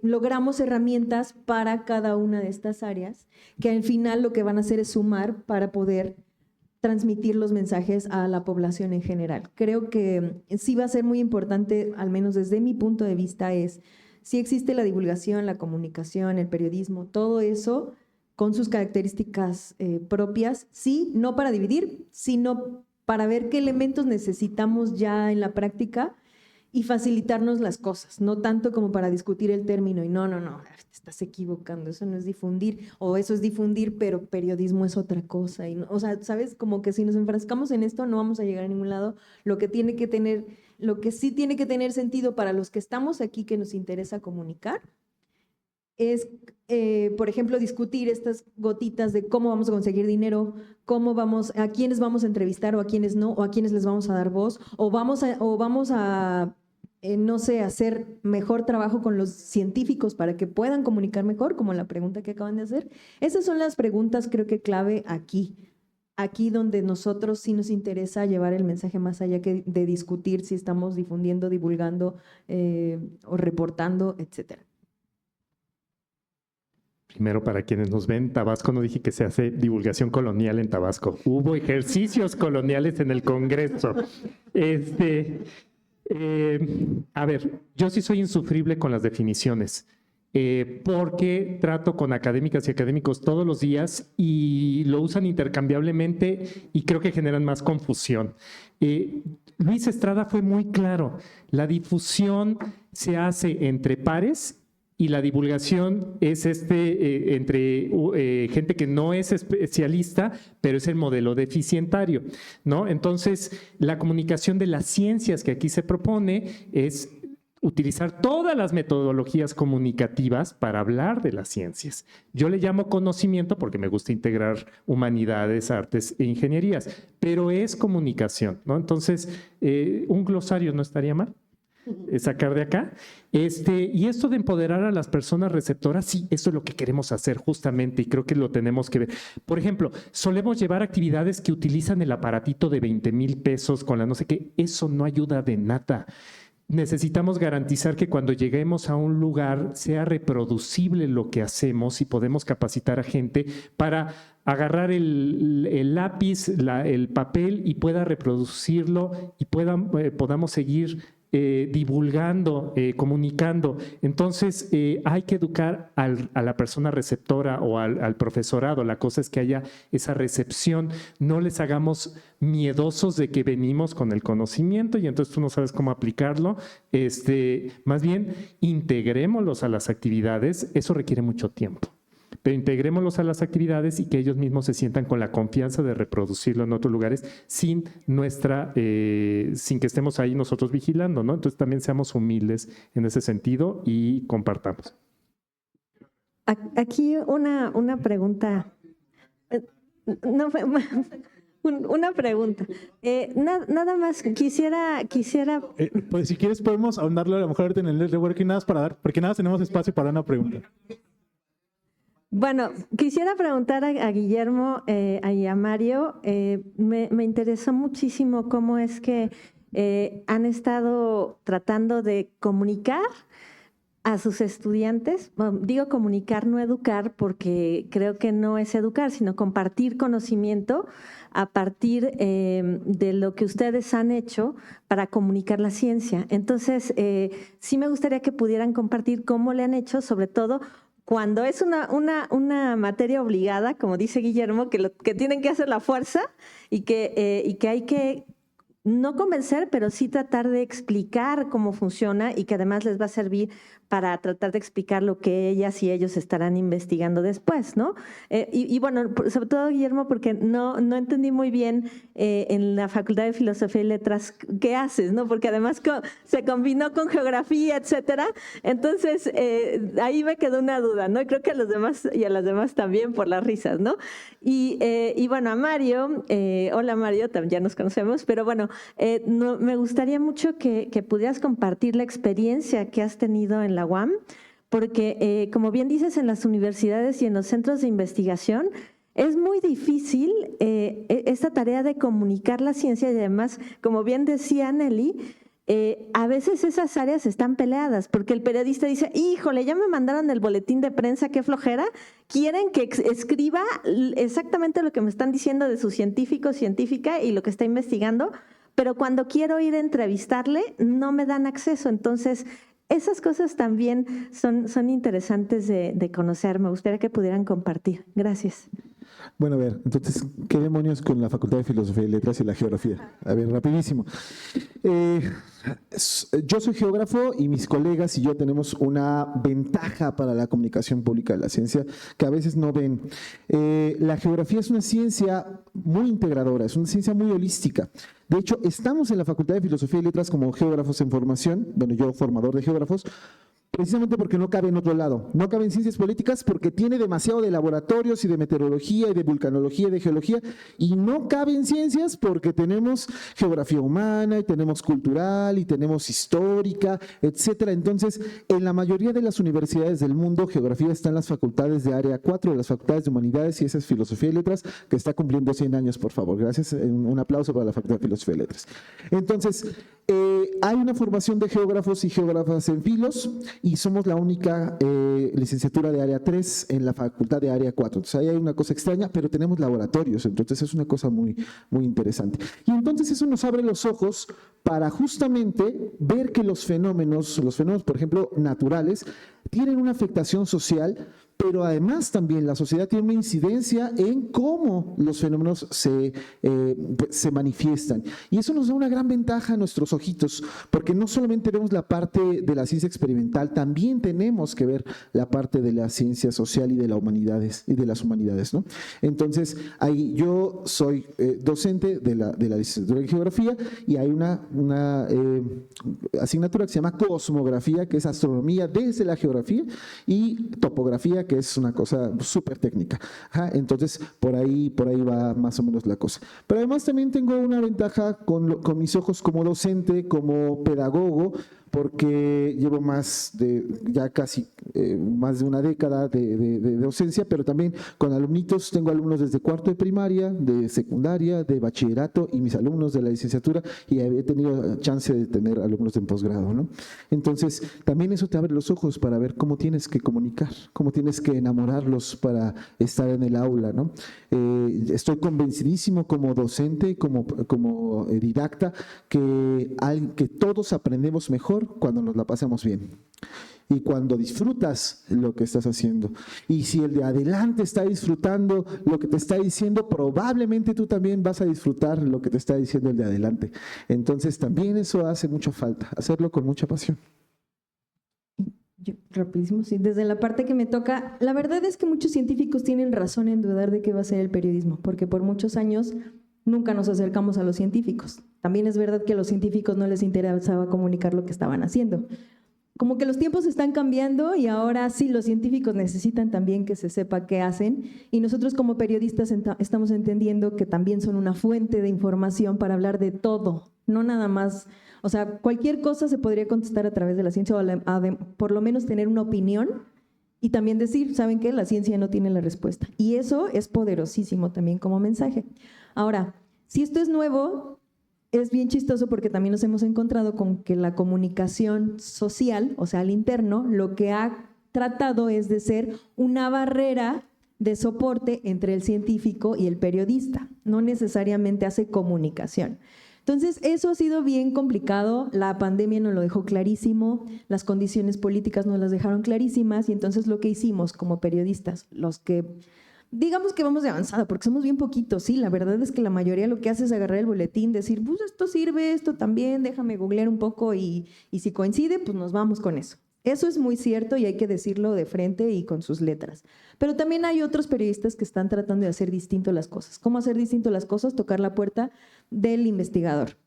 logramos herramientas para cada una de estas áreas, que al final lo que van a hacer es sumar para poder transmitir los mensajes a la población en general. Creo que sí va a ser muy importante, al menos desde mi punto de vista, sí existe la divulgación, la comunicación, el periodismo, todo eso con sus características propias, sí, no para dividir, sino para ver qué elementos necesitamos ya en la práctica y facilitarnos las cosas, no tanto como para discutir el término y no, te estás equivocando, eso no es difundir, o eso es difundir, pero periodismo es otra cosa. Y no, o sea, ¿sabes? Como que si nos enfrascamos en esto no vamos a llegar a ningún lado. Lo que sí tiene que tener sentido para los que estamos aquí que nos interesa comunicar es, por ejemplo, discutir estas gotitas de cómo vamos a conseguir dinero, a quiénes vamos a entrevistar o a quiénes no, o a quiénes les vamos a dar voz, o vamos a no sé, hacer mejor trabajo con los científicos para que puedan comunicar mejor, como la pregunta que acaban de hacer. Esas son las preguntas, creo que clave aquí donde nosotros sí nos interesa llevar el mensaje más allá que de discutir si estamos difundiendo, divulgando o reportando, etcétera. Primero, para quienes nos ven, Tabasco no dije que se hace divulgación colonial en Tabasco. Hubo ejercicios coloniales en el Congreso. A ver, yo sí soy insufrible con las definiciones, porque trato con académicas y académicos todos los días y lo usan intercambiablemente y creo que generan más confusión. Luis Estrada fue muy claro, la difusión se hace entre pares y la divulgación es entre gente que no es especialista, pero es el modelo deficitario, ¿no? Entonces, la comunicación de las ciencias que aquí se propone es utilizar todas las metodologías comunicativas para hablar de las ciencias. Yo le llamo conocimiento porque me gusta integrar humanidades, artes e ingenierías, pero es comunicación, ¿no? Entonces, un glosario no estaría mal sacar de acá. Y esto de empoderar a las personas receptoras, sí, eso es lo que queremos hacer justamente y creo que lo tenemos que ver. Por ejemplo, solemos llevar actividades que utilizan el aparatito de 20,000 pesos con la no sé qué, eso no ayuda de nada. Necesitamos garantizar que cuando lleguemos a un lugar sea reproducible lo que hacemos y podemos capacitar a gente para agarrar el lápiz, el papel y pueda reproducirlo y podamos seguir divulgando, comunicando. Entonces, hay que educar a la persona receptora o al profesorado. La cosa es que haya esa recepción. No les hagamos miedosos de que venimos con el conocimiento y entonces tú no sabes cómo aplicarlo. Más bien, integrémoslos a las actividades. Eso requiere mucho tiempo. pero integrémoslos a las actividades y que ellos mismos se sientan con la confianza de reproducirlo en otros lugares sin sin que estemos ahí nosotros vigilando, ¿no? Entonces también seamos humildes en ese sentido y compartamos. Aquí una pregunta. No, una pregunta. Nada más quisiera. Pues si quieres podemos ahondarlo a lo mejor ahorita en el networking, porque nada tenemos espacio para una pregunta. Bueno, quisiera preguntar a Guillermo y a Mario. Me interesó muchísimo cómo es que han estado tratando de comunicar a sus estudiantes. Bueno, digo comunicar, no educar, porque creo que no es educar, sino compartir conocimiento a partir de lo que ustedes han hecho para comunicar la ciencia. Entonces, sí me gustaría que pudieran compartir cómo le han hecho, sobre todo cuando es una materia obligada, como dice Guillermo, que tienen que hacer la fuerza y que hay que no convencer, pero sí tratar de explicar cómo funciona y que además les va a servir para tratar de explicar lo que ellas y ellos estarán investigando después, ¿no? Y bueno, sobre todo, Guillermo, porque no entendí muy bien en la Facultad de Filosofía y Letras qué haces, ¿no? Porque además se combinó con geografía, etcétera. Entonces, ahí me quedó una duda, ¿no? Y creo que a los demás y a las demás también por las risas, ¿no? Y bueno, a Mario, hola Mario, ya nos conocemos, pero bueno, me gustaría mucho que pudieras compartir la experiencia que has tenido en la UAM, porque como bien dices, en las universidades y en los centros de investigación es muy difícil esta tarea de comunicar la ciencia y además, como bien decía Nelly, a veces esas áreas están peleadas porque el periodista dice, híjole, ya me mandaron el boletín de prensa, qué flojera, quieren que escriba exactamente lo que me están diciendo de su científico, científica y lo que está investigando, pero cuando quiero ir a entrevistarle no me dan acceso. Entonces, esas cosas también son interesantes de conocer. Me gustaría que pudieran compartir. Gracias. Bueno, a ver, entonces, ¿qué demonios con la Facultad de Filosofía y Letras y la geografía? A ver, rapidísimo. Yo soy geógrafo y mis colegas y yo tenemos una ventaja para la comunicación pública de la ciencia que a veces no ven. La geografía es una ciencia muy integradora, es una ciencia muy holística. De hecho, estamos en la Facultad de Filosofía y Letras como geógrafos en formación, bueno, yo formador de geógrafos, precisamente porque no cabe en otro lado. No cabe en ciencias políticas porque tiene demasiado de laboratorios y de meteorología y de vulcanología y de geología, y no cabe en ciencias porque tenemos geografía humana y tenemos cultural y tenemos histórica, etcétera. Entonces, en la mayoría de las universidades del mundo, geografía está en las facultades de área 4, de las facultades de humanidades, y esa es filosofía y letras, que está cumpliendo 100 años, por favor. Gracias. Un aplauso para la Facultad de Filosofía y Letras. Entonces, hay una formación de geógrafos y geógrafas en filos, y somos la única licenciatura de área 3 en la facultad de área 4. Entonces ahí hay una cosa extraña, pero tenemos laboratorios, entonces es una cosa muy, muy interesante. Y entonces eso nos abre los ojos para justamente ver que los fenómenos, por ejemplo, naturales, tienen una afectación social, pero además también la sociedad tiene una incidencia en cómo los fenómenos se manifiestan. Y eso nos da una gran ventaja a nuestros ojitos, porque no solamente vemos la parte de la ciencia experimental, también tenemos que ver la parte de la ciencia social y de las humanidades, ¿no? Entonces, ahí yo soy docente de la licenciatura en geografía, y hay una asignatura que se llama cosmografía, que es astronomía desde la geografía, y topografía, que es una cosa súper técnica. Ajá, entonces, por ahí va más o menos la cosa. Pero además también tengo una ventaja con mis ojos como docente, como pedagogo, porque llevo ya casi más de una década de docencia, pero también con alumnitos. Tengo alumnos desde cuarto de primaria, de secundaria, de bachillerato, y mis alumnos de la licenciatura, y he tenido chance de tener alumnos de posgrado, ¿no? Entonces, también eso te abre los ojos para ver cómo tienes que comunicar, cómo tienes que enamorarlos para estar en el aula, ¿no? Estoy convencidísimo como docente, como didacta, que todos aprendemos mejor cuando nos la pasamos bien y cuando disfrutas lo que estás haciendo. Y si el de adelante está disfrutando lo que te está diciendo, probablemente tú también vas a disfrutar lo que te está diciendo el de adelante. Entonces también eso hace mucha falta, hacerlo con mucha pasión. Rapidísimo, sí. Desde la parte que me toca, la verdad es que muchos científicos tienen razón en dudar de qué va a ser el periodismo, porque por muchos años nunca nos acercamos a los científicos. También es verdad que a los científicos no les interesaba comunicar lo que estaban haciendo. Como que los tiempos están cambiando y ahora sí los científicos necesitan también que se sepa qué hacen, y nosotros como periodistas estamos entendiendo que también son una fuente de información para hablar de todo, no nada más, o sea, cualquier cosa se podría contestar a través de la ciencia, o por lo menos tener una opinión y también decir, ¿saben qué? La ciencia no tiene la respuesta. Y eso es poderosísimo también como mensaje. Ahora, si esto es nuevo, es bien chistoso porque también nos hemos encontrado con que la comunicación social, o sea, al interno, lo que ha tratado es de ser una barrera de soporte entre el científico y el periodista. No necesariamente hace comunicación. Entonces, eso ha sido bien complicado. La pandemia nos lo dejó clarísimo, las condiciones políticas nos las dejaron clarísimas, y entonces lo que hicimos como periodistas, los que digamos que vamos de avanzada, porque somos bien poquitos, sí, la verdad es que la mayoría lo que hace es agarrar el boletín, decir, pues esto sirve, esto también, déjame googlear un poco y si coincide, pues nos vamos con eso. Eso es muy cierto y hay que decirlo de frente y con sus letras. Pero también hay otros periodistas que están tratando de hacer distinto las cosas. ¿Cómo hacer distinto las cosas? Tocar la puerta del investigador.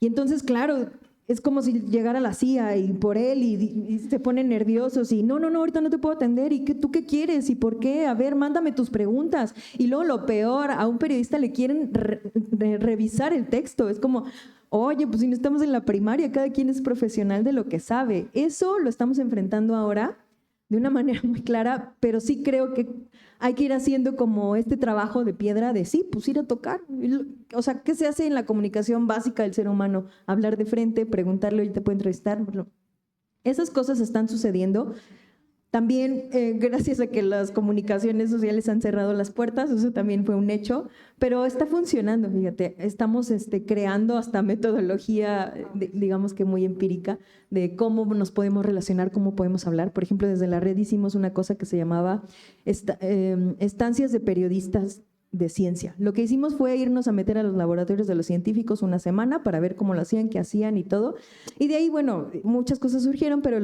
Y entonces, claro, es como si llegara la CIA y por él y se ponen nerviosos y no, ahorita no te puedo atender. ¿Y tú qué quieres? ¿Y por qué? A ver, mándame tus preguntas. Y luego lo peor, a un periodista le quieren revisar el texto. Es como, oye, pues si no estamos en la primaria, cada quien es profesional de lo que sabe. Eso lo estamos enfrentando ahora de una manera muy clara, pero sí creo que hay que ir haciendo como este trabajo de piedra de sí, pues ir a tocar. O sea, ¿qué se hace en la comunicación básica del ser humano? Hablar de frente, preguntarle, oye, ¿te puedo entrevistar? Esas cosas están sucediendo. También gracias a que las comunicaciones sociales han cerrado las puertas, eso también fue un hecho, pero está funcionando, fíjate, estamos creando hasta metodología, digamos que muy empírica, de cómo nos podemos relacionar, cómo podemos hablar. Por ejemplo, desde la red hicimos una cosa que se llamaba estancias de periodistas de ciencia. Lo que hicimos fue irnos a meter a los laboratorios de los científicos una semana para ver cómo lo hacían, qué hacían y todo. Y de ahí, bueno, muchas cosas surgieron, pero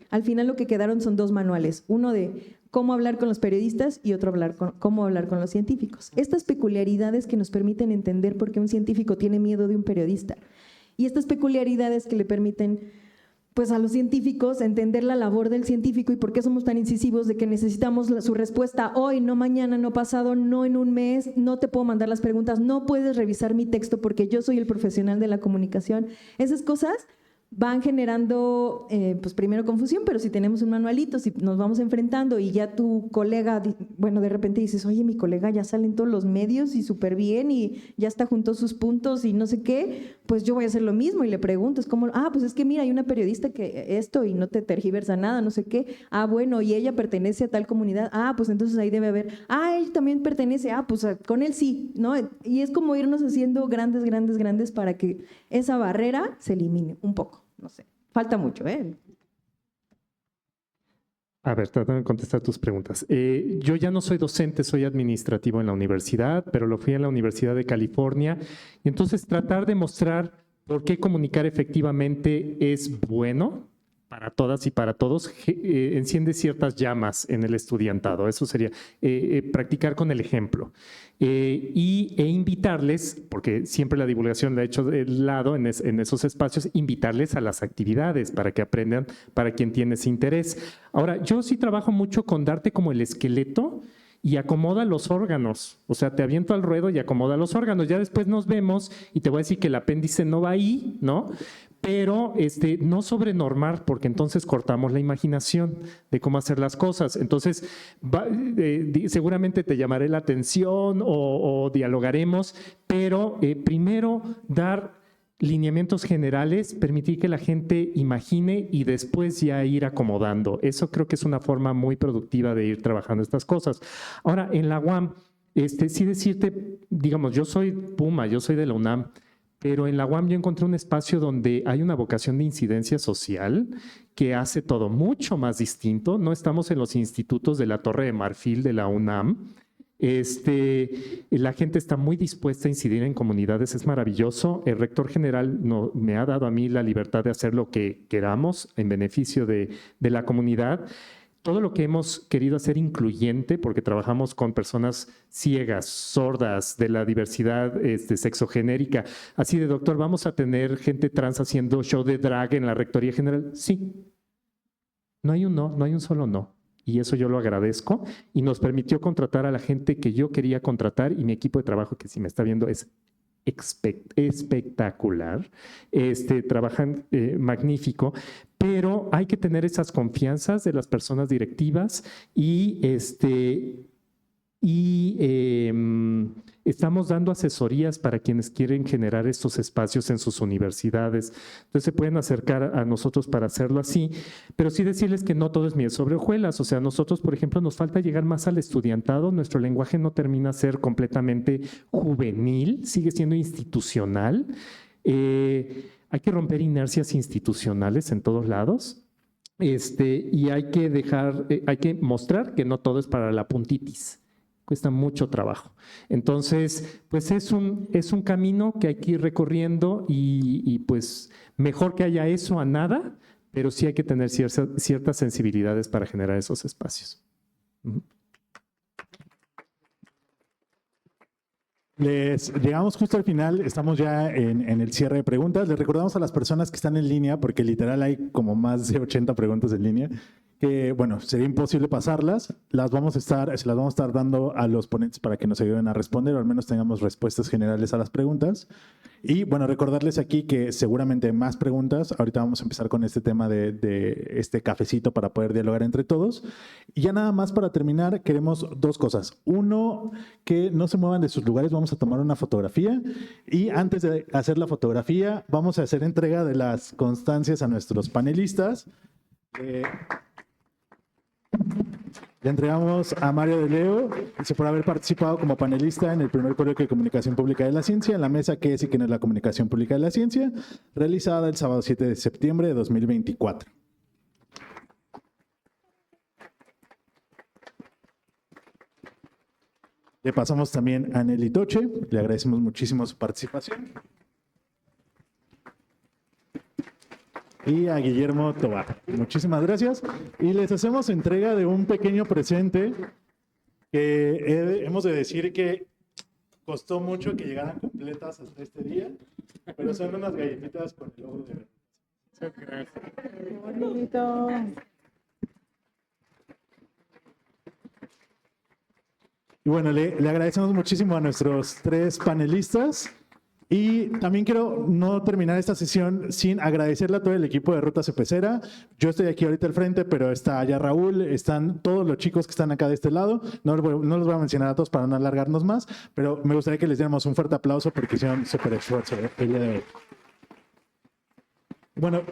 al final lo que quedaron son 2 manuales. Uno de cómo hablar con los periodistas y otro cómo hablar con los científicos. Estas peculiaridades que nos permiten entender por qué un científico tiene miedo de un periodista. Y estas peculiaridades que le permiten pues a los científicos entender la labor del científico y por qué somos tan incisivos de que necesitamos su respuesta hoy, no mañana, no pasado, no en un mes, no te puedo mandar las preguntas, no puedes revisar mi texto porque yo soy el profesional de la comunicación. Esas cosas van generando, pues primero confusión, pero si tenemos un manualito, si nos vamos enfrentando y ya tu colega, bueno, de repente dices, oye, mi colega ya sale en todos los medios y súper bien y ya está junto a sus puntos y no sé qué, pues yo voy a hacer lo mismo y le pregunto, es como, pues es que mira, hay una periodista que esto y no te tergiversa nada, no sé qué, bueno, y ella pertenece a tal comunidad, pues entonces ahí debe haber, él también pertenece, pues con él sí, ¿no? Y es como irnos haciendo grandes para que esa barrera se elimine un poco. No sé, falta mucho, ¿eh? A ver, tratando de contestar tus preguntas. Yo ya no soy docente, soy administrativo en la universidad, pero lo fui en la Universidad de California. Y entonces tratar de mostrar por qué comunicar efectivamente es bueno para todas y para todos, enciende ciertas llamas en el estudiantado. Eso sería practicar con el ejemplo. E invitarles, porque siempre la divulgación la he hecho de lado en esos espacios, invitarles a las actividades para que aprendan, para quien tiene ese interés. Ahora, yo sí trabajo mucho con darte como el esqueleto y acomoda los órganos. O sea, te aviento al ruedo y acomoda los órganos. Ya después nos vemos y te voy a decir que el apéndice no va ahí, ¿no? Pero no sobrenormar, porque entonces cortamos la imaginación de cómo hacer las cosas. Entonces, seguramente te llamaré la atención o dialogaremos, pero primero dar lineamientos generales, permitir que la gente imagine y después ya ir acomodando. Eso creo que es una forma muy productiva de ir trabajando estas cosas. Ahora, en la UAM, sí decirte, digamos, yo soy Puma, yo soy de la UNAM, pero en la UAM yo encontré un espacio donde hay una vocación de incidencia social que hace todo mucho más distinto. No estamos en los institutos de la Torre de Marfil de la UNAM, La gente está muy dispuesta a incidir en comunidades, es maravilloso. El rector general me ha dado a mí la libertad de hacer lo que queramos en beneficio de la comunidad. Todo lo que hemos querido hacer incluyente, porque trabajamos con personas ciegas, sordas, de la diversidad sexogenérica. Así de, doctor, ¿vamos a tener gente trans haciendo show de drag en la Rectoría General? Sí. No hay un no, no hay un solo no. Y eso yo lo agradezco. Y nos permitió contratar a la gente que yo quería contratar, y mi equipo de trabajo, que si me está viendo, es espectacular. Trabajan magnífico, pero hay que tener esas confianzas de las personas directivas y estamos dando asesorías para quienes quieren generar estos espacios en sus universidades. Entonces se pueden acercar a nosotros para hacerlo así, pero sí decirles que no todo es miel sobre hojuelas. O sea, nosotros, por ejemplo, nos falta llegar más al estudiantado. Nuestro lenguaje no termina a ser completamente juvenil, sigue siendo institucional. Hay que romper inercias institucionales en todos lados. Y hay que mostrar que no todo es para la puntitis. Cuesta mucho trabajo. Entonces, pues es un camino que hay que ir recorriendo y pues mejor que haya eso a nada, pero sí hay que tener ciertas sensibilidades para generar esos espacios. Llegamos justo al final, estamos ya en el cierre de preguntas. Les recordamos a las personas que están en línea, porque literal hay como más de 80 preguntas en línea, que bueno, sería imposible pasarlas. Se las vamos a estar dando a los ponentes para que nos ayuden a responder, o al menos tengamos respuestas generales a las preguntas. Y bueno, recordarles aquí que seguramente hay más preguntas. Ahorita vamos a empezar con este tema de este cafecito para poder dialogar entre todos. Y ya nada más para terminar, queremos dos cosas. Uno, que no se muevan de sus lugares, vamos a tomar una fotografía. Y antes de hacer la fotografía, vamos a hacer entrega de las constancias a nuestros panelistas. Le entregamos a Mario de Leo por haber participado como panelista en el primer coloquio de comunicación pública de la ciencia, en la mesa ¿Qué es y quién es la comunicación pública de la ciencia?, realizada el sábado 7 de septiembre de 2024. Le pasamos también a Nelly Toche, le agradecemos muchísimo su participación. Y a Guillermo Tobar. Muchísimas gracias. Y les hacemos entrega de un pequeño presente que hemos de decir que costó mucho que llegaran completas hasta este día, pero son unas galletitas con el logo de... Qué bonito. Y bueno, le agradecemos muchísimo a nuestros tres panelistas. Y también quiero no terminar esta sesión sin agradecerle a todo el equipo de Ruta Cepecera. Yo estoy aquí ahorita al frente, pero está allá Raúl, están todos los chicos que están acá de este lado. No los voy a mencionar a todos para no alargarnos más, pero me gustaría que les diéramos un fuerte aplauso porque hicieron súper esfuerzo el día de hoy. Bueno,